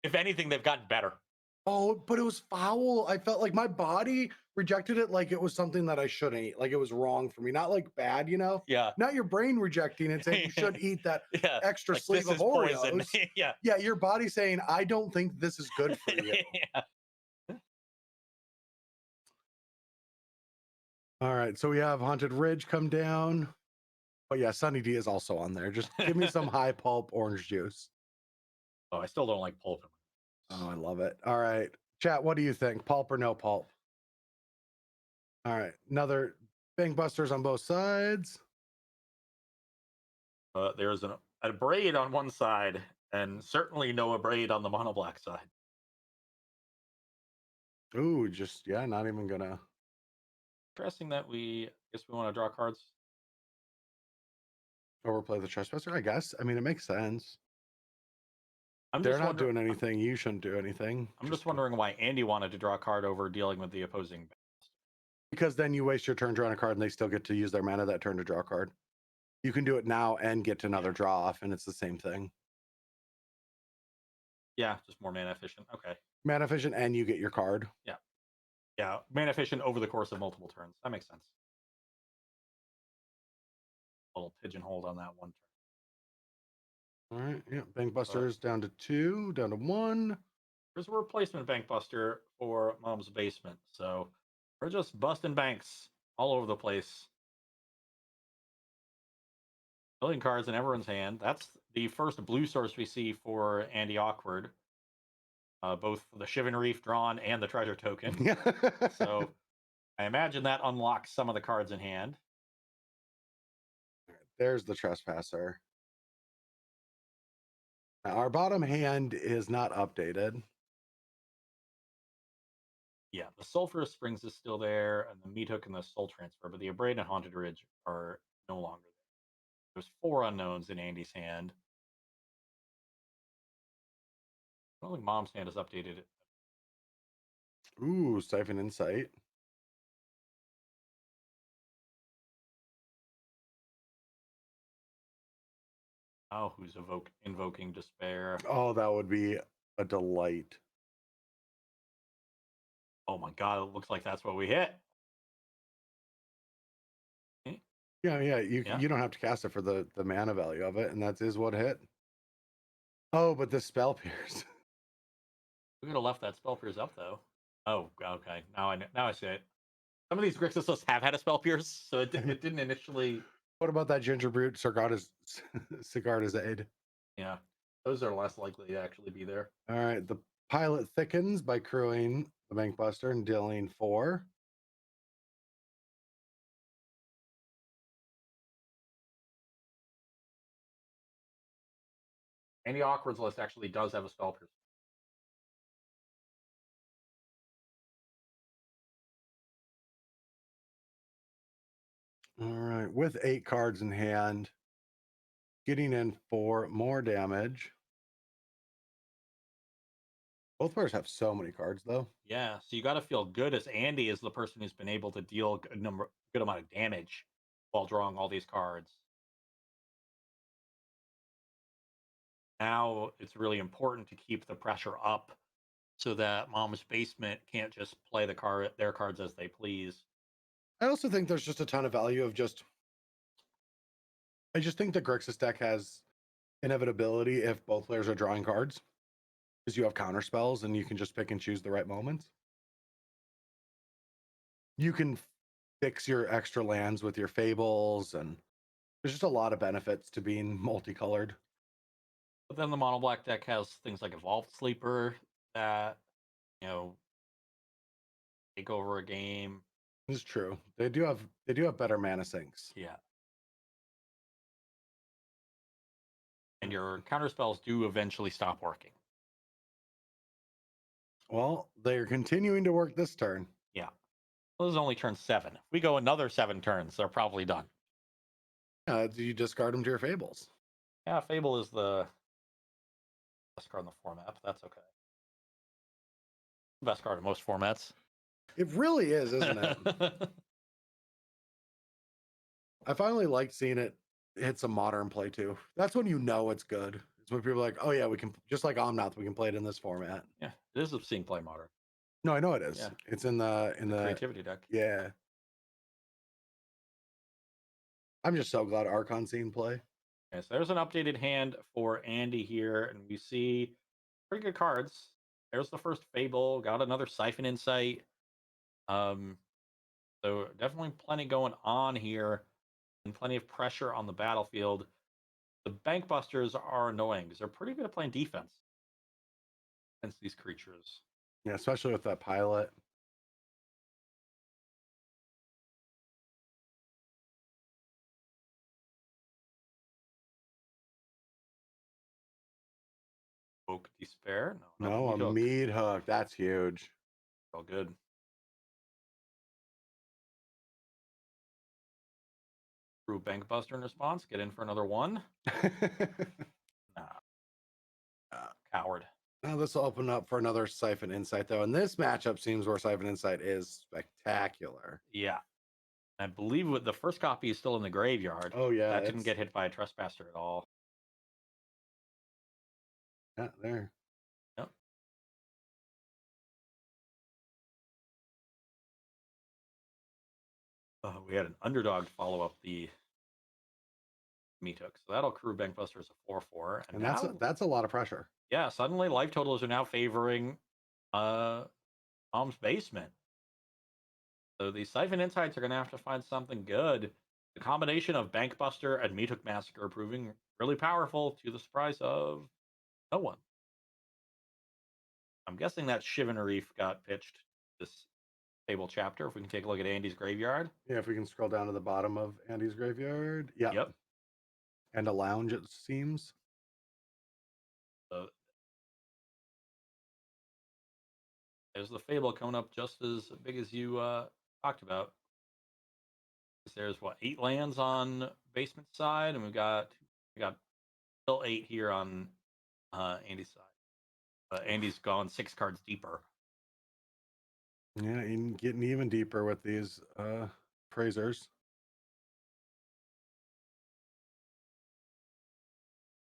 If anything, they've gotten better. Oh, but it was foul. I felt like my body rejected it like it was something that I shouldn't eat, like it was wrong for me, not like bad, you know? Yeah. Not your brain rejecting it, saying you should eat that Yeah. extra Like sleeve this of is poison. Oreos. Yeah. Yeah, your body saying, I don't think this is good for you. Yeah. All right, so we have Haunted Ridge come down. Oh yeah, Sunny D is also on there. Just give me some high pulp orange juice. Oh, I still don't like pulp. Oh, I love it. All right, chat, what do you think? Pulp or no pulp? All right, another bang busters on both sides. There's a braid on one side, and certainly no braid on the mono black side. Ooh, just yeah, not even gonna Interesting that I guess we want to draw cards. overplay the trespasser. I guess. I mean, it makes sense. I'm They're just not wondering. doing anything. You shouldn't do anything. I'm just wondering why Andy wanted to draw a card over dealing with the opposing. Because then you waste your turn drawing a card, and they still get to use their mana that turn to draw a card. You can do it now and get another draw off, and it's the same thing. Yeah, just more mana efficient. Okay. Mana efficient, and you get your card. Yeah. Yeah, mana efficient over the course of multiple turns. That makes sense. A little pigeonholed on that one turn. All right, yeah. Bank Busters down to 2, down to 1. There's a replacement bank buster for Mom's Basement. So we're just busting banks all over the place. Million cards in everyone's hand. That's the first blue source we see for Andy Awkward. Both the Shivan Reef drawn and the treasure token. So I imagine that unlocks some of the cards in hand. There's the Trespasser. Now, our bottom hand is not updated. Yeah, the Sulphurous Springs is still there, and the Meat Hook and the Soul Transfer, but the Abrade and Haunted Ridge are no longer there. There's 4 unknowns in Andy's hand. I don't think Mom's hand has updated it. Ooh, Siphon Insight. Oh, who's invoking despair? Oh, that would be a delight. Oh my god, it looks like that's what we hit. Yeah. You don't have to cast it for the mana value of it, and that is what hit. Oh, but the spell pierce. We could have left that spell pierce up though. Oh, okay. Now I see it. Some of these Grixis lists have had a spell pierce, so it didn't initially. What about that Ginger Brute Sigarda's Aid? Yeah, those are less likely to actually be there. All right, the pilot thickens by crewing the Bank Buster and dealing 4. Any Awkward's list actually does have a spell pierce. All right, with 8 cards in hand, getting in 4 more damage. Both players have so many cards, though. Yeah, so you got to feel good as Andy is the person who's been able to deal a good amount of damage while drawing all these cards. Now it's really important to keep the pressure up so that Mom's Basement can't just play their cards as they please. I also think there's just a ton of value of I just think the Grixis deck has inevitability if both players are drawing cards, because you have counter spells and you can just pick and choose the right moments. You can fix your extra lands with your fables, and there's just a lot of benefits to being multicolored. But then the mono black deck has things like Evolved Sleeper that, take over a game. This is true. They do have better mana sinks. Yeah. And your counter spells do eventually stop working. Well, they're continuing to work this turn. Yeah. Well, this is only turn 7. If we go another 7 turns, they're probably done. You discard them to your fables. Yeah, Fable is the best card in the format, but that's okay. Best card in most formats. It really is, isn't it? I finally liked seeing it hit some modern play too. That's when you know it's good. It's when people are like, oh yeah, we can, just like Omnath, we can play it in this format. Yeah. It is Obscene Play Modern. No, I know it is. Yeah. It's in the creativity deck. yeah. I'm just so glad Archon's seen play. Okay, so there's an updated hand for Andy here, and we see pretty good cards. There's the first Fable, got another Siphon Insight. So definitely plenty going on here, and plenty of pressure on the battlefield. The Bank Busters are annoying because they're pretty good at playing defense against these creatures. Yeah, especially with that pilot. Oak Despair. No, No, a Meat Hook. meat hook. That's huge. All good. True Bank Buster in response. Get in for another one. Nah. Coward. Now this will open up for another Siphon Insight, though. And this matchup seems where Siphon Insight is spectacular. Yeah. I believe the first copy is still in the graveyard. Oh, yeah. That didn't get hit by a Trespasser at all. Yeah, there. Yep. We had an underdog follow up the Meat Hook. So that'll crew Bankbuster as a 4/4. And that's a lot of pressure. Yeah, suddenly life totals are now favoring Mom's Basement. So these Siphon Insights are going to have to find something good. The combination of Bankbuster and Meat Hook Massacre proving really powerful to the surprise of no one. I'm guessing that Shivan Reef got pitched this table chapter. If we can take a look at Andy's graveyard. Yeah, if we can scroll down to the bottom of Andy's graveyard. Yeah. Yep. And a lounge, it seems. There's the Fable coming up just as big as you talked about. There's what, 8 lands on basement side, and we got still 8 here on Andy's side. Andy's gone 6 cards deeper. Yeah, and getting even deeper with these praisers.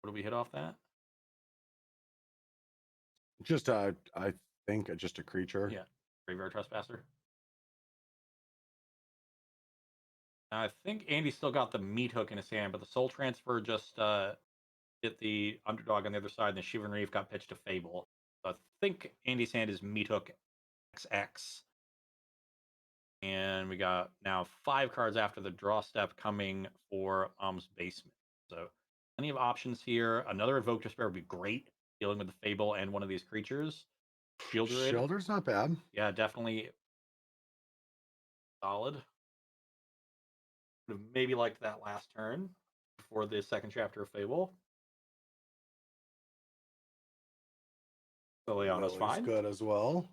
What do we hit off that? Just I think just a creature. Yeah, Graveyard Trespasser. Now, I think Andy still got the Meat Hook in his hand, but the Soul Transfer just hit the underdog on the other side, and the Shivan Reef got pitched to Fable. So I think Andy's hand is Meat Hook XX. And we got now 5 cards after the draw step coming for Mom's Basement. So plenty of options here. Another Evoke Despair would be great, dealing with the Fable and one of these creatures. Shielder's not bad. Yeah, definitely solid. Would have maybe liked that last turn for the second chapter of Fable. Liliana's fine. Good as well.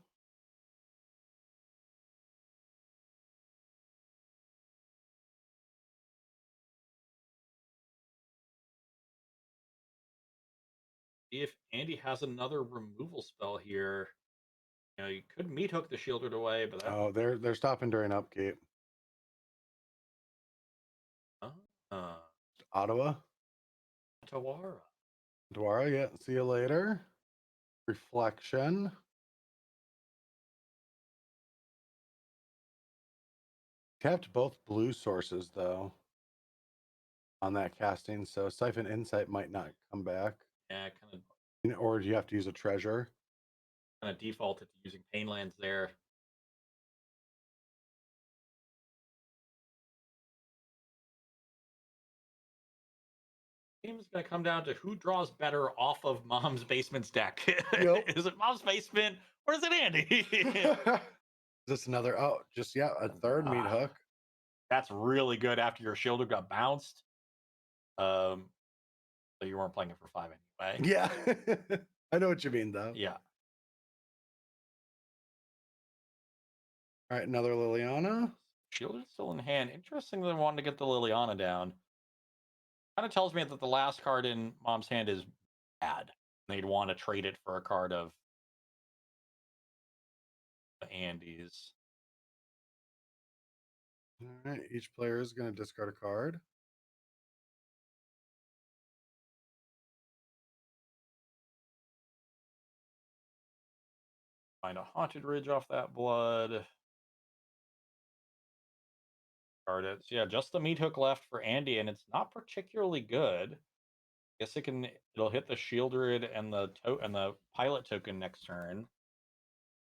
See if Andy has another removal spell here. You know, you could Meat Hook the Shieldered away, but that... they're stopping during upkeep. Ottawa. Dwara, yeah. See you later. Reflection. Tapped both blue sources though on that casting, so Siphon Insight might not come back. Yeah, kind of. Or do you have to use a treasure? Kind of defaulted to using pain lands there. Game is going to come down to who draws better off of Mom's Basement's deck. Yep. Is it Mom's Basement or is it Andy? Just another a third Meat Hook. That's really good after your Shielder got bounced. So you weren't playing it for 5 anyway. Yeah. I know what you mean though. Yeah. All right, another Liliana. Shielder's still in hand. Interesting they wanted to get the Liliana down. Kind of tells me that the last card in Mom's hand is bad. They'd want to trade it for a card of Andy's. All right, each player is going to discard a card. Find a haunted ridge off that blood. Guard it. So yeah, just the meat hook left for Andy, and it's not particularly good. Guess it'll hit the shield rid and the pilot token next turn.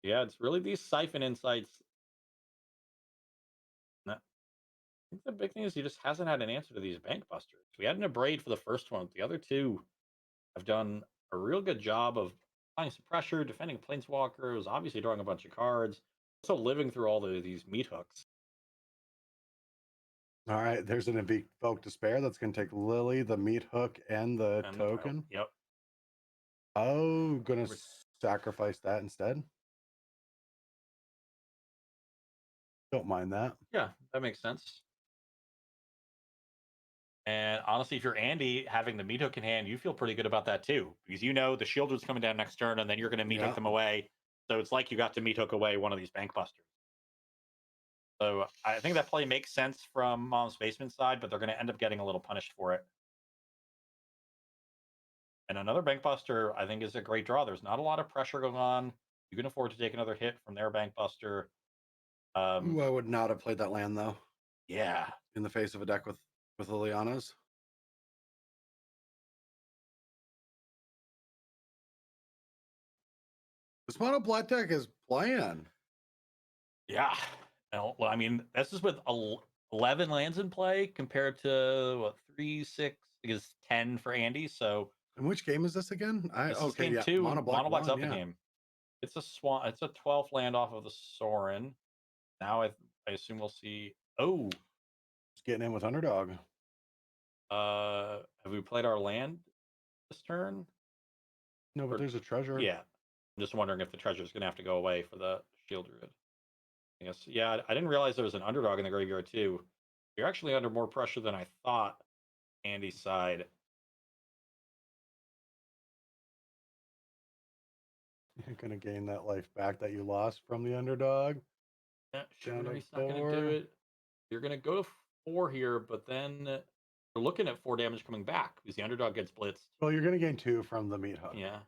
Yeah, it's really these siphon insights. I think the big thing is he just hasn't had an answer to these bank busters. We had an abrade for the first one. The other two have done a real good job of applying some pressure, defending planeswalkers, obviously drawing a bunch of cards, also living through all these meat hooks. All right, there's an Evoke Despair that's going to take Lily, the meat hook, and the And token. Yep. Oh, gonna sacrifice that instead. Don't mind that. Yeah, that makes sense. And honestly, if you're Andy having the meat hook in hand, you feel pretty good about that too, because you know the shield is coming down next turn, and then you're going to meat hook them away. So it's like you got to meat hook away one of these bank busters. So I think that play makes sense from Mom's Basement side, but they're going to end up getting a little punished for it. And another bank buster, I think, is a great draw. There's not a lot of pressure going on. You can afford to take another hit from their bank buster. Ooh, I would not have played that land though. Yeah, in the face of a deck with Liliana's. This mono black deck is playing. yeah. Well, I mean, this is with 11 lands in play compared to what 3, 6, I guess 10 for Andy. So, in which game is this again? this is game 2. Mono Black's up yeah. a game. It's a swan. It's a 12th land off of the Sorin. Now I assume we'll see. Oh, it's getting in with Underdog. Have we played our land this turn? No, but there's a treasure. Yeah, I'm just wondering if the treasure is going to have to go away for the shield druid. Yes, yeah, I didn't realize there was an underdog in the graveyard too. You're actually under more pressure than I thought. Andy's side. You're gonna gain that life back that you lost from the underdog. Yeah, sure, he's not going to do it. You're going to go to 4 here, but then we're looking at 4 damage coming back because the underdog gets blitzed. Well, you're gonna gain 2 from the meat hook. Yeah.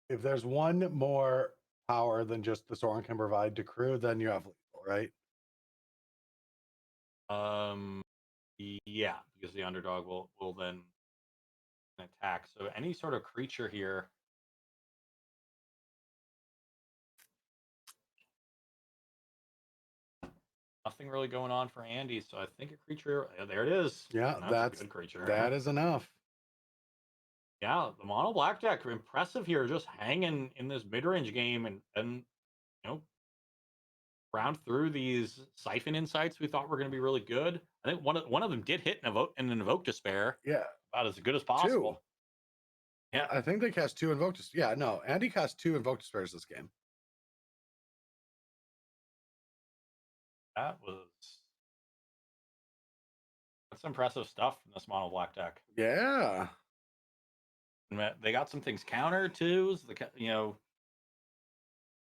If there's one more power than just the Sorin can provide to crew, then you have lethal, right? Yeah, because the underdog will then attack. So any sort of creature here. Nothing really going on for Andy, so I think a creature. There it is. Yeah, that's a good creature. That is enough. Yeah, the mono black deck impressive here, just hanging in this mid range game and round through these siphon insights we thought were going to be really good. I think one of them did hit an Invoke Despair. Yeah, about as good as possible. 2. Yeah, I think they cast 2 Invoke Despairs. Yeah, no, Andy cast 2 Invoke Despairs this game. That's impressive stuff from this mono black deck. Yeah. And they got some things countered too. So I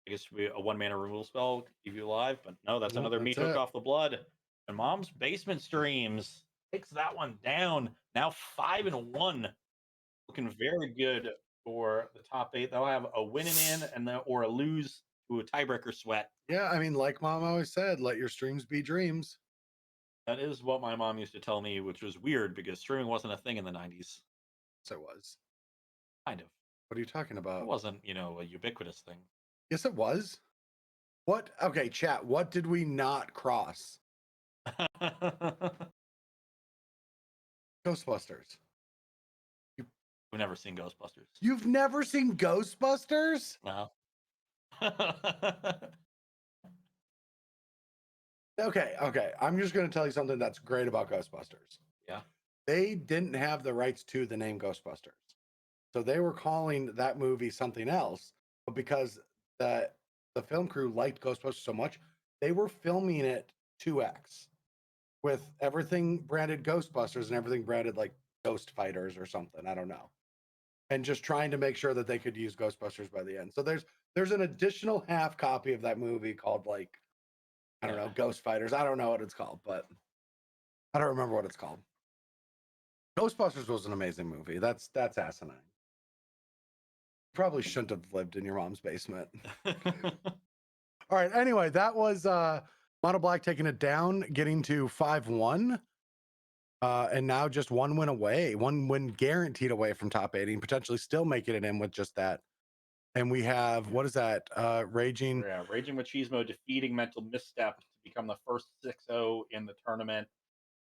guess a 1-mana removal spell keep you alive, but no, that's another meat hook off the blood. And Mom's Basement Streams takes that one down. Now 5-1, looking very good for the top 8. They'll have a win and in, or a lose to a tiebreaker sweat. Yeah, I mean, like Mom always said, let your streams be dreams. That is what my mom used to tell me, which was weird because streaming wasn't a thing in the 90s. Yes, it was. Kind of. What are you talking about? It wasn't, a ubiquitous thing. Yes, it was. What? Okay, chat. What did we not cross? Ghostbusters. We've never seen Ghostbusters. You've never seen Ghostbusters? No. Okay. I'm just going to tell you something that's great about Ghostbusters. Yeah. They didn't have the rights to the name Ghostbusters. So they were calling that movie something else, but because the film crew liked Ghostbusters so much, they were filming it 2x with everything branded Ghostbusters and everything branded like Ghost Fighters or something. I don't know. And just trying to make sure that they could use Ghostbusters by the end. So there's an additional half copy of that movie called like, I don't know, Ghost Fighters. I don't know what it's called, but I don't remember what it's called. Ghostbusters was an amazing movie. That's asinine. Probably shouldn't have lived in your mom's basement. All right. Anyway, that was Mono Black taking it down, getting to 5-1. And now just one win away, one win guaranteed away from top 80, and potentially still making it in with just that. And we have, what is that? Raging. Yeah, Raging Machismo defeating Mental Misstep to become the first 6-0 in the tournament.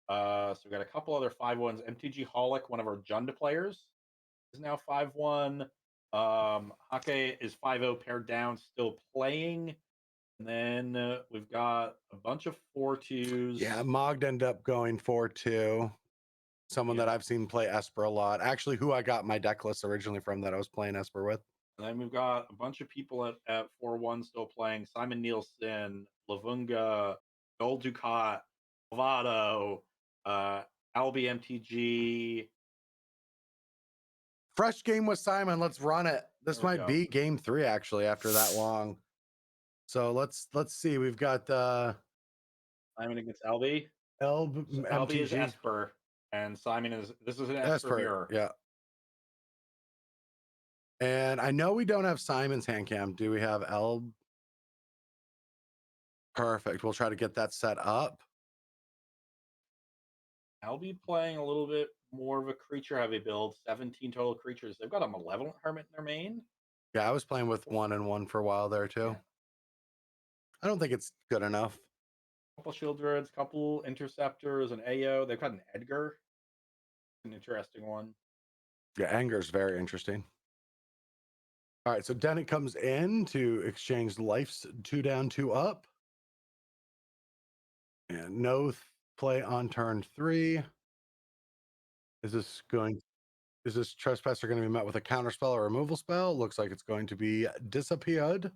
So we got a couple other 5-1s. MTG Holic, one of our Junda players, is now 5-1. Hake is 5-0 paired down, still playing. And then we've got a bunch of 4-2s. Yeah, Mogd ended up going 4-2. Someone that I've seen play Esper a lot. Actually, who I got my deck list originally from that I was playing Esper with. And then we've got a bunch of people at 4-1 still playing. Simon Nielsen, Lavunga, Gold Ducat, Lovato, Albi MTG. Fresh game with Simon. Let's run it. This might be game 3 actually after that long. So let's see. We've got Simon against Albi. MTG. Albi is Esper, and Simon is an Esper mirror. Yeah. And I know we don't have Simon's hand cam. Do we have Elb? Perfect. We'll try to get that set up. I'll be playing a little bit more of a creature heavy build, 17 total creatures. They've got a Malevolent Hermit in their main. Yeah, I was playing with 1/1 for a while there too. Yeah. I don't think it's good enough. Couple Shieldreds, couple Interceptors, an AO. They've got an Edgar. An interesting one. Yeah, Anger's very interesting. All right, so Dennett comes in to exchange lives 2 down, 2 up. And no play on turn 3. Is this Trespasser going to be met with a counter spell or removal spell? Looks like it's going to be disappeared.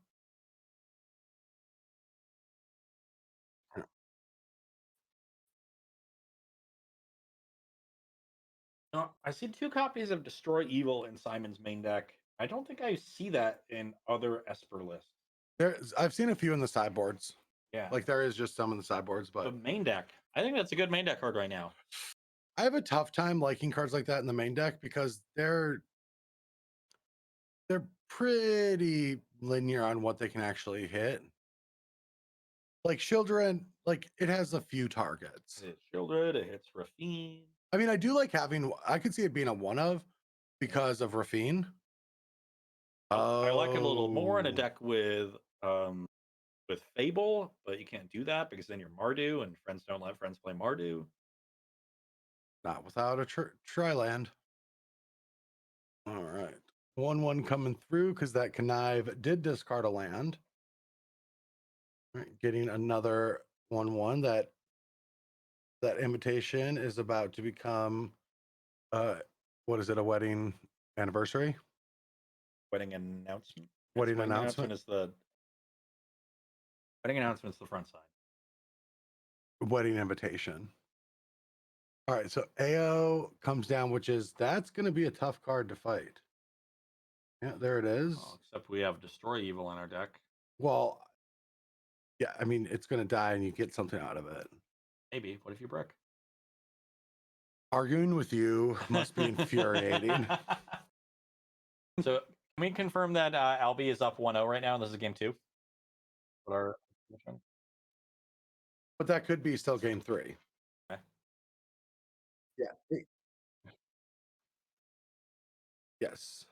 No, I see 2 copies of Destroy Evil in Simon's main deck. I don't think I see that in other Esper lists. I've seen a few in the sideboards. Yeah. Like there is just some in the sideboards, but the main deck. I think that's a good main deck card right now. I have a tough time liking cards like that in the main deck because they're pretty linear on what they can actually hit. Like Children, like it has a few targets. It hits Shieldred, it hits Rafine. I mean, I do like I could see it being a one of because of Rafine. I like it a little more in a deck with Fable, but you can't do that because then you're Mardu, and friends don't let friends play Mardu. Not without a Triland. All right. 1/1 coming through because that Connive did discard a land. All right, getting another 1/1. That invitation is about to become what is it, a wedding anniversary? Wedding announcement. Wedding announcement is the wedding announcement's the front side. Wedding invitation. All right, so AO comes down, that's going to be a tough card to fight. Yeah, there it is. Except we have Destroy Evil in our deck. Well, yeah, I mean, it's going to die and you get something out of it. Maybe. What if you brick? Arguing with you must be infuriating. So, can we confirm that Albi is up 1-0 right now? And this is game 2. But that could be still game 3. Okay. Yeah. Yes.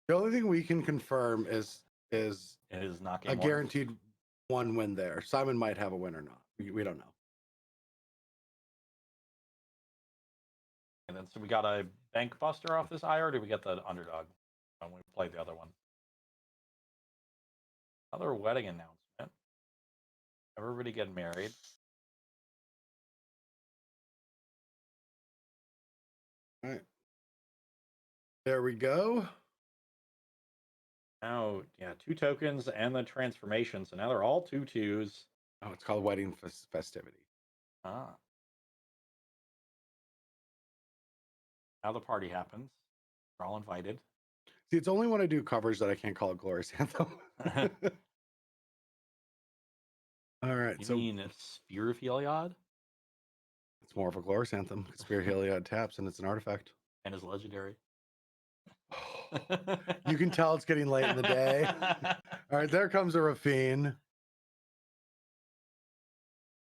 The only thing we can confirm is it is not game a guaranteed 1 win there. Simon might have a win or not. We don't know. And then so we got a Bank Buster off this IR, or did we get the Underdog when we played the other one? Another wedding announcement. Everybody getting married. All right. There we go. Now, yeah, 2 tokens and the transformation. So now they're all 2/2s. Oh, it's called Wedding Festivity. Ah. Now the party happens. We're all invited. See, it's only when I do coverage that I can't call it Glorious Anthem. All right. You mean Spear of Heliod? It's more of a Glorious Anthem. Spear of Heliod taps and it's an artifact. And is legendary. You can tell it's getting late in the day. All right, there comes a Rafine.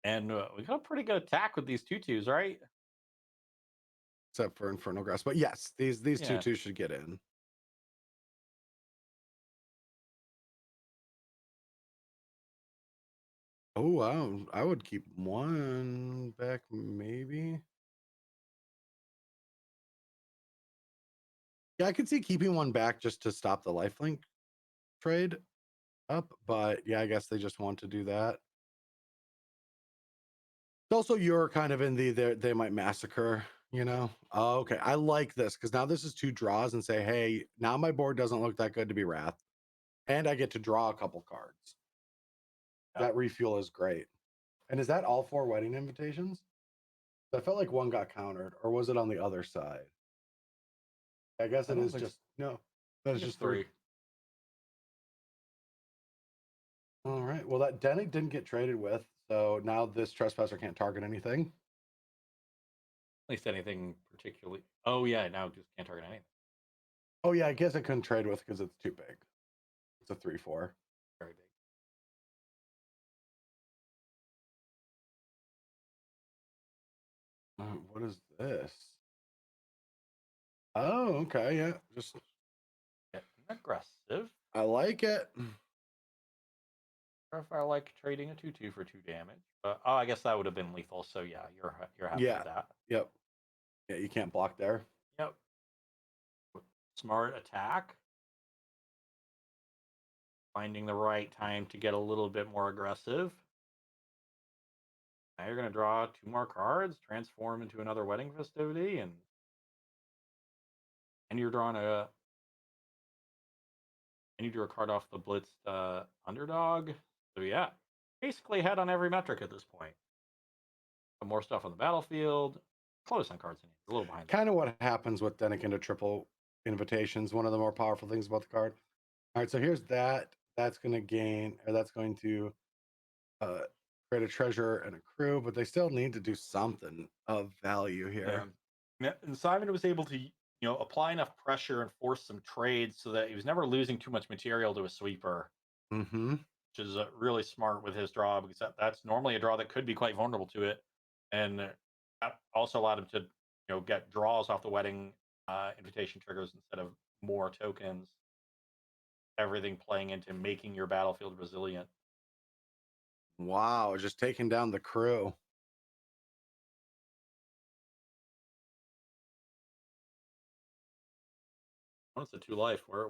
And we got a pretty good attack with these 2/2s, right? Except for Infernal Grasp. But yes, these Yeah. 2/2 should get in. Oh, I would keep one back, maybe. Yeah, I could see keeping one back just to stop the lifelink trade up, but yeah, I guess they just want to do that. Also, you're kind of in the they might massacre, you know. Oh, okay, I like this because now this is 2 draws and say, hey, now my board doesn't look that good to be Wrath, and I get to draw a couple cards. Yeah. That refuel is great. And is that all 4 wedding invitations? I felt like one got countered, or was it on the other side? I guess I it don't is think just so. no. I That think is it's just 3. All right. Well, that Dennick didn't get traded with, so now this trespasser can't target anything. At least anything particularly. Oh yeah, now just can't target anything. Oh yeah, I guess I couldn't trade with because it's too big. It's a 3/4. Very big. What is this? Oh, okay, yeah. Just Getting aggressive. I like it. Or if I like trading a 2/2 for 2 damage. But oh, I guess that would have been lethal. So yeah, you're happy Yeah. with that. Yep. Yeah, you can't block there. Yep. Smart attack. Finding the right time to get a little bit more aggressive. Now you're going to draw 2 more cards, transform into another wedding festivity, and you're drawing a and you drew a card off the blitzed underdog. So yeah, basically head on every metric at this point. Some more stuff on the battlefield. Close on cards in hand. A little behind. Kind of what happens with Dennick into triple invitations. One of the more powerful things about the card. All right, so here's that. That's going to gain, or that's going to uh, create a treasure and a crew, but they still need to do something of value here. And Simon was able to, apply enough pressure and force some trades so that he was never losing too much material to a sweeper, Mm-hmm. which is really smart with his draw because that's normally a draw that could be quite vulnerable to it, and that also allowed him to, get draws off the wedding invitation triggers instead of more tokens. Everything playing into making your battlefield resilient. Wow, just taking down the crew. When it's a 2 life, we're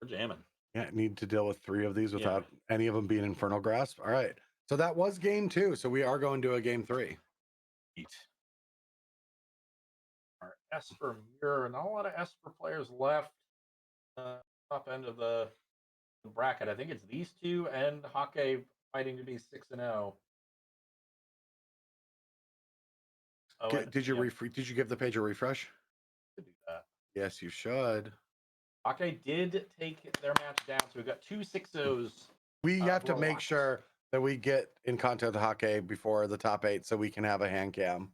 jamming. Yeah, need to deal with 3 of these without any of them being Infernal Grasp. All right. So that was game 2. So we are going to a game 3. Eat. Our Esper Mirror, not a lot of Esper players left. Top end of the bracket. I think it's these 2 and Hake fighting to be 6-0. Oh, Did you give the page a refresh? To do that. Yes, you should. Hake did take their match down, so we've got 2 6-0s. We have to make sure that we get in contact with Hake before the top 8 so we can have a hand cam.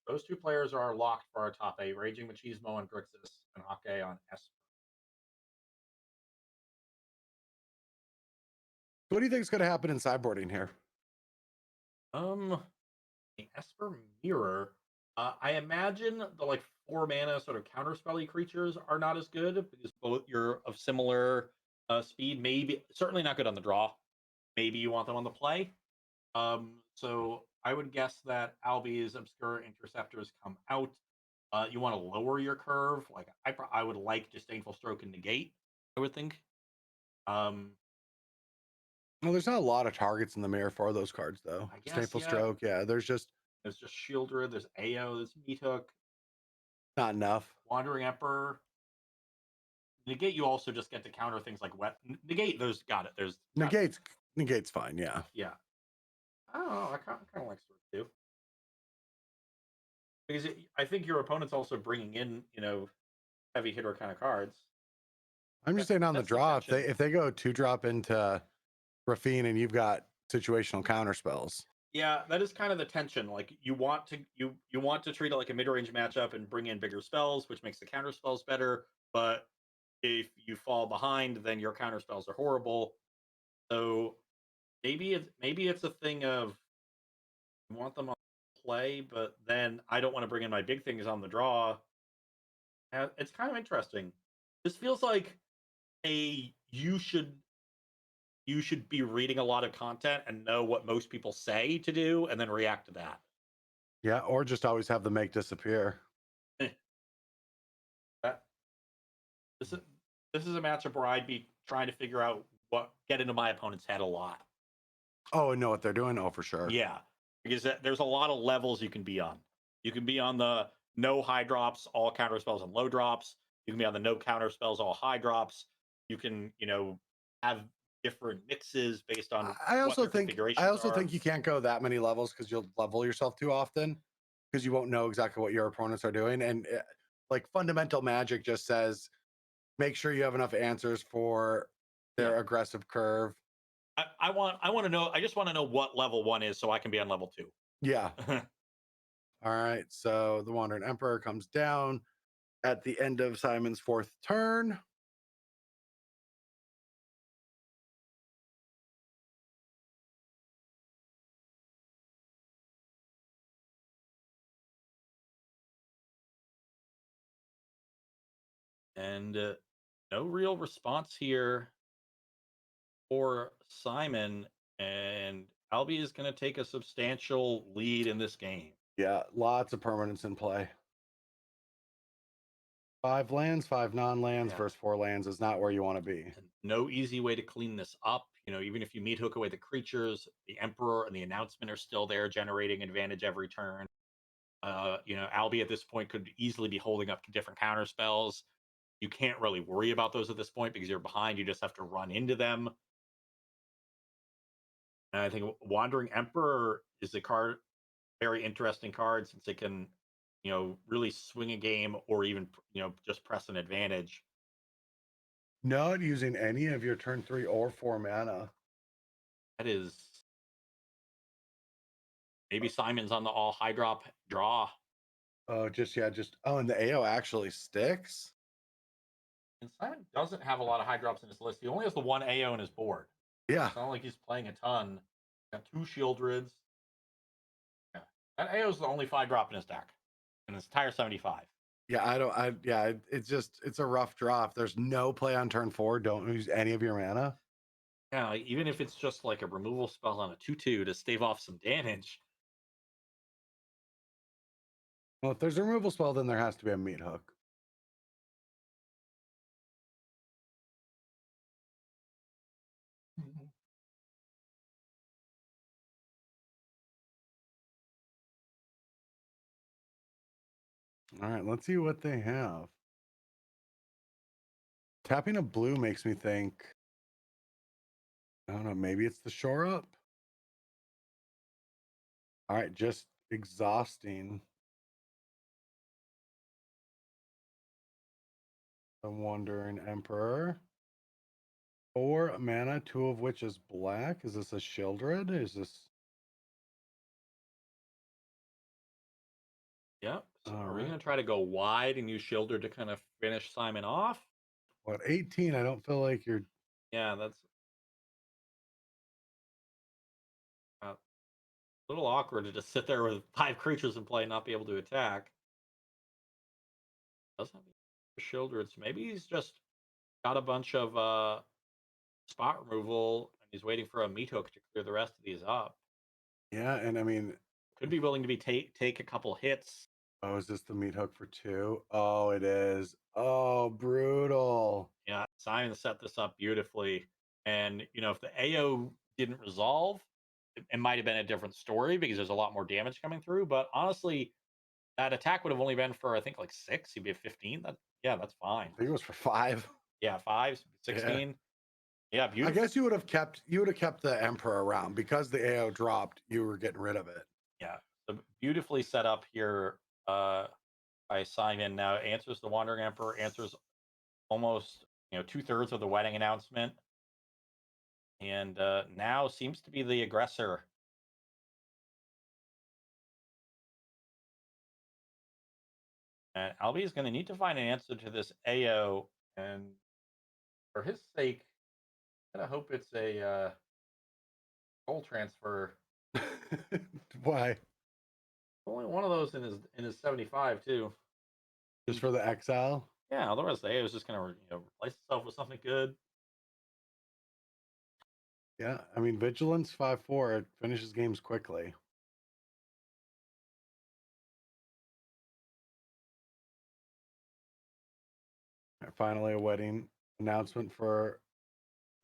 Those 2 players are locked for our top 8, Raging Machismo on Grixis and Hake on Esper. What do you think is going to happen in sideboarding here? The Esper Mirror. I imagine the 4 mana sort of counterspelly creatures are not as good because both you're of similar speed. Maybe certainly not good on the draw. Maybe you want them on the play. So I would guess that Albi's Obscure Interceptors come out. You want to lower your curve. Like I would like Disdainful Stroke and Negate. I would think. Well, there's not a lot of targets in the mirror for those cards, though. I guess, Staple yeah. Stroke, yeah. There's just Shieldred, there's AO, there's Meat Hook. Not enough. Wandering Emperor. Negate, you also just get to counter things like negate. Those got it. There's Negate's fine, yeah. Yeah. I don't know. I kind of like Stroke too, because I think your opponent's also bringing in heavy hitter kind of cards. I'm just saying on the draw, if they go 2-drop into Rafine and you've got situational counter spells. Yeah, that is kind of the tension. Like you want to treat it like a mid-range matchup and bring in bigger spells, which makes the counter spells better. But if you fall behind, then your counter spells are horrible. So maybe it's a thing of I want them on play, but then I don't want to bring in my big things on the draw. It's kind of interesting. This feels like a you should be reading a lot of content and know what most people say to do, and then react to that. Yeah, or just always have them make disappear. That this is this is a matchup where I'd be trying to figure out what get into my opponent's head a lot. Oh, and know what they're doing? Oh, for sure. Yeah, because there's a lot of levels you can be on. You can be on the no high drops, all counter spells and low drops. You can be on the no counter spells, all high drops. You can, have different mixes based on I what also their think I configurations also are. think you can't go that many levels because you'll level yourself too often because you won't know exactly what your opponents are doing. And like fundamental magic just says, make sure you have enough answers for Yeah, their aggressive curve. I want to know. I just want to know what level one is so I can be on level two. Yeah. All right. So the Wandering Emperor comes down at the end of Simon's fourth turn. And no real response here for Simon, and Albie is going to take a substantial lead in this game. Yeah, lots of permanents in play. 5 lands, 5 non-lands Yeah, versus 4 lands is not where you want to be. and no easy way to clean this up. Even if you meat hook away the creatures, the Emperor and the Announcement are still there, generating advantage every turn. Albie at this point could easily be holding up different counter spells. You can't really worry about those at this point because you're behind. You just have to run into them. And I think Wandering Emperor is a card, very interesting card since it can, really swing a game or even, just press an advantage. Not using any of your turn 3 or 4 mana. That is maybe Simon's on the all high drop draw. Oh, just and the AO actually sticks. And Simon doesn't have a lot of high drops in his list. He only has the one AO in his board. Yeah. It's not like he's playing a ton. Got two Shieldreds. Yeah. That AO is the only 5 drop in his deck. In his entire 75. Yeah, I don't I yeah, it's a rough draw. If there's no play on turn 4, don't use any of your mana. Yeah, like, even if it's just like a removal spell on a 2/2 to stave off some damage. Well, if there's a removal spell, then there has to be a meat hook. All right, let's see what they have. Tapping a blue makes me think, I don't know, maybe it's the shore up. All right, just exhausting the Wandering Emperor. 4 mana, 2 of which is black. Is this a Shieldred? Is this Yep. So all are we right? going to try to go wide and use Shielder to kind of finish Simon off? What 18? I don't feel like you're. Yeah, that's a little awkward to just sit there with 5 creatures in play and not be able to attack. Doesn't have Shieldreds. Maybe he's just got a bunch of spot removal and he's waiting for a meat hook to clear the rest of these up. Yeah, and I mean, Could be willing to be take a couple hits. oh, is this the meat hook for 2? Oh, it is. Oh, brutal. Yeah, Simon set this up beautifully. And if the AO didn't resolve, it might have been a different story because there's a lot more damage coming through. But honestly, that attack would have only been for I think like 6. He'd be at 15. Yeah, that's fine. I think it was for 5. Yeah, 5, Yeah. 16. Yeah, I beautiful. guess you would have kept the Emperor around because the AO dropped. You were getting rid of it. Yeah, so beautifully set up here by Simon. Now answers the Wandering Emperor, answers almost 2/3 of the wedding announcement, and now seems to be the aggressor. And Albie is going to need to find an answer to this AO, and for his sake, I kind of hope it's a goal transfer. Why? Only one of those in his 75 too. Just for the exile? Yeah, otherwise the AO is just going to replace itself with something good. Yeah, I mean, Vigilance 5/4, it finishes games quickly. Finally, a wedding announcement for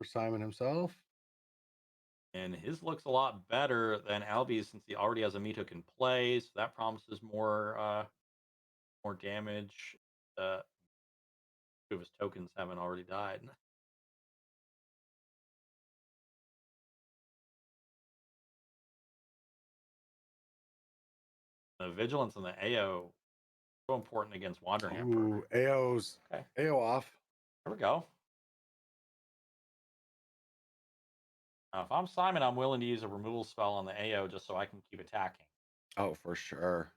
Simon himself. And his looks a lot better than Albie's since he already has a meat hook in play, so that promises more damage. Two of his tokens haven't already died. The vigilance and the AO so important against Wandering Emperor. Ooh, AO's Okay, AO off. there we go. Now, if I'm Simon, I'm willing to use a removal spell on the AO just so I can keep attacking. Oh, for sure.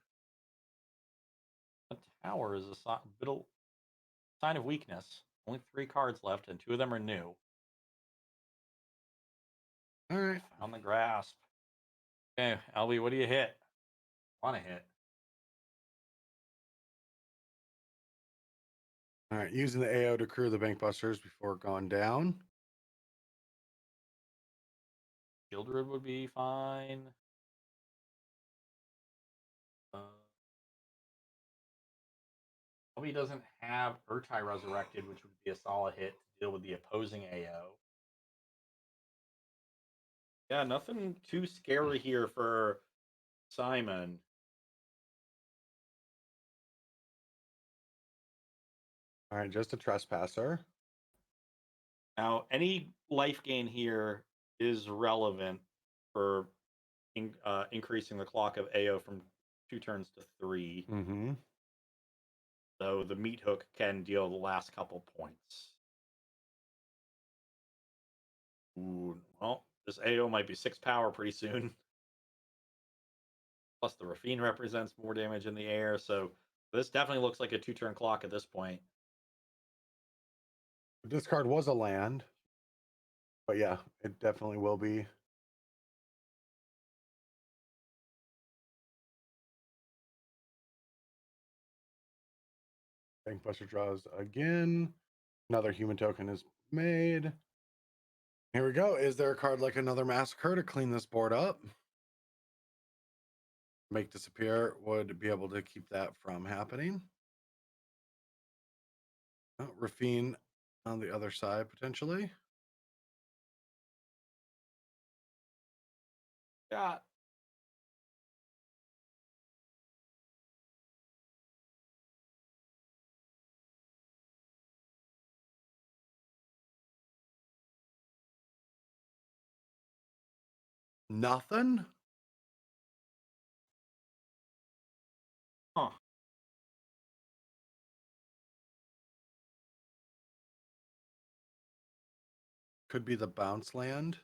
The tower is a sign of weakness. Only 3 cards left, and 2 of them are new. All right. On the grasp. Okay, Albie, what do you hit? Want to hit? All right. Using the AO to crew the bank busters before going down. Shieldred would be fine. Uh, Albie doesn't have Urtai Resurrected, which would be a solid hit to deal with the opposing AO. Yeah, nothing too scary here for Simon. All right. Just a trespasser. Now, any life gain here is relevant for increasing the clock of AO from 2 turns to 3. Mm-hmm. So the meat hook can deal the last couple points. Ooh, well, this AO might be 6 power pretty soon. Plus the Rafine represents more damage in the air, so this definitely looks like a 2-turn clock at this point. This card was a land. But yeah, it definitely will be. Bankbuster draws again. Another human token is made. Here we go. Is there a card like another Massacre to clean this board up? Make Disappear would be able to keep that from happening. Oh, Rafine on the other side, potentially. Got Nothing? huh. Could be the bounce land.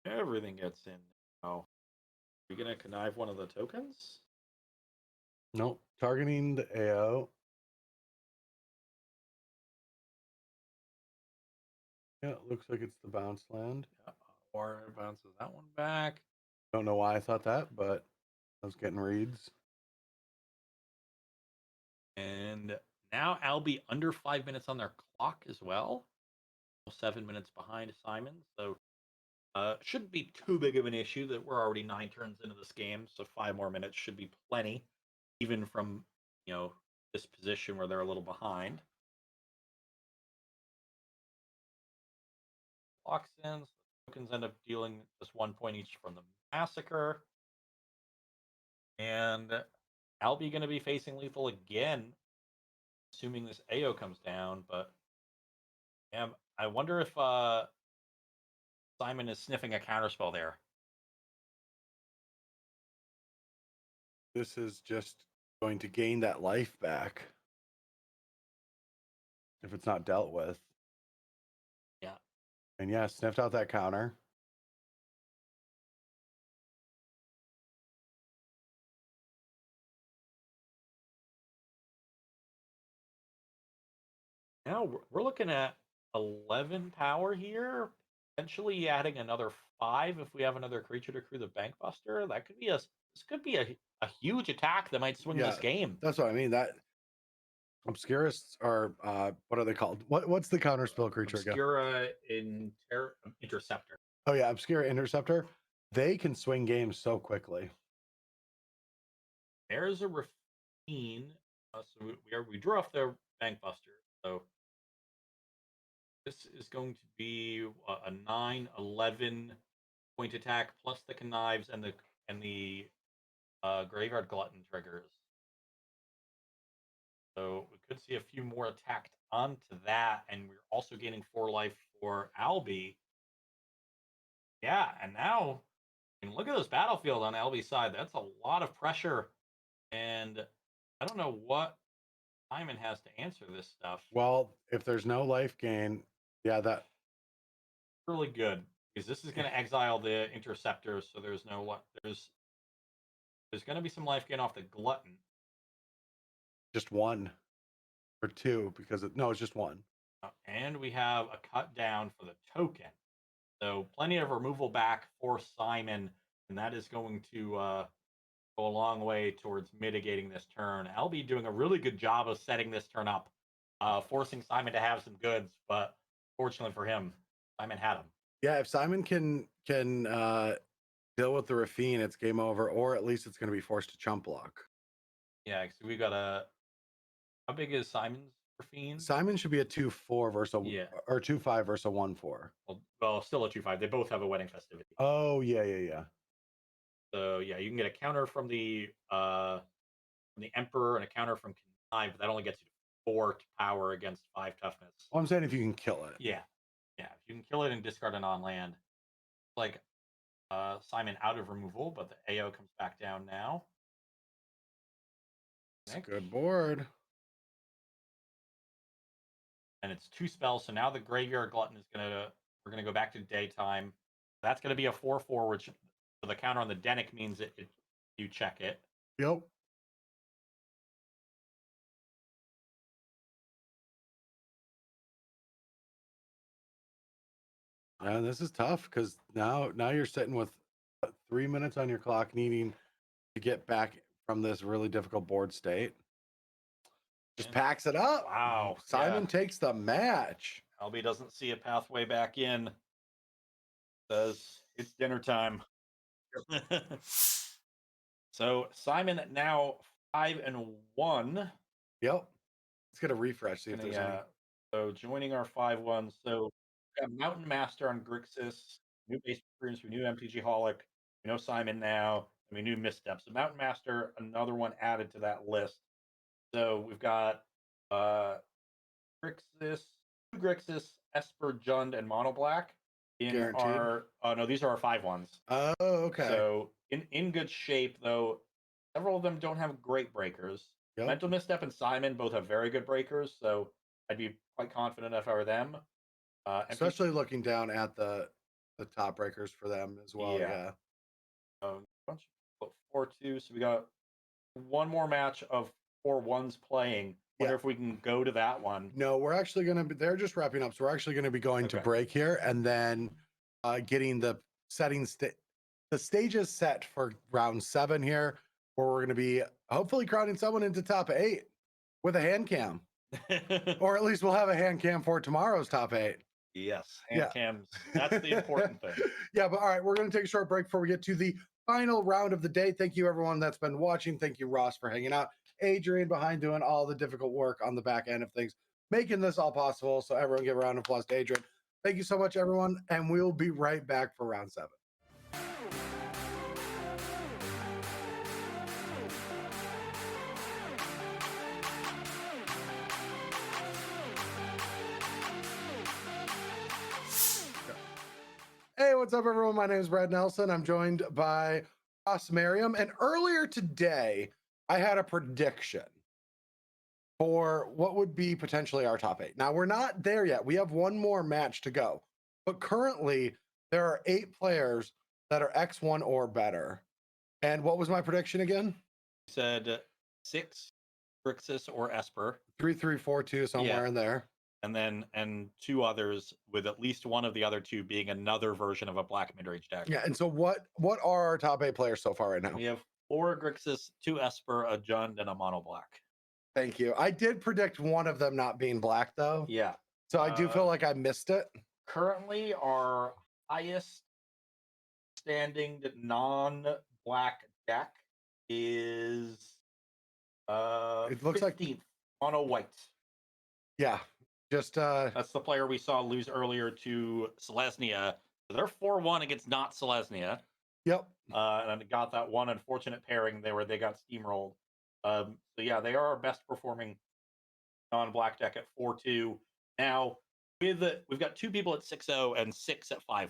Everything gets in now. Are you gonna connive one of the tokens? Nope. Targeting the AO. Yeah, it looks like it's the bounce land. Yeah, or it bounces that one back. Don't know why I thought that, but I was getting reads. And now Albie under 5 minutes on their clock as well. 7 minutes behind Simon. So shouldn't be too big of an issue that we're already 9 turns into this game. So 5 more minutes should be plenty, even from this position where they're a little behind. Locks in. So the tokens end up dealing just 1 point each from the massacre. And Albie going to be facing lethal again, assuming this AO comes down. But I wonder if Simon is sniffing a counterspell there. This is just going to gain that life back. if it's not dealt with. Yeah. And yeah, sniffed out that counter. Now we're looking at 11 power here, potentially adding another 5 if we have another creature to crew the Bankbuster. That could be this could be a huge attack that might swing Yeah, this game. that's what I mean. That Obscurus, or what are they called? What's the counter spell creature again? Obscura Interceptor. Oh yeah, Obscura Interceptor. They can swing games so quickly. There's a Rafine. So we drew off the Bankbuster. So this is going to be a 9-11 point attack plus the connives and the Graveyard Glutton triggers. So we could see a few more attacked onto that, and we're also gaining 4 life for Albie. Yeah, and now look at this battlefield on Albie's side. That's a lot of pressure, and I don't know what Simon has to answer this stuff. Well, if there's no life gain, yeah, that Really good, because this is going to exile the Interceptor, so there's no there's going to be some life gain off the Glutton. just one or two, because it's just one. And we have a cut down for the token. So plenty of removal back for Simon, and that is going to go a long way towards mitigating this turn. Albie doing a really good job of setting this turn up, forcing Simon to have some goods, but fortunately for him, Simon had him. Yeah, if Simon can deal with the Rafine, it's game over, or at least it's going to be forced to chump block. Yeah, so we got how big is Simon's Rafine? Simon should be a 2-4 versus or 2-5 versus a 1-4. Well, still a 2-5. They both have a Wedding Festivity. Oh yeah. So yeah, you can get a counter from the Emperor and a counter from Connive, but that only gets you 4 power against 5 toughness. Well, I'm saying if you can kill it. Yeah. If you can kill it and discard it on land, like Simon out of removal, but the AO comes back down now. It's a good board. And it's 2 spells, so now the Graveyard Glutton we're gonna go back to daytime. That's gonna be a 4/4, which so the counter on the Denic means you check it. Yep. And this is tough because now you're sitting with 3 minutes on your clock, needing to get back from this really difficult board state. Just packs it up. Wow. Simon takes the match. Albie doesn't see a pathway back in. Says it's dinner time. So Simon now 5-1. Yep. Let's get a refresh. See if there's any. So joining our 5-1. So we got Mountain Master on Grixis, new base experience, we knew MTG Holic, we know Simon now, and we knew Missteps. So Mountain Master, another one added to that list. So we've got Grixis, Esper, Jund, and Mono Black in Guaranteed. our no, these are our 5-1s. Oh, okay. So in good shape, though. Several of them don't have great breakers. Yep. Mental Misstep and Simon both have very good breakers, so I'd be quite confident if I were them. Especially looking down at the top breakers for them as well. Yeah. 4-2. So we got one more match of 4-1s playing. Wonder if we can go to that one. No, we're actually going to be, they're just wrapping up. So we're actually going to be going to break here and then getting the the stages set for round 7 here, where we're going to be hopefully crowding someone into top 8 with a hand cam. Or at least we'll have a hand cam for tomorrow's top 8. Yes, hand cams. That's the important thing. Yeah, but all right, we're going to take a short break before we get to the final round of the day. Thank you, everyone that's been watching. Thank you, Ross, for hanging out. Adrian behind doing all the difficult work on the back end of things, making this all possible. So everyone give a round of applause to Adrian. Thank you so much, everyone. And we'll be right back for round 7. Hey, what's up, everyone? My name is Brad Nelson. I'm joined by Ross Merriam. And earlier today, I had a prediction for what would be potentially our top 8. Now, we're not there yet. We have one more match to go. But currently, there are 8 players that are X1 or better. And what was my prediction again? Said 6 Grixis or Esper. 3-3-4-2, somewhere in there. And 2 others, with at least one of the other 2 being another version of a black mid-range deck. Yeah, and so what are our top 8 players so far right now? We have 4 Grixis, 2 Esper, a Jund, and a mono black. Thank you. I did predict one of them not being black, though. Yeah. So I do feel like I missed it. Currently, our highest standing non-black deck is It looks 15th, like mono white. Yeah. Just That's the player we saw lose earlier to Selesnya. So they're 4-1 against not Selesnya. Yep. And got that one unfortunate pairing there where they got steamrolled. So yeah, they are our best performing non-black deck at 4-2. Now, we've got 2 people at 6-0 and 6 at 5-1.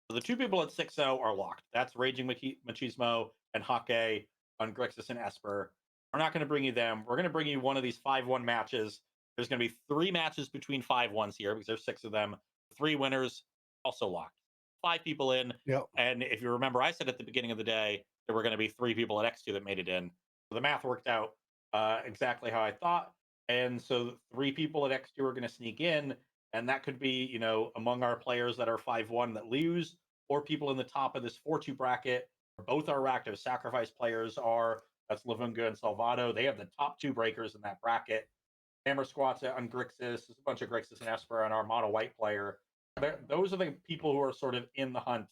So the 2 people at 6-0 are locked. That's Raging Machismo and Hake on Grixis and Esper. We're not going to bring you them. We're going to bring you one of these 5-1 matches. There's going to be 3 matches between 5-1s here because there's 6 of them. 3 winners, also locked. 5 people in. Yep. And if you remember, I said at the beginning of the day there were going to be 3 people at X2 that made it in. So the math worked out exactly how I thought. And so 3 people at X2 are going to sneak in. And that could be, among our players that are 5-1 that lose, or people in the top of this 4-2 bracket. Both our active sacrifice players are. That's Lavunga and Salvado. They have the top 2 breakers in that bracket. Hammer Squats on Grixis. There's a bunch of Grixis and Esper and our mono white player. Those are the people who are sort of in the hunt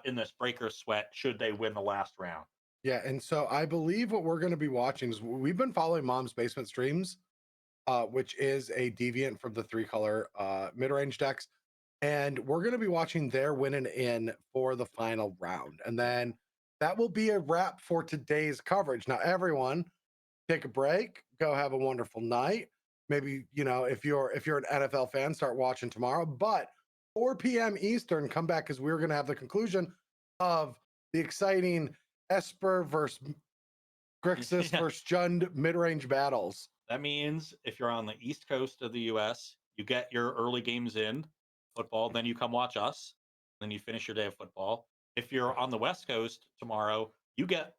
in this breaker sweat should they win the last round. Yeah, and so I believe what we're going to be watching is we've been following Mom's Basement streams, which is a deviant from the 3-color mid-range decks, and we're going to be watching their winning in for the final round, and then that will be a wrap for today's coverage. Now, everyone, take a break, go have a wonderful night. Maybe if you're an NFL fan, start watching tomorrow. But 4 p.m. Eastern, come back because we're going to have the conclusion of the exciting Esper versus Grixis versus Jund mid-range battles. That means if you're on the East Coast of the U.S., you get your early games in football, then you come watch us, then you finish your day of football. If you're on the West Coast tomorrow, you get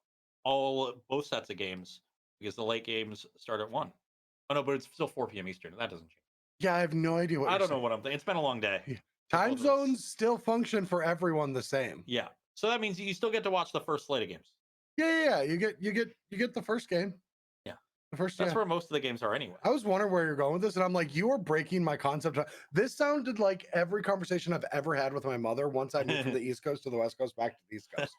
both sets of games because the late games start at 1. Oh, no, but it's still 4 p.m. Eastern. That doesn't change. Yeah, I have no idea what I don't saying. know what I'm thinking. It's been a long day. Yeah. Time zones still function for everyone the same. Yeah. So that means you still get to watch the first slate of games. Yeah. You get the first game. Yeah. The first. That's where most of the games are anyway. I was wondering where you're going with this, and I'm like, you are breaking my concept. This sounded like every conversation I've ever had with my mother once I moved from the East Coast to the West Coast back to the East Coast.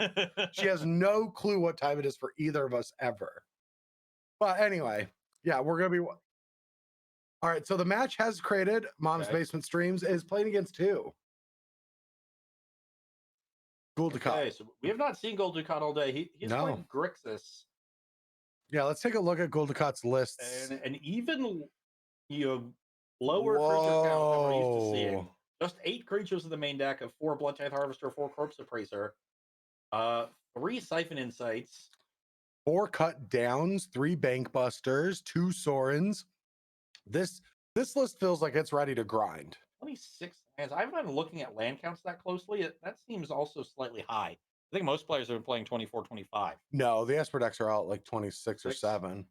She has no clue what time it is for either of us ever. But anyway, yeah, we're gonna be. All right, so the match has created. Mom's Basement Streams is playing against 2. Gul Dukat. Okay, so we have not seen Gul Dukat all day. He's playing Grixis. Yeah, let's take a look at Gul Dukat's lists. And even lower creature count than we're used to seeing. Just 8 creatures in the main deck of 4 Bloodtithe Harvester, 4 Corpse Appraiser, 3 Siphon Insights, 4 Cut Downs, 3 Bank Busters, 2 Sorens. This list feels like it's ready to grind. 26 lands. I haven't been looking at land counts that closely. That seems also slightly high. I think most players have been playing 24, 25. No, the Esper decks are out like 26 or 7.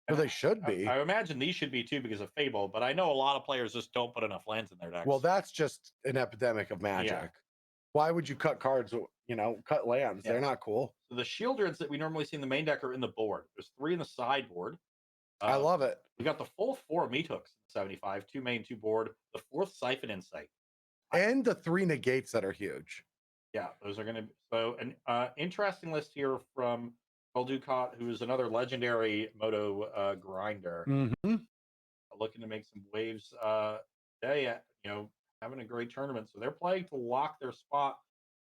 Well, they should be. I imagine these should be too because of Fable, but I know a lot of players just don't put enough lands in their decks. Well, that's just an epidemic of Magic. Yeah. Why would you cut cards, cut lands? Yeah. They're not cool. So the Shieldreds that we normally see in the main deck are in the board. There's 3 in the sideboard. I love it. We got the full 4 Meat Hooks, 75, 2 main, 2 board, the 4th Siphon Insight. And the 3 negates that are huge. Yeah, those are going to be. So an interesting list here from Gul Dukat, who is another legendary Moto grinder. Mm-hmm. Looking to make some waves today, having a great tournament. So they're playing to lock their spot.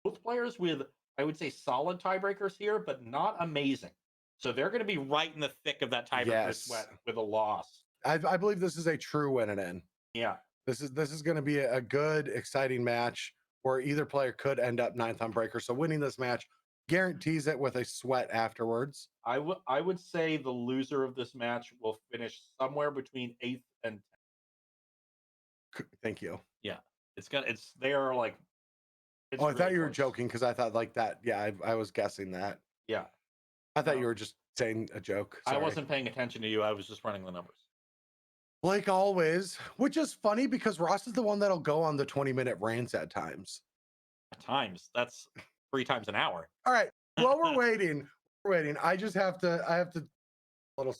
Both players with, I would say, solid tiebreakers here, but not amazing. So they're going to be right in the thick of that tiebreaker sweat with a loss. I believe this is a true win and in. Yeah. This is going to be a good, exciting match where either player could end up 9th on breaker. So winning this match guarantees it with a sweat afterwards. I would say the loser of this match will finish somewhere between 8th and 10th. Thank you. Yeah. They are like Oh, it's I thought really you were close. joking because I thought like that. Yeah, I was guessing that. Yeah. I thought you No. were just saying a joke. I Sorry. wasn't paying attention to you. I was just running the numbers. Like always, which is funny because Ross is the one that'll go on the 20-minute rants at times. At times. That's 3 times an hour. All right. Well, we're waiting. I have to little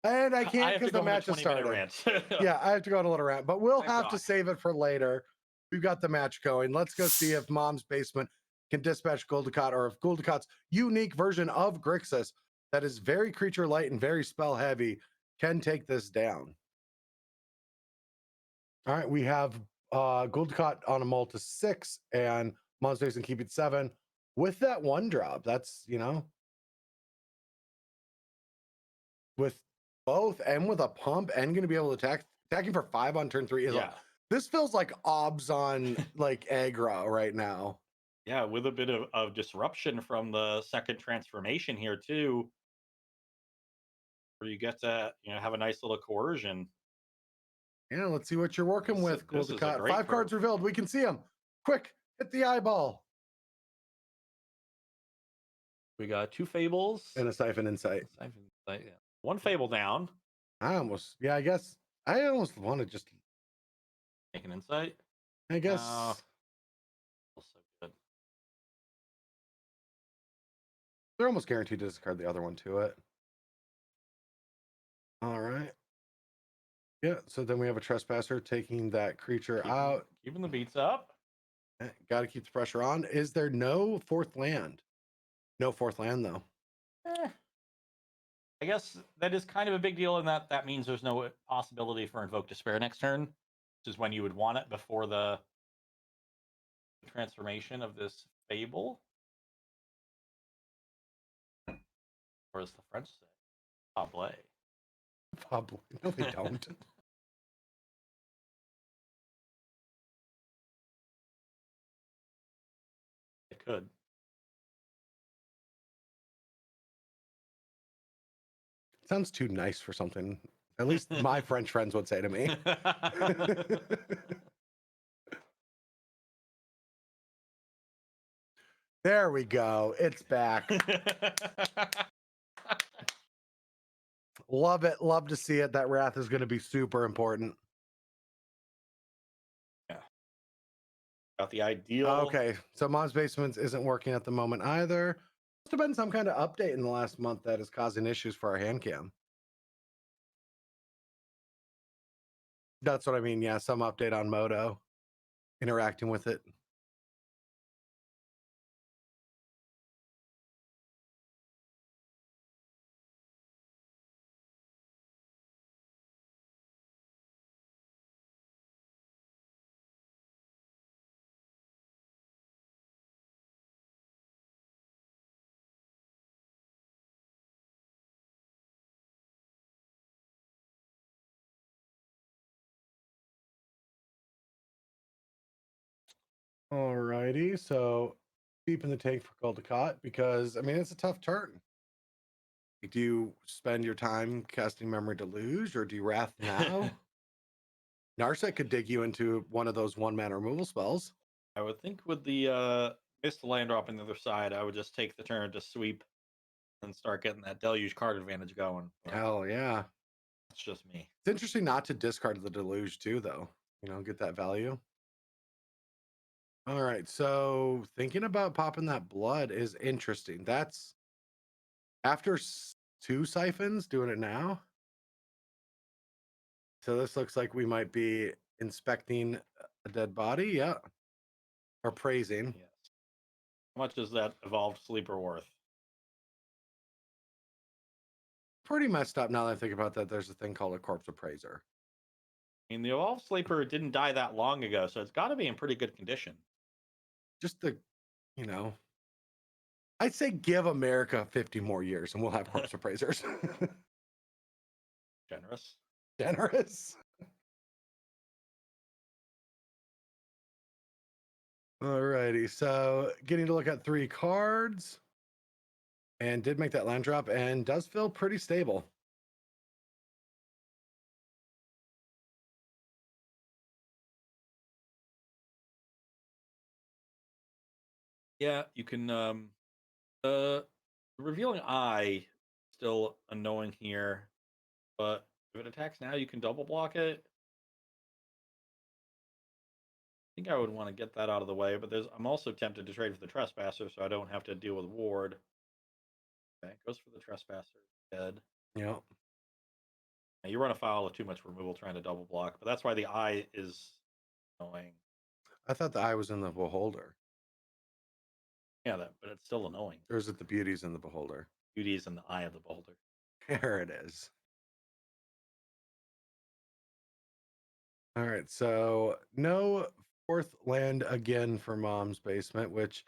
and I I can't have to because go the on a match has 20-minute started. rant. Yeah, I have to go on a little rant, but we'll Thank have to God. save it for later. We've got the match going. Let's go see if Mom's Basement can dispatch Goldicott, or if Goldicott's unique version of Grixis that is very creature light and very spell heavy can take this down. All right, we have Goldicott on a mull to 6 and Mom's Basement keep it 7 with that 1-drop. That's, with both and with a pump and going to be able to attacking for 5 on turn 3 is Yeah. this feels like obs on like aggro right now. Yeah, with a bit of disruption from the second transformation here too, where you get to have a nice little coercion. Yeah, let's see what you're working with, This is a Goldicott. great 5 cards curve. revealed. We can see them. Quick, hit the eyeball. We got 2 fables And a Siphon Insight. Yeah. 1 fable down. I almost want to just, Make an insight. I guess. Also good. They're almost guaranteed to discard the other one to it. All right. Yeah, so then we have a Trespasser taking that creature out. Keeping the beats up. Got to keep the pressure on. Is there no 4th land? No 4th land, though. I guess that is kind of a big deal in that means there's no possibility for Invoke Despair next turn, which is when you would want it before the transformation of this fable. Or as the French say, Pablo. Probably. No, they don't. It could. Sounds too nice for something. At least my French friends would say to me. There we go. It's back. Love it. Love to see it. That Wrath is going to be super important. Yeah. Got the ideal. Okay. So Mom's Basements isn't working at the moment either. Must have been some kind of update in the last month that is causing issues for our hand cam. That's what I mean. Yeah, some update on Moto interacting with it. Alrighty, so deep in the tank for Goldicott because I mean it's a tough turn. Do you spend your time casting Memory Deluge or do you Wrath now? Narset could dig you into one of those 1-mana removal spells. I would think with the missed land drop on the other side, I would just take the turn to sweep and start getting that deluge card advantage going. Hell yeah. That's just me. It's interesting not to discard the Deluge too, though. Get that value. All right, so thinking about popping that blood is interesting. That's after 2 siphons, doing it now. So this looks like we might be inspecting a dead body, yeah. Or praising. Yes. How much is that evolved sleeper worth? Pretty messed up now that I think about that. There's a thing called a corpse appraiser. I mean, the evolved sleeper didn't die that long ago, so it's got to be in pretty good condition. Just I'd say give America 50 more years and we'll have corpse appraisers. Generous. Generous. Alrighty, so getting to look at 3 cards. and did make that land drop and does feel pretty stable. Yeah, you can. The revealing eye still annoying here, but if it attacks now, you can double block it. I think I would want to get that out of the way, but I'm also tempted to trade for the trespasser, so I don't have to deal with ward. Okay, goes for the trespasser. Dead. Yep. Now, you run afoul of too much removal trying to double block, but that's why the eye is annoying. I thought the eye was in the beholder. Yeah, but it's still annoying. Or is it the beauties in the beholder? Beauty is in the eye of the beholder. There it is. All right, so no fourth land again for Mom's Basement, which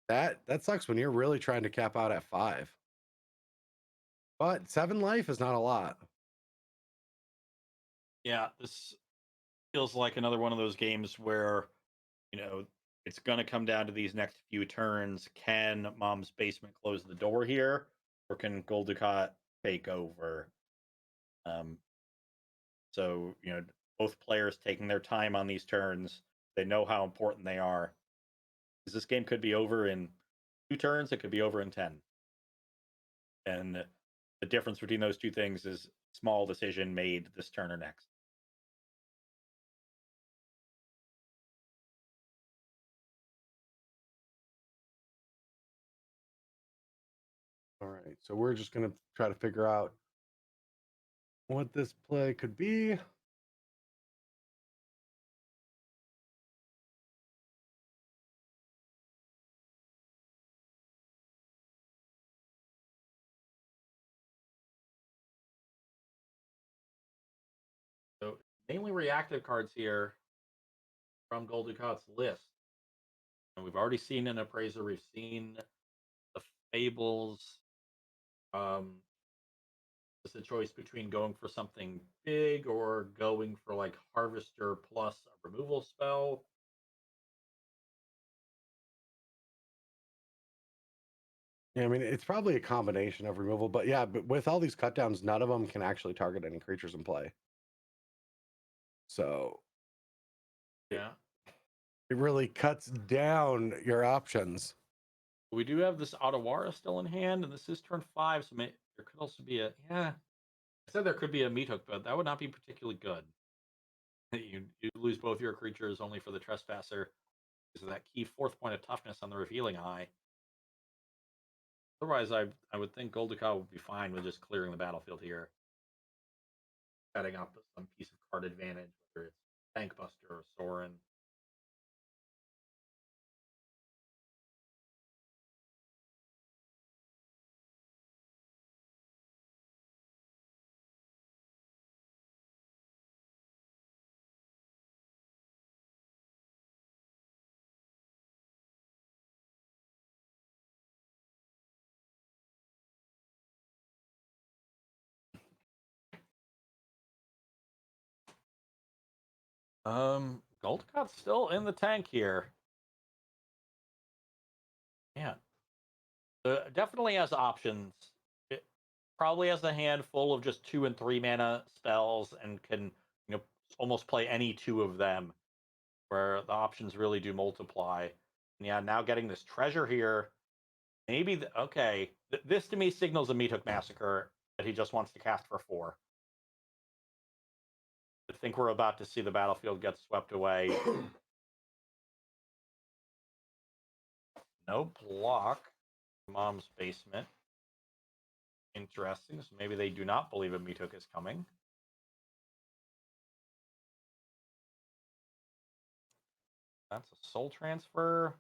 that sucks when you're really trying to cap out at 5. But 7 life is not a lot. Yeah, this feels like another one of those games where, it's going to come down to these next few turns. Can Mom's Basement close the door here, or can Gold Ducat take over? Um, so, both players taking their time on these turns. They know how important they are. Because this game could be over in 2 turns, it could be over in 10. And the difference between those two things is small decision made this turn or next. All right, so we're just going to try to figure out what this play could be. So mainly reactive cards here from Gold Ducat's list. And we've already seen an appraiser. We've seen the fables. It's a choice between going for something big or going for like harvester plus a removal spell. Yeah, I mean, it's probably a combination of removal, but yeah, but with all these cut downs, none of them can actually target any creatures in play. So Yeah. it really cuts down your options. We do have this Otawara still in hand, and this is turn 5, so there could also be I said there could be a meat hook, but that would not be particularly good. You lose both your creatures only for the trespasser because of that key 4th point of toughness on the revealing eye. Otherwise, I would think Gold Ducat would be fine with just clearing the battlefield here, setting up some piece of card advantage, whether it's Bankbuster or Sorin. Gold Ducat's still in the tank here. Yeah, definitely has options. It probably has a handful of just 2 and 3 mana spells and can almost play any 2 of them, where the options really do multiply. And yeah, now getting this treasure here, maybe okay. This to me signals a Meat Hook Massacre that he just wants to cast for 4. I think we're about to see the battlefield get swept away. No block. Mom's Basement. Interesting. So maybe they do not believe a Meat Hook is coming. That's a soul transfer,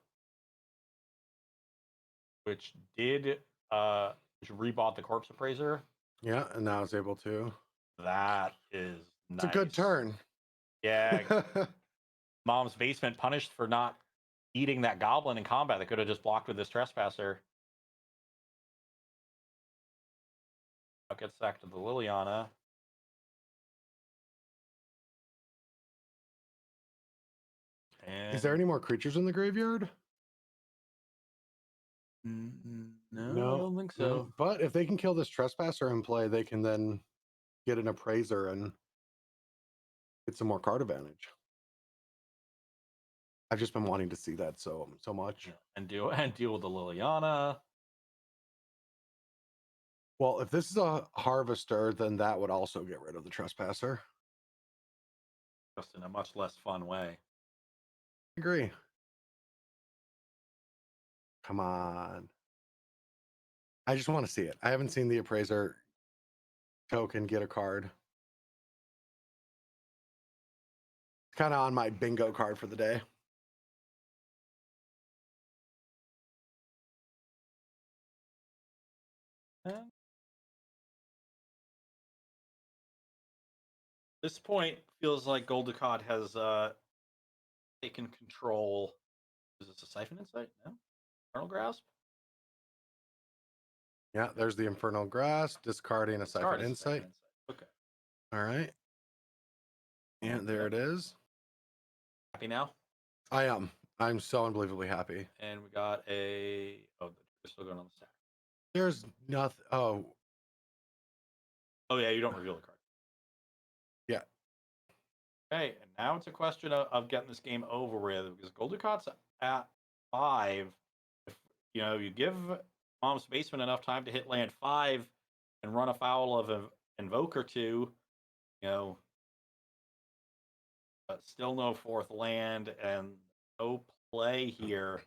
which did which rebought the corpse appraiser. Yeah, and now it's able to. That is nice. It's a good turn. Yeah. Mom's Basement punished for not eating that goblin in combat that could have just blocked with this trespasser. Now gets back to the Liliana. And Is there any more creatures in the graveyard? No, I don't think no. so. But if they can kill this trespasser in play, they can then get an appraiser and get some more card advantage. I've just been wanting to see that so much. Yeah, and deal with the Liliana. Well, if this is a harvester, then that would also get rid of the trespasser. Just in a much less fun way. Agree. Come on. I just want to see it. I haven't seen the appraiser token get a card. It's kind of on my bingo card for the day. And this point feels like Goldacott has taken control. Is this a Siphon Insight? No? Infernal Grasp? Yeah, there's the Infernal Grasp, discarding a Siphon Insight. Okay. All right. Yeah, there it is. Happy now? I am. I'm so unbelievably happy. And we got a... Oh, they're still going on the stack. There's nothing. Oh, yeah, you don't reveal the card. yeah. Okay, and now it's a question of getting this game over with, because Goldacott's at 5. If you give Mom's Basement enough time to hit land 5 and run afoul of an Invoke or 2, but still no 4th land and no play here.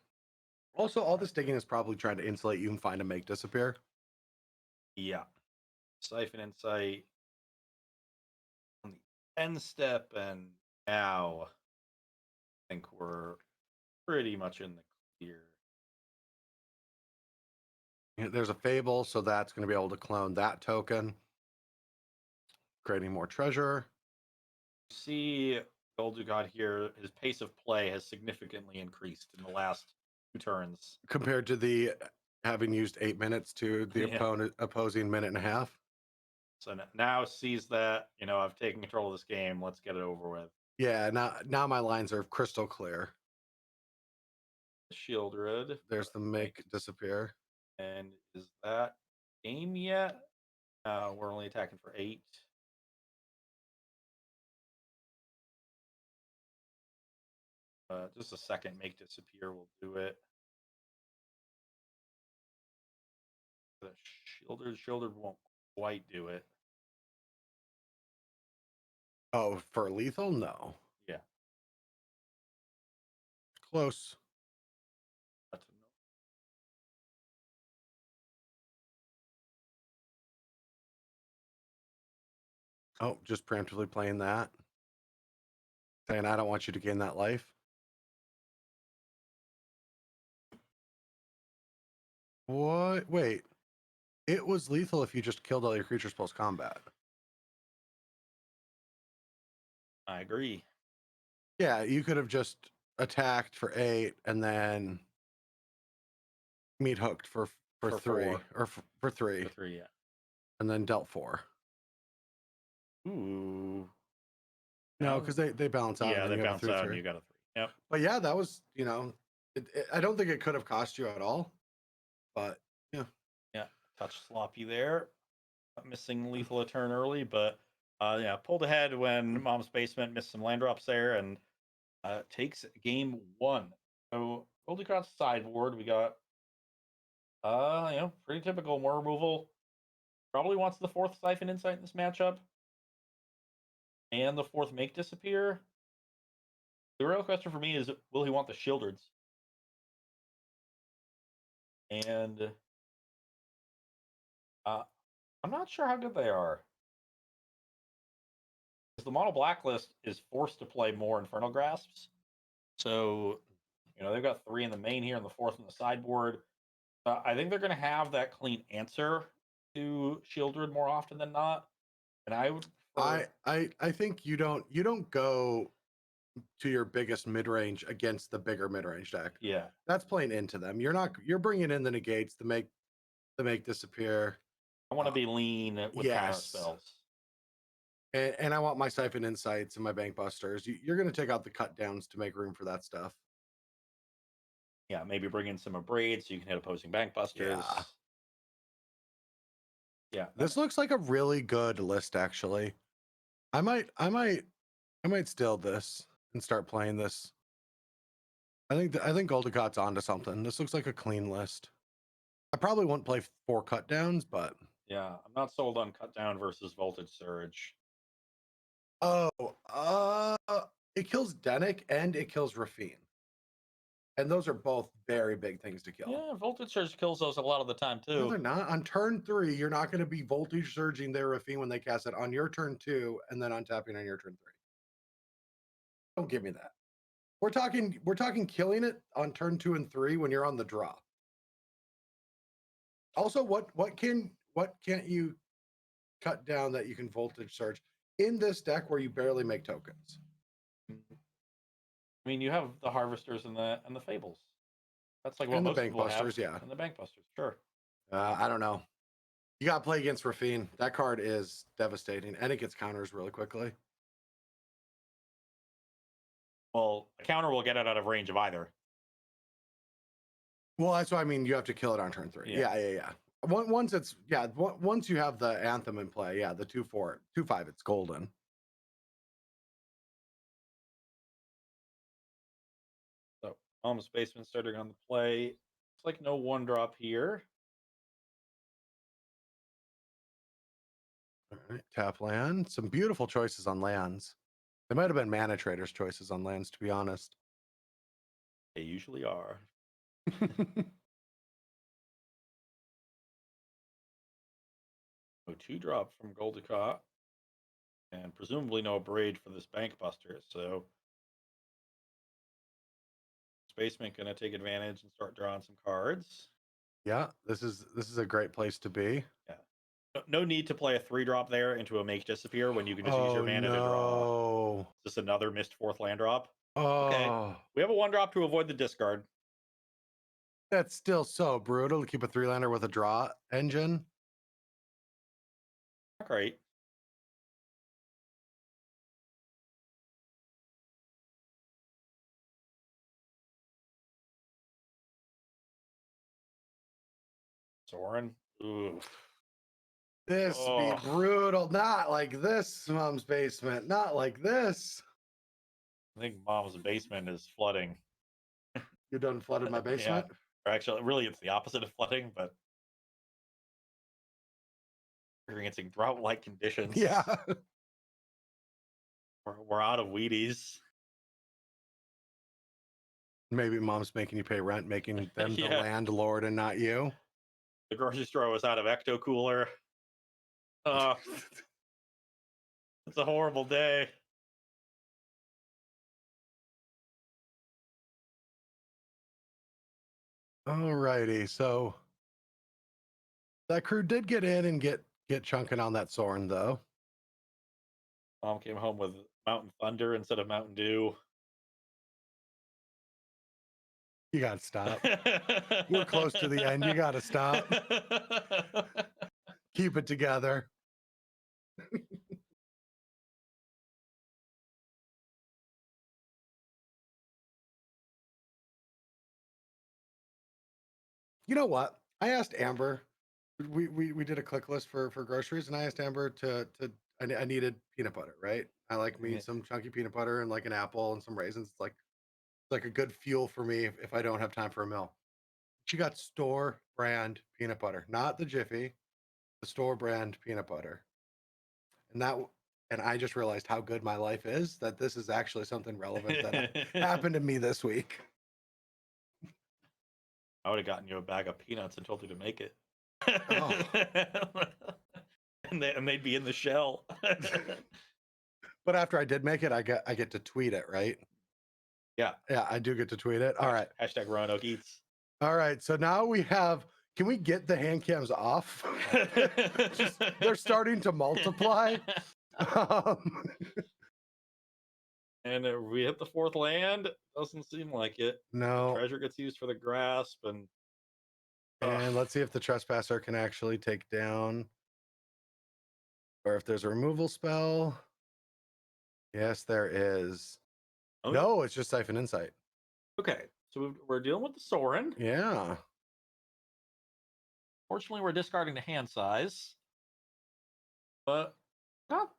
Also, all this digging is probably trying to insulate you and find a make disappear. Yeah. Siphon Insight on the end step, and now I think we're pretty much in the clear. There's a Fable, so that's going to be able to clone that token, creating more treasure. See, Goldugot here, his pace of play has significantly increased in the last 2 turns. Compared to the having used 8 minutes to the opposing minute and a half. So now sees that, I've taken control of this game. Let's get it over with. Yeah, now my lines are crystal clear. Shieldred. There's the make disappear. And is that game yet? We're only attacking for 8. Just a second, make disappear will do it. The Shieldred won't quite do it. Oh, for lethal? No. Yeah. Close. Oh, just preemptively playing that. Saying, I don't want you to gain that life. What? Wait. It was lethal if you just killed all your creatures post combat. I agree. Yeah, you could have just attacked for 8 and then meat hooked for 3 4. or for 3. For 3, yeah. And then dealt 4. Ooh. No, because they balance out. Yeah, and they you bounce have a 3/3. out and you got a 3. Yep. But yeah, that was, I don't think it could have cost you at all. But yeah. Yeah, touch sloppy there. Missing lethal a turn early, but pulled ahead when Mom's Basement missed some land drops there, and takes game 1. So Goldicott's sideboard, we got pretty typical more removal. Probably wants the 4th Siphon Insight in this matchup. And the 4th make disappear. The real question for me is, will he want the Shieldreds? And I'm not sure how good they are. Because the Mono Blacklist is forced to play more Infernal Grasps. So, they've got 3 in the main here and the 4th in the sideboard. I think they're going to have that clean answer to Shieldred more often than not. And I would I think you don't go to your biggest mid-range against the bigger mid-range deck. Yeah. That's playing into them. You're bringing in the negates to make disappear. I want to be lean with counter spells. And I want my Siphon Insights and my Bank Busters. You're going to take out the cut downs to make room for that stuff. Yeah, maybe bring in some abrade so you can hit opposing bank busters. Yeah. Yeah. This looks like a really good list, actually. I might steal this and start playing this. I think Goldicot's onto something. This looks like a clean list. I probably won't play 4 cut downs, but yeah, I'm not sold on cut down versus voltage surge. oh, it kills Denick and it kills Rafine. And those are both very big things to kill. Yeah, voltage surge kills those a lot of the time too. No, they're not. On turn 3, you're not going to be voltage surging their Rafine when they cast it on your turn 2 and then untapping on your turn 3. Don't give me that. We're talking killing it on turn 2 and 3 when you're on the draw. Also, what can't you cut down that you can voltage surge in this deck where you barely make tokens? I mean, you have the harvesters and the fables. That's like what And the most bank people busters, have. yeah. And the bank busters, sure. I don't know. You got to play against Rafine. That card is devastating, and it gets counters really quickly. Well, a counter will get it out of range of either. Well, that's what I mean. You have to kill it on turn 3. Yeah. Once you have the Anthem in play, yeah, the 2/4, 2/5, it's golden. So, Mom's Basement starting on the play. Looks like no 1-drop here. All right, tap land. Some beautiful choices on lands. They might have been Mana Trader's choices on lands, to be honest. They usually are. No 2-drop from Goldicott. And presumably no braid for this bank buster. So Spaceman gonna take advantage and start drawing some cards. Yeah, this is a great place to be. Yeah. No need to play a 3-drop there into a Make Disappear when you can just use your Oh mana to draw. no. Just another missed 4th land drop. Okay. Oh, We have a 1-drop to avoid the discard. that's still so brutal to keep a 3-lander with a draw engine. Not great. Soren. Ooh. This be brutal. Not like this, Mom's Basement. Not like this. I think Mom's Basement is flooding. You done flooded my basement? Yeah. Or actually, really, it's the opposite of flooding, but experiencing drought-like conditions. Yeah. We're out of Wheaties. Maybe Mom's making you pay rent, making them the Yeah. landlord and not you. The grocery store was out of Ecto Cooler. It's a horrible day. Alrighty, so that crew did get in and get chunking on that Soren though. Mom came home with Mountain Thunder instead of Mountain Dew. You gotta stop. We're close to the end. You gotta stop. Keep it together. You know what? I asked Amber. We did a click list for groceries, and I asked Amber I needed peanut butter, right? I like me some chunky peanut butter and like an apple and some raisins. It's like a good fuel for me if I don't have time for a meal. She got store brand peanut butter, not the Jiffy, the store brand peanut butter. And I just realized how good my life is, that this is actually something relevant that happened to me this week. I would have gotten you a bag of peanuts and told you to make it. Oh. and they'd be in the shell. But after I did make it, I get to tweet it, right? Yeah. Yeah, I do get to tweet it. All right. Hashtag Roanoke Eats. All right. So now we have, can we get the hand cams off? They're starting to multiply. And we hit the 4th land. Doesn't seem like it. No. The treasure gets used for the grasp. And let's see if the trespasser can actually take down, or if there's a removal spell. Yes, there is. Oh, no, it's just Siphon Insight. Okay. So we're dealing with the Sorin. Yeah. Fortunately, we're discarding the hand size, but not,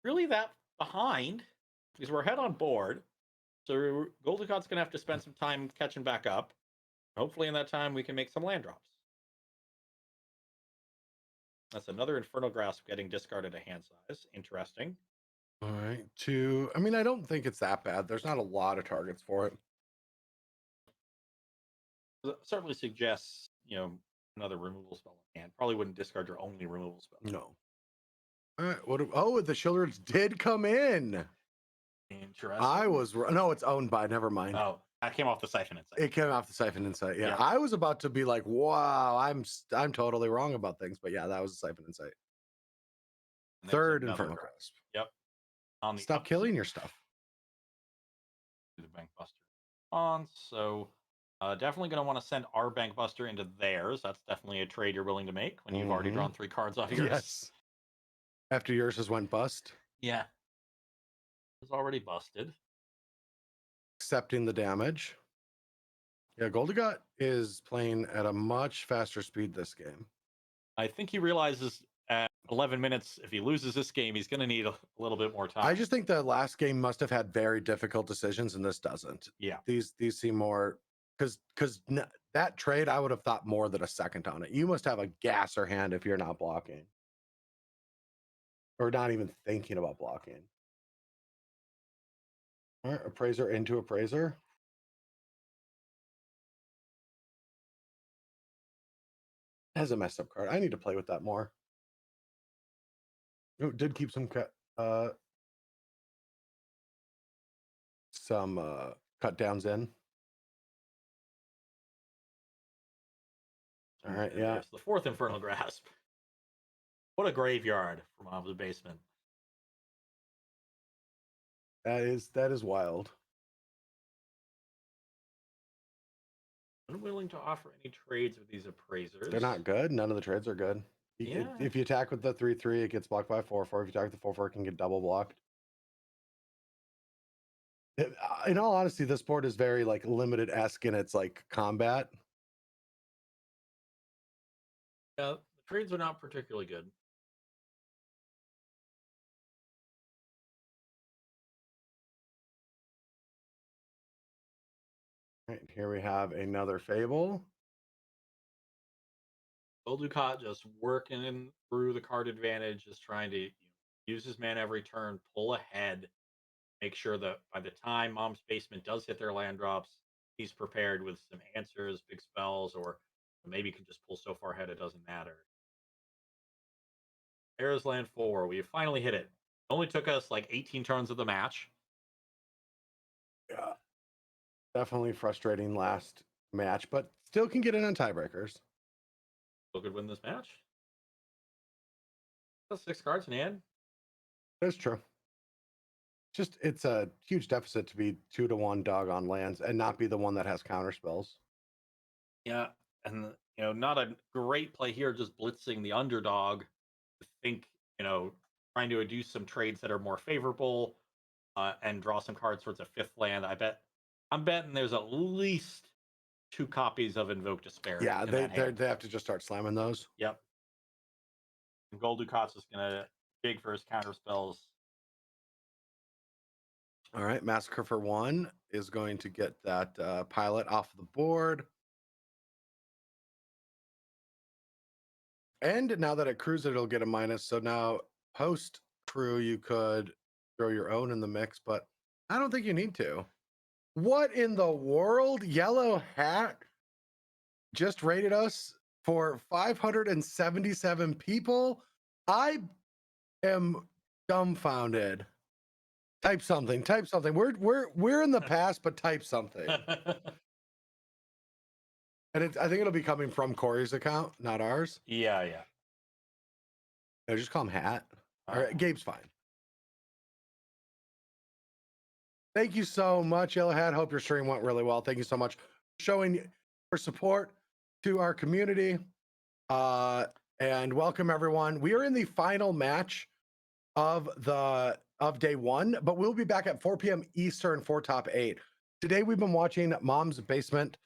really that behind because we're ahead on board. So Goldicot's going to have to spend some time catching back up. Hopefully, in that time, we can make some land drops. That's another Infernal Grasp getting discarded a hand size. Interesting. All right. I mean, I don't think it's that bad. There's not a lot of targets for it. It certainly suggests, another removal spell in hand. Probably wouldn't discard your only removal spell. No. All right. The Children's did come in. Interesting. No, it's owned by. Never mind. Oh, that came off the Siphon Insight. It came off the Siphon Insight. Yeah, Yep. I was about to be like, "Wow, I'm totally wrong about things," but yeah, that was the Siphon Insight. Third Infernal Grasp. Yep. Stop killing your stuff. The Bank Buster on. So definitely going to want to send our Bank Buster into theirs. That's definitely a trade you're willing to make when you've already drawn 3 cards off yours. Yes. After yours has went bust. Yeah. It's already busted. Accepting the damage. Yeah, Goldigot is playing at a much faster speed this game. I think he realizes at 11 minutes, if he loses this game, he's going to need a little bit more time. I just think the last game must have had very difficult decisions, and this doesn't. Yeah. These seem more because that trade I would have thought more than a second on it. You must have a gasser hand if you're not blocking, or not even thinking about blocking. All right, Appraiser into Appraiser. Has a messed up card. I need to play with that more. Oh, did keep some cut downs in. All right, yeah. There's the 4th Infernal Grasp. What a graveyard from Mom's basement. That is wild. Unwilling to offer any trades with these appraisers. They're not good. None of the trades are good. Yeah. If you attack with the 3/3, it gets blocked by 4/4. If you attack with the 4/4, it can get double blocked. In all honesty, this board is very like limited-esque in its like combat. Yeah, the trades are not particularly good. Right, here we have another Fable. Goldicot just working through the card advantage, just trying to use his mana every turn, pull ahead, make sure that by the time Mom's Basement does hit their land drops, he's prepared with some answers, big spells, or maybe can just pull so far ahead it doesn't matter. There's land 4. We finally hit it. It only took us like 18 turns of the match. Yeah. Definitely frustrating last match, but still can get in on tiebreakers. Still could win this match. That's 6 cards in hand. That's true. It's a huge deficit to be 2-1 dog on lands and not be the one that has counter spells. Yeah, and not a great play here, just blitzing the underdog. I think trying to do some trades that are more favorable and draw some cards towards a 5th land. I'm betting there's at least 2 copies of Invoke Despair. Yeah, they have to just start slamming those. Yep. And Goldicot's is gonna big for his counter spells. All right, Massacre for 1 is going to get that pilot off the board. And now that it crews it, it'll get a minus. So now post crew, you could throw your own in the mix, but I don't think you need to. What in the world? Yellow Hat just rated us for 577 people. I am dumbfounded. Type something. We're in the past, but type something. And I think it'll be coming from Corey's account, not ours. Yeah. No, just call him Hat. All right, Gabe's fine. Thank you so much, Yellow Hat. Hope your stream went really well. Thank you so much for showing your support to our community. And welcome everyone. We are in the final match of day 1, but we'll be back at 4 p.m. Eastern for top 8. Today we've been watching Mom's Basement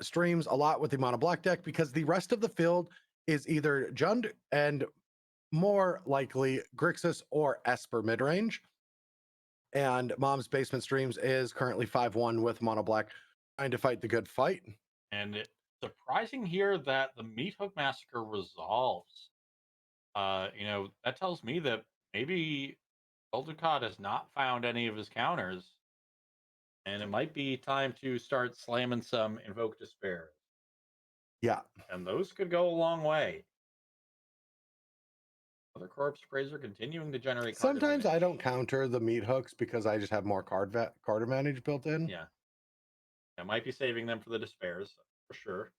streams a lot with the mono black deck because the rest of the field is either Jund and more likely Grixis or Esper midrange. And Mom's Basement streams is currently 5-1 with mono black, trying to fight the good fight. And it's surprising here that the Meat Hook Massacre resolves. That tells me that maybe Caldecott has not found any of his counters, and it might be time to start slamming some Invoke Despair. Yeah. And those could go a long way. Other Corpse Praiser continuing to generate card Sometimes I advantage. don't counter the meat hooks because I just have more card advantage built in. Yeah. I might be saving them for the Despairs, for sure.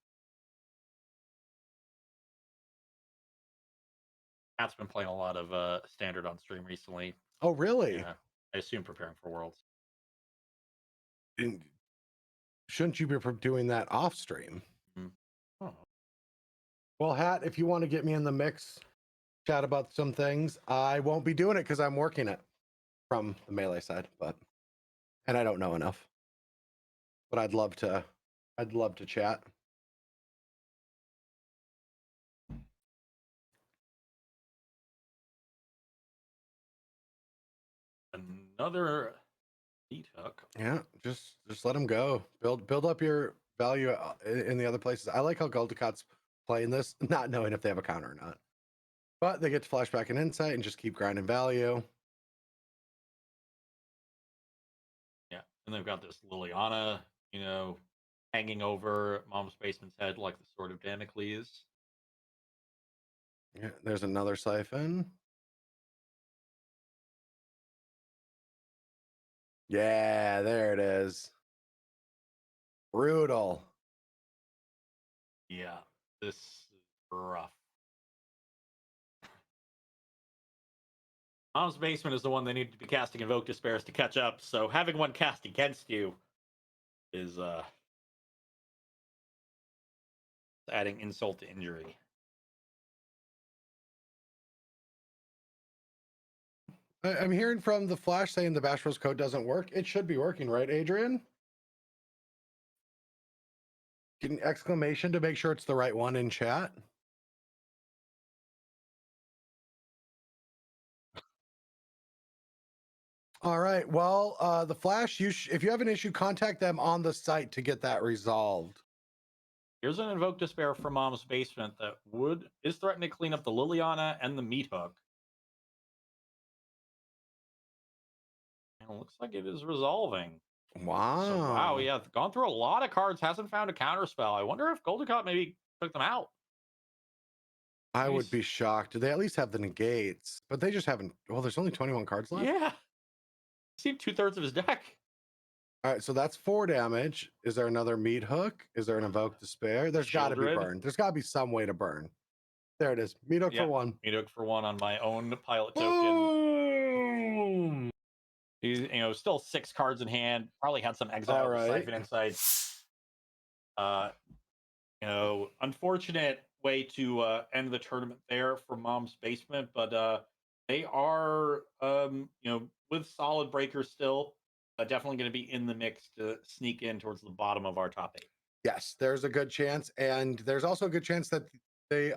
Matt's been playing a lot of Standard on stream recently. Oh, really? Yeah. I assume preparing for Worlds. And shouldn't you be doing that off stream? Mm. Oh. Well, Hat, if you want to get me in the mix, chat about some things, I won't be doing it because I'm working it from the melee side, and I don't know enough. But I'd love to chat. Another Meat Hook. Yeah, just let them go. Build up your value in the other places. I like how Goldecott's playing this, not knowing if they have a counter or not. But they get to flashback and insight and just keep grinding value. Yeah. And they've got this Liliana, hanging over Mom's Basement's head like the Sword of Damocles. Yeah, there's another siphon. Yeah, there it is. Brutal. Yeah, this is rough. Mom's Basement is the one they need to be casting Invoke Despairs to catch up, so having one cast against you is adding insult to injury. I'm hearing from the Flash saying the Bash Bros code doesn't work. It should be working, right, Adrian? Get an exclamation to make sure it's the right one in chat. All right. Well, the Flash, if you have an issue, contact them on the site to get that resolved. Here's an Invoke Despair from Mom's Basement that is threatening to clean up the Liliana and the Meat Hook. And it looks like it is resolving. Wow. So, wow, yeah, gone through a lot of cards, hasn't found a counter spell. I wonder if Goldecott maybe took them out. I would be shocked. They at least have the negates, but they just haven't. Well, there's only 21 cards left. Yeah. Seen 2/3 of his deck. All right, so that's 4 damage. Is there another meat hook? Is there an Invoke Despair? There's got to be Shieldred. burn. There's got to be some way to burn. There it is. Meat hook for 1. Meat Hook for 1 on my own pilot token. Boom! He's, still 6 cards in hand. Probably had some exile to Siphon Insights. Unfortunate way to end the tournament there for Mom's Basement, but they are, with solid breakers still, definitely going to be in the mix to sneak in towards the bottom of our top 8. Yes, there's a good chance, and there's also a good chance that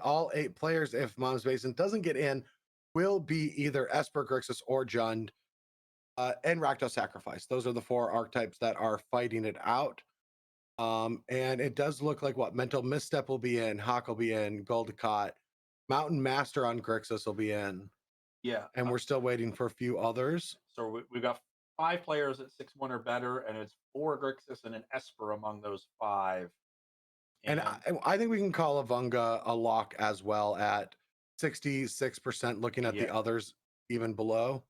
all 8 players, if Mom's Basement doesn't get in, will be either Esper, Grixis, or Jund, and Rakdos Sacrifice. Those are the 4 archetypes that are fighting it out. And it does look like Mental Misstep will be in, Hawk will be in, Goldecott, Mountain Master on Grixis will be in. Yeah. And we're still waiting for a few others. So we've got 5 players at 6-1 or better, and it's 4 Grixis and an Esper among those 5. And I think we can call Avunga a lock as well at 66%, looking at the others even below.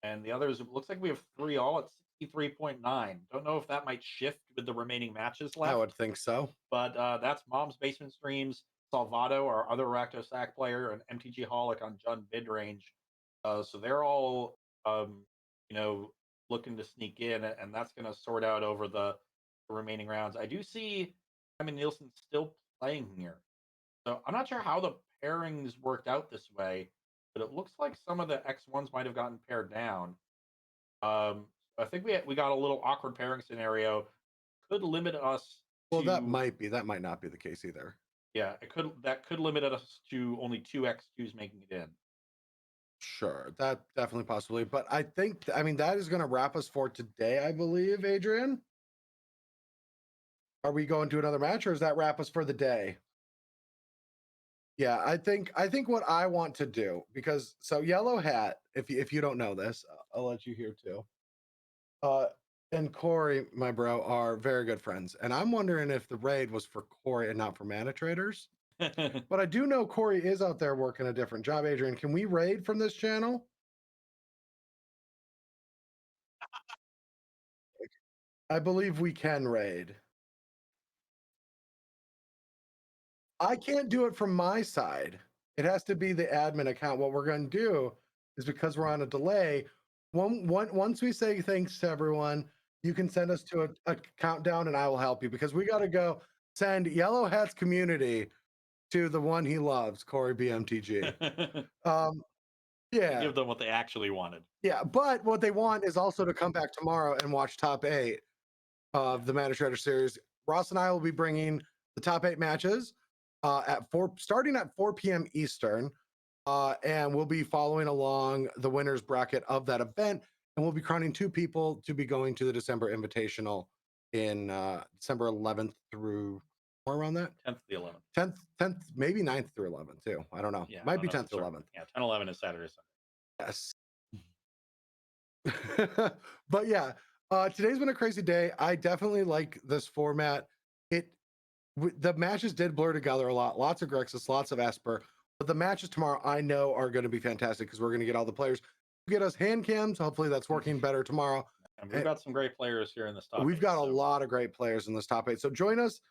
And the others, it looks like we have 3 all at 63.9. Don't know if that might shift with the remaining matches left. I would think so. But that's Mom's Basement Streams, Salvato, our other Rakdos player, and MTG Holic on Jund midrange. So they're all, looking to sneak in, and that's going to sort out over the remaining rounds. I do see Simon Nielsen still playing here. So I'm not sure how the pairings worked out this way, but it looks like some of the X1s might have gotten paired down. So I think we got a little awkward pairing scenario. Could limit us Well, to that might not be the case either. yeah. It could limit us to only two X2s making it in. Sure, that definitely possibly. But I mean, that is going to wrap us for today, I believe, Adrian. Are we going to another match, or does that wrap us for the day? Yeah, I think what I want to do, because so Yellow Hat, if you don't know this, I'll let you hear too. Uh, and Corey, my bro, are very good friends, and I'm wondering if the raid was for Corey and not for Mana Traders. But I do know Corey is out there working a different job. Adrian, can we raid from this channel? I believe we can raid. I can't do it from my side. It has to be the admin account. What we're going to do is, because we're on a delay, once we say thanks to everyone, you can send us to a countdown and I will help you, because we got to go send Yellow Hat's community to the one he loves, Corey BMTG. Yeah, Give them what they actually wanted. yeah. But what they want is also to come back tomorrow and watch top 8 of the Mana Shredder series. Ross and I will be bringing the top 8 matches starting at 4 p.m. Eastern, and we'll be following along the winners bracket of that event, and we'll be crowning 2 people to be going to the December Invitational in December 11th through more around that 10th to the 11th. 10th, maybe 9th through 11th too. I don't know. Yeah, Might be 10th through 11th. Yeah, 10, 11 is Saturday, Sunday. Yes. But yeah, today's been a crazy day. I definitely like this format. The matches did blur together a lot. Lots of Grexus, lots of Esper. But the matches tomorrow, I know, are going to be fantastic, because we're going to get all the players. Get us hand cams. Hopefully that's working better tomorrow. And we've got some great players here in this top We've 8, got a so. lot of great players in this top 8. So join us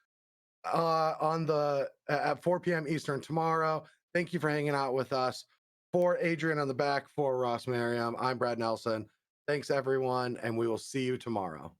on the at 4 p.m. Eastern tomorrow. Thank you for hanging out with us. For Adrian on the back, for Ross Merriam, I'm Brad Nelson. Thanks everyone, and we will see you tomorrow.